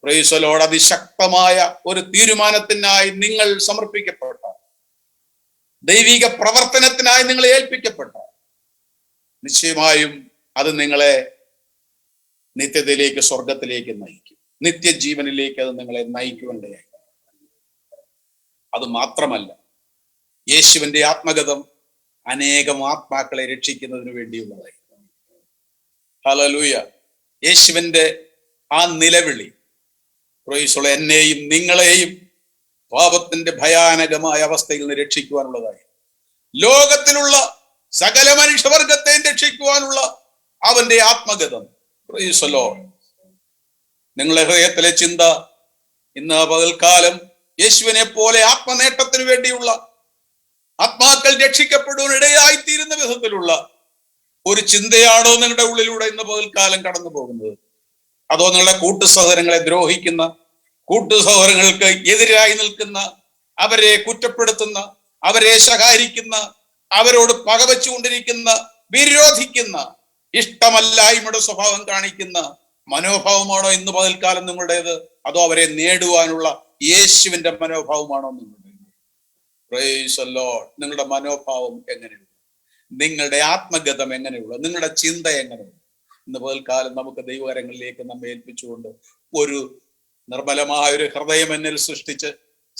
പ്രൈസ് ദി ലോർഡ്, അതിശക്തമായ ഒരു തീരുമാനത്തിനായി നിങ്ങൾ സമർപ്പിക്കപ്പെട്ട, ദൈവിക പ്രവർത്തനത്തിനായി നിങ്ങൾ ഏൽപ്പിക്കപ്പെട്ട, നിശ്ചയമായും അത് നിങ്ങളെ നിത്യതയിലേക്ക്, സ്വർഗത്തിലേക്ക് നയിക്കും. നിത്യജീവനിലേക്ക് അത് നിങ്ങളെ നയിക്കുവാനിടയായി. അത് മാത്രമല്ല, യേശുവിന്റെ ആത്മഗതം അനേകം ആത്മാക്കളെ രക്ഷിക്കുന്നതിന് വേണ്ടിയുള്ളതായി. ഹല്ലേലൂയ. യേശുവിന്റെ ആ നിലവിളി പ്രൈസ് എന്നെയും നിങ്ങളെയും പാപത്തിന്റെ ഭയാനകമായ അവസ്ഥയിൽ നിന്ന് രക്ഷിക്കുവാനുള്ളതായി. ലോകത്തിലുള്ള സകല മനുഷ്യവർഗത്തെയും രക്ഷിക്കുവാനുള്ള അവന്റെ ആത്മഗതം. Price the lord. നിങ്ങളുടെ ഹൃദയത്തിലെ ചിന്ത ഇന്ന് പകൽക്കാലം യേശുവിനെ പോലെ ആത്മനേട്ടത്തിന് വേണ്ടിയുള്ള, ആത്മാക്കൾ രക്ഷിക്കപ്പെടുവാനിടയായിത്തീരുന്ന വിധത്തിലുള്ള ഒരു ചിന്തയാണോ നിങ്ങളുടെ ഉള്ളിലൂടെ ഇന്ന് പകൽക്കാലം കടന്നു പോകുന്നത്? അതോ നിങ്ങളുടെ കൂട്ടുസഹോദരങ്ങളെ ദ്രോഹിക്കുന്ന, കൂട്ടുസഹോദരങ്ങൾക്ക് എതിരായി നിൽക്കുന്ന, അവരെ കുറ്റപ്പെടുത്തുന്ന, അവരെ ശകാരിക്കുന്ന, അവരോട് പകവച്ചുകൊണ്ടിരിക്കുന്ന, വിരോധിക്കുന്ന, ഇഷ്ടമല്ലായ്മയുടെ സ്വഭാവം കാണിക്കുന്ന മനോഭാവമാണോ ഇന്ന് പകൽക്കാലം നിങ്ങളുടേത്? അതോ അവരെ നേടുവാനുള്ള യേശുവിന്റെ മനോഭാവമാണോ നിങ്ങളുടേത്? Price the lord. നിങ്ങളുടെ മനോഭാവം എങ്ങനെയുള്ള, നിങ്ങളുടെ ആത്മഗതം എങ്ങനെയുള്ള, നിങ്ങളുടെ ചിന്ത എങ്ങനെയുള്ള? ഇന്ന് പകൽക്കാലം നമുക്ക് ദൈവകരങ്ങളിലേക്ക് നമ്മെ ഏൽപ്പിച്ചുകൊണ്ട് ഒരു നിർമ്മലമായ ഒരു ഹൃദയം എന്നിൽ സൃഷ്ടിച്ച്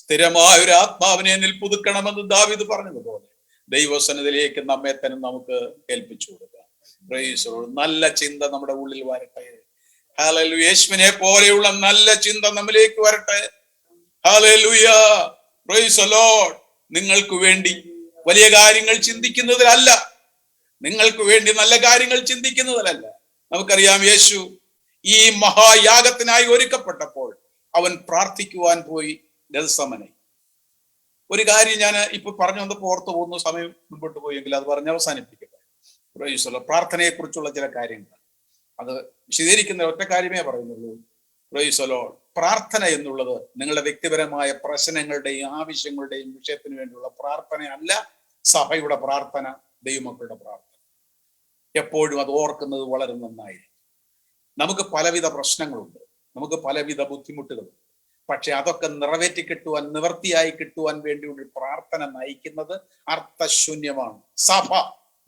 സ്ഥിരമായ ഒരു ആത്മാവിനെ എന്നിൽ പുതുക്കണമെന്ന് ദാവീദ് പറഞ്ഞതുപോലെ ദൈവസന്നിധിയിലേക്ക് നമ്മെ തന്നെ നമുക്ക് ഏൽപ്പിച്ചു കൊടുക്കാം. Price the Lord. നല്ല ചിന്ത നമ്മുടെ ഉള്ളിൽ വരട്ടെ. ഹല്ലേലൂയ. യേശുവിനെ പോലെയുള്ള നല്ല ചിന്ത നമ്മിലേക്ക് വരട്ടെ. ഹല്ലേലൂയ. Praise the Lord. നിങ്ങൾക്ക് വേണ്ടി വലിയ കാര്യങ്ങൾ ചിന്തിക്കുന്നതിലല്ല, നിങ്ങൾക്ക് വേണ്ടി നല്ല കാര്യങ്ങൾ ചിന്തിക്കുന്നതിലല്ല. നമുക്കറിയാം, യേശു ഈ മഹായാഗത്തിനായി ഒരുക്കപ്പെട്ടപ്പോൾ അവൻ പ്രാർത്ഥിക്കുവാൻ പോയി ഗെത്സമനെ. ഒരു കാര്യം ഞാൻ ഇപ്പൊ പറഞ്ഞു വന്നപ്പോൾ ഓർത്തു പോകുന്ന സമയം മുൻപോട്ട് പോയെങ്കിൽ അത് പറഞ്ഞ് അവസാനിപ്പിക്കട്ടെ. പ്രാർത്ഥനയെ കുറിച്ചുള്ള ചില കാര്യങ്ങൾ അത് വിശദീകരിക്കുന്ന ഒറ്റ കാര്യമേ പറയുന്നുള്ളൂ. Price the Lord. പ്രാർത്ഥന എന്നുള്ളത് നിങ്ങളുടെ വ്യക്തിപരമായ പ്രശ്നങ്ങളുടെയും ആവശ്യങ്ങളുടെയും വിഷയത്തിന് വേണ്ടിയുള്ള പ്രാർത്ഥന അല്ല. സഭയുടെ പ്രാർത്ഥന, ദൈവമക്കളുടെ പ്രാർത്ഥന. എപ്പോഴും അത് ഓർക്കുന്നത് വളരെ നന്നായിരിക്കും. നമുക്ക് പലവിധ പ്രശ്നങ്ങളുണ്ട്, നമുക്ക് പലവിധ ബുദ്ധിമുട്ടുകളുണ്ട്. പക്ഷെ അതൊക്കെ നിറവേറ്റി കിട്ടുവാൻ, നിവൃത്തിയായി കിട്ടുവാൻ വേണ്ടിയുള്ള പ്രാർത്ഥന നയിക്കുന്നത് അർത്ഥശൂന്യമാണ്. സഭ,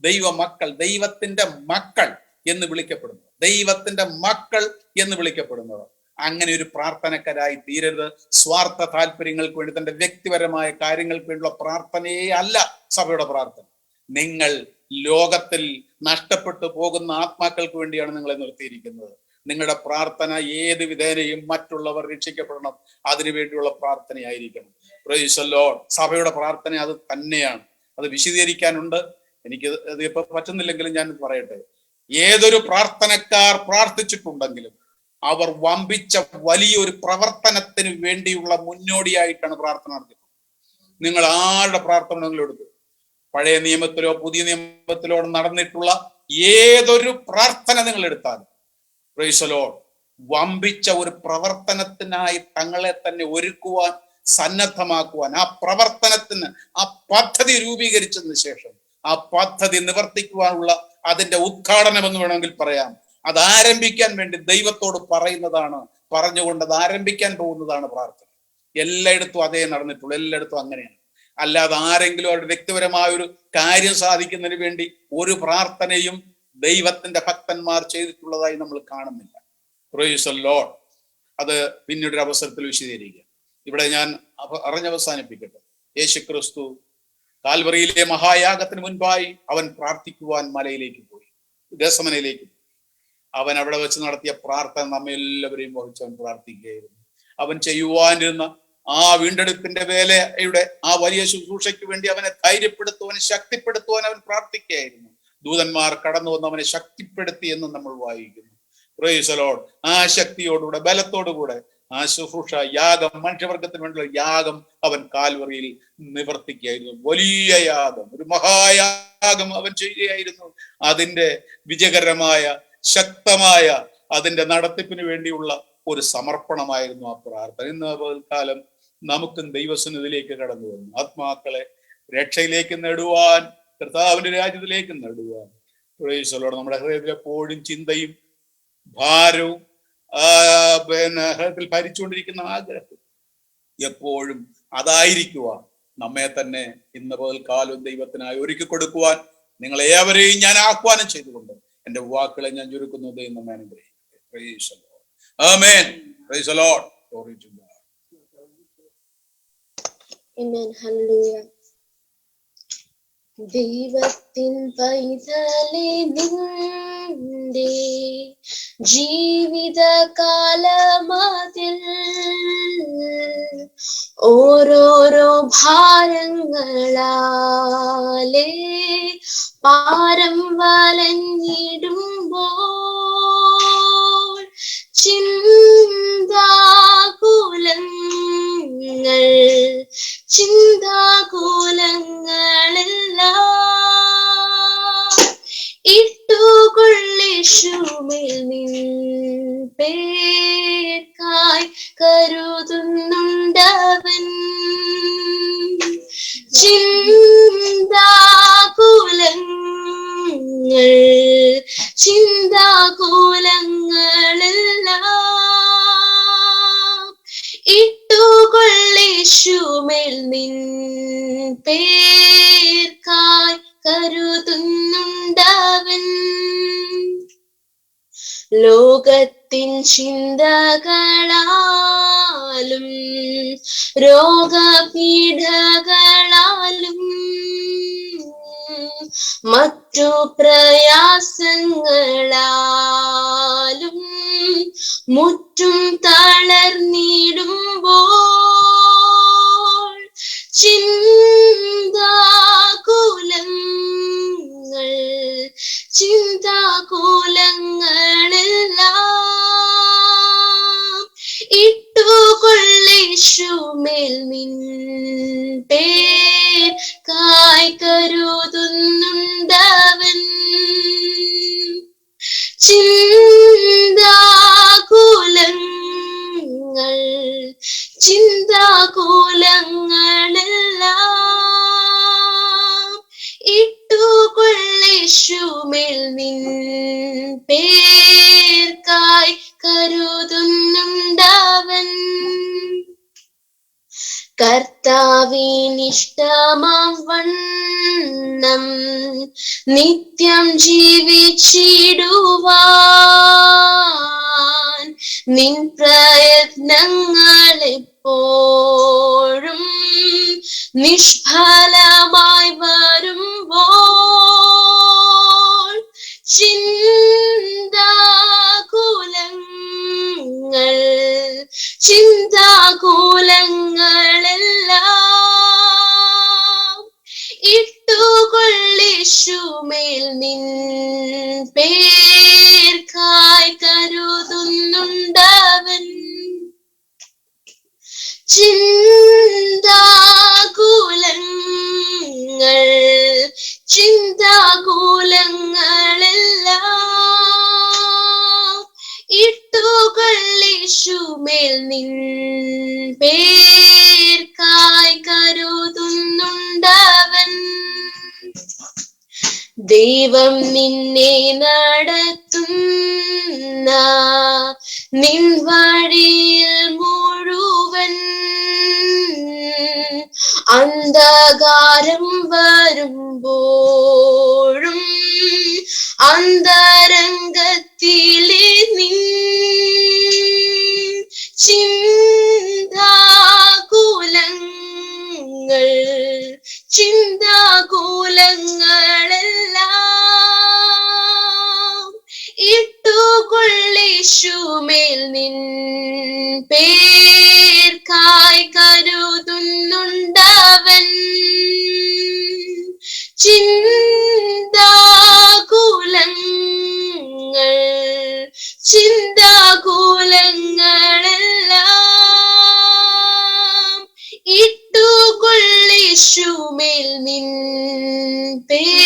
ദൈവ മക്കൾ, ദൈവത്തിന്റെ മക്കൾ എന്ന് വിളിക്കപ്പെടുന്നത്, ദൈവത്തിന്റെ മക്കൾ എന്ന് വിളിക്കപ്പെടുന്നത് അങ്ങനെ ഒരു പ്രാർത്ഥനക്കാരായി തീരരുത്. സ്വാർത്ഥ താല്പര്യങ്ങൾക്ക് വേണ്ടി, തന്റെ വ്യക്തിപരമായ കാര്യങ്ങൾക്ക് വേണ്ടിയുള്ള പ്രാർത്ഥനയെ അല്ല സഭയുടെ പ്രാർത്ഥന. നിങ്ങൾ ലോകത്തിൽ നഷ്ടപ്പെട്ടു പോകുന്ന ആത്മാക്കൾക്ക് വേണ്ടിയാണ് നിങ്ങളെ നിർത്തിയിരിക്കുന്നത്. നിങ്ങളുടെ പ്രാർത്ഥന ഏത് വിധേനയും മറ്റുള്ളവർ രക്ഷിക്കപ്പെടണം, അതിനുവേണ്ടിയുള്ള പ്രാർത്ഥനയായിരിക്കണം. Price the Lord. സഭയുടെ പ്രാർത്ഥന അത് തന്നെയാണ്. അത് വിശദീകരിക്കാനുണ്ട്, എനിക്ക് അത് ഇപ്പൊ പറ്റുന്നില്ലെങ്കിലും ഞാൻ പറയട്ടെ. ഏതൊരു പ്രാർത്ഥനക്കാർ പ്രാർത്ഥിച്ചിട്ടുണ്ടെങ്കിലും അവർ വമ്പിച്ച വലിയൊരു പ്രവർത്തനത്തിന് വേണ്ടിയുള്ള മുന്നോടിയായിട്ടാണ് പ്രാർത്ഥന നടത്തിയത്. നിങ്ങൾ ആരുടെ പ്രാർത്ഥന നിങ്ങൾ എടുത്തു, പഴയ നിയമത്തിലോ പുതിയ നിയമത്തിലോ നടന്നിട്ടുള്ള ഏതൊരു പ്രാർത്ഥന നിങ്ങൾ എടുത്താലും പ്രൈസ് ദി ലോർഡ്, വമ്പിച്ച ഒരു പ്രവർത്തനത്തിനായി തങ്ങളെ തന്നെ ഒരുക്കുവാൻ, സന്നദ്ധമാക്കുവാൻ, ആ പ്രവർത്തനത്തിന് ആ പദ്ധതി രൂപീകരിച്ചതിന് ശേഷം ആ പദ്ധതി നിവർത്തിക്കുവാനുള്ള അതിന്റെ ഉദ്ഘാടനം എന്ന് വേണമെങ്കിൽ പറയാം, അത് ആരംഭിക്കാൻ വേണ്ടി ദൈവത്തോട് പറയുന്നതാണ്, പറഞ്ഞുകൊണ്ട് അത് ആരംഭിക്കാൻ പോകുന്നതാണ് പ്രാർത്ഥന. എല്ലായിടത്തും അതേ നടന്നിട്ടുള്ളൂ, എല്ലായിടത്തും അങ്ങനെയാണ്. അല്ലാതെ ആരെങ്കിലും അവരുടെ വ്യക്തിപരമായ ഒരു കാര്യം സാധിക്കുന്നതിന് വേണ്ടി ഒരു പ്രാർത്ഥനയും ദൈവത്തിന്റെ ഭക്തന്മാർ ചെയ്തിട്ടുള്ളതായി നമ്മൾ കാണുന്നില്ല. Price the Lord. അത് പിന്നീട് ഒരു അവസരത്തിൽ വിശദീകരിക്കുക. ഇവിടെ ഞാൻ അവസാനിപ്പിക്കട്ടെ. യേശുക്രിസ്തു കാൽവറിയിലെ മഹായാഗത്തിന് മുൻപായി അവൻ പ്രാർത്ഥിക്കുവാൻ മലയിലേക്ക് പോയി, ഗെത്സമനയിലേക്ക് പോയി. അവൻ അവിടെ വെച്ച് നടത്തിയ പ്രാർത്ഥന നമ്മെല്ലാവരെയും വഹിച്ച് അവൻ പ്രാർത്ഥിക്കുകയായിരുന്നു. അവൻ ചെയ്യുവാനിരുന്ന ആ വീണ്ടെടുപ്പിന്റെ വേലയുടെ ആ വലിയ ശുശ്രൂഷയ്ക്ക് വേണ്ടി അവനെ ധൈര്യപ്പെടുത്തുവാൻ, ശക്തിപ്പെടുത്തുവാൻ അവൻ പ്രാർത്ഥിക്കുകയായിരുന്നു. ദൂതന്മാർ കടന്നു വന്ന് അവനെ ശക്തിപ്പെടുത്തി എന്ന് നമ്മൾ വായിക്കുന്നു. Price the Lord. ആ ശക്തിയോടുകൂടെ, ബലത്തോടുകൂടെ ആ ശുശ്രൂഷ, യാഗം, മനുഷ്യവർഗത്തിന് വേണ്ടിയുള്ള യാഗം അവൻ കാൽവറിയിൽ നിവർത്തിക്കുകയായിരുന്നു. വലിയ യാഗം, ഒരു മഹായാഗം അവൻ ചെയ്യുകയായിരുന്നു. അതിന്റെ വിജയകരമായ, ശക്തമായ അതിന്റെ നടത്തിപ്പിന് വേണ്ടിയുള്ള ഒരു സമർപ്പണമായിരുന്നു ആ പ്രാർത്ഥന. ഇന്ന് കാലം നമുക്കും ദൈവസന്നിധിയിലേക്ക് കടന്നു വന്നു ആത്മാക്കളെ രക്ഷയിലേക്ക് നേടുവാൻ, കർത്താവിന്റെ രാജ്യത്തിലേക്ക് നേടുവാൻ. Price the Lord. നമ്മുടെ ഹൃദയത്തിൽ എപ്പോഴും ചിന്തയും ഭാരവും ഹൃദയത്തിൽ ഭരിച്ചുകൊണ്ടിരിക്കുന്ന ആഗ്രഹം എപ്പോഴും അതായിരിക്കുവാൻ നമ്മെ തന്നെ ഇന്ന് പകൽക്കാലം ദൈവത്തിനായി ഒരുക്കി കൊടുക്കുവാൻ നിങ്ങളെ ഏവരെയും ഞാൻ ആഹ്വാനം ചെയ്തുകൊണ്ട് എന്റെ വാക്കുകളെ ഞാൻ ചുരുക്കുന്നു. ദൈവം നമ്മെ അനുഗ്രഹിക്കട്ടെ. Price the Lord. Amen. Praise the Lord. Glory to God. Amen. Hallelujah. ദൈവത്തിൻ പൈതലേ, നിന്റെ ജീവിതകാലമതിൽ ഓരോരോ ഭാരങ്ങളാലേ പാരം വലഞ്ഞിടുമ്പോൾ ചിന്താകുലങ്ങളെല്ലാം ഇട്ടുകൊള്ളിഷുമേൽ നിൻ പേർക്കായി കരുതുന്നുണ്ടവൻ. ചിന്താകുലങ്ങളെല്ലാം ഇട്ടുകൊള്ളിഷുമേൽ നിൻ പേർക്കായി കരുതുന്നുണ്ടവൻ. ലോകത്തിൻ ചിന്തകളാലും രോഗപീഠകളാലും മറ്റു പ്രയാസങ്ങളാലും മുറ്റും തളർന്നിടുമ്പോൾ ചിന്താകുലങ്ങളെല്ലാം ഇട്ടുകൊള്ളിഷുമേൽ നിൻ പേർ കർത്താവിനിഷ്ടമാം വണ്ണം നിത്യം ജീവിച്ചിടുവാൻ നിൻ പ്രയത്നങ്ങൾ എപ്പോഴും നിഷ്ഫലമായി വരുമ്പോൾ ചിന്താകുലങ്ങളെല്ലാം ഇട്ടുകൊള്ളിശുമേൽ നിൻ പേർക്കായി കരുതുന്നുണ്ടവൻ. ചിന്താകുലങ്ങളെല്ലാം ഇട്ടുകൊള്ളിശുമേൽ നിൻ പേർക്കായി കരുതുന്നുണ്ടവൻ. ദൈവം നിന്നെ നടത്തുന്ന നിൻ വഴിയിൽ മുഴുവൻ അന്ധകാരം വരുമ്പോഴും അന്തരംഗത്തിലെ നിൻ ചിന്താകുലങ്ങളെല്ലാം ഇട്ടുകൊള്ളിശുമേൽ നിൻ പേർക്കായി കരുതുന്നുണ്ടവൻ. ചിന്താകുലങ്ങളെല്ലാം ഇട്ടുകൊള്ളിശുമേൽ നിൻ പേർ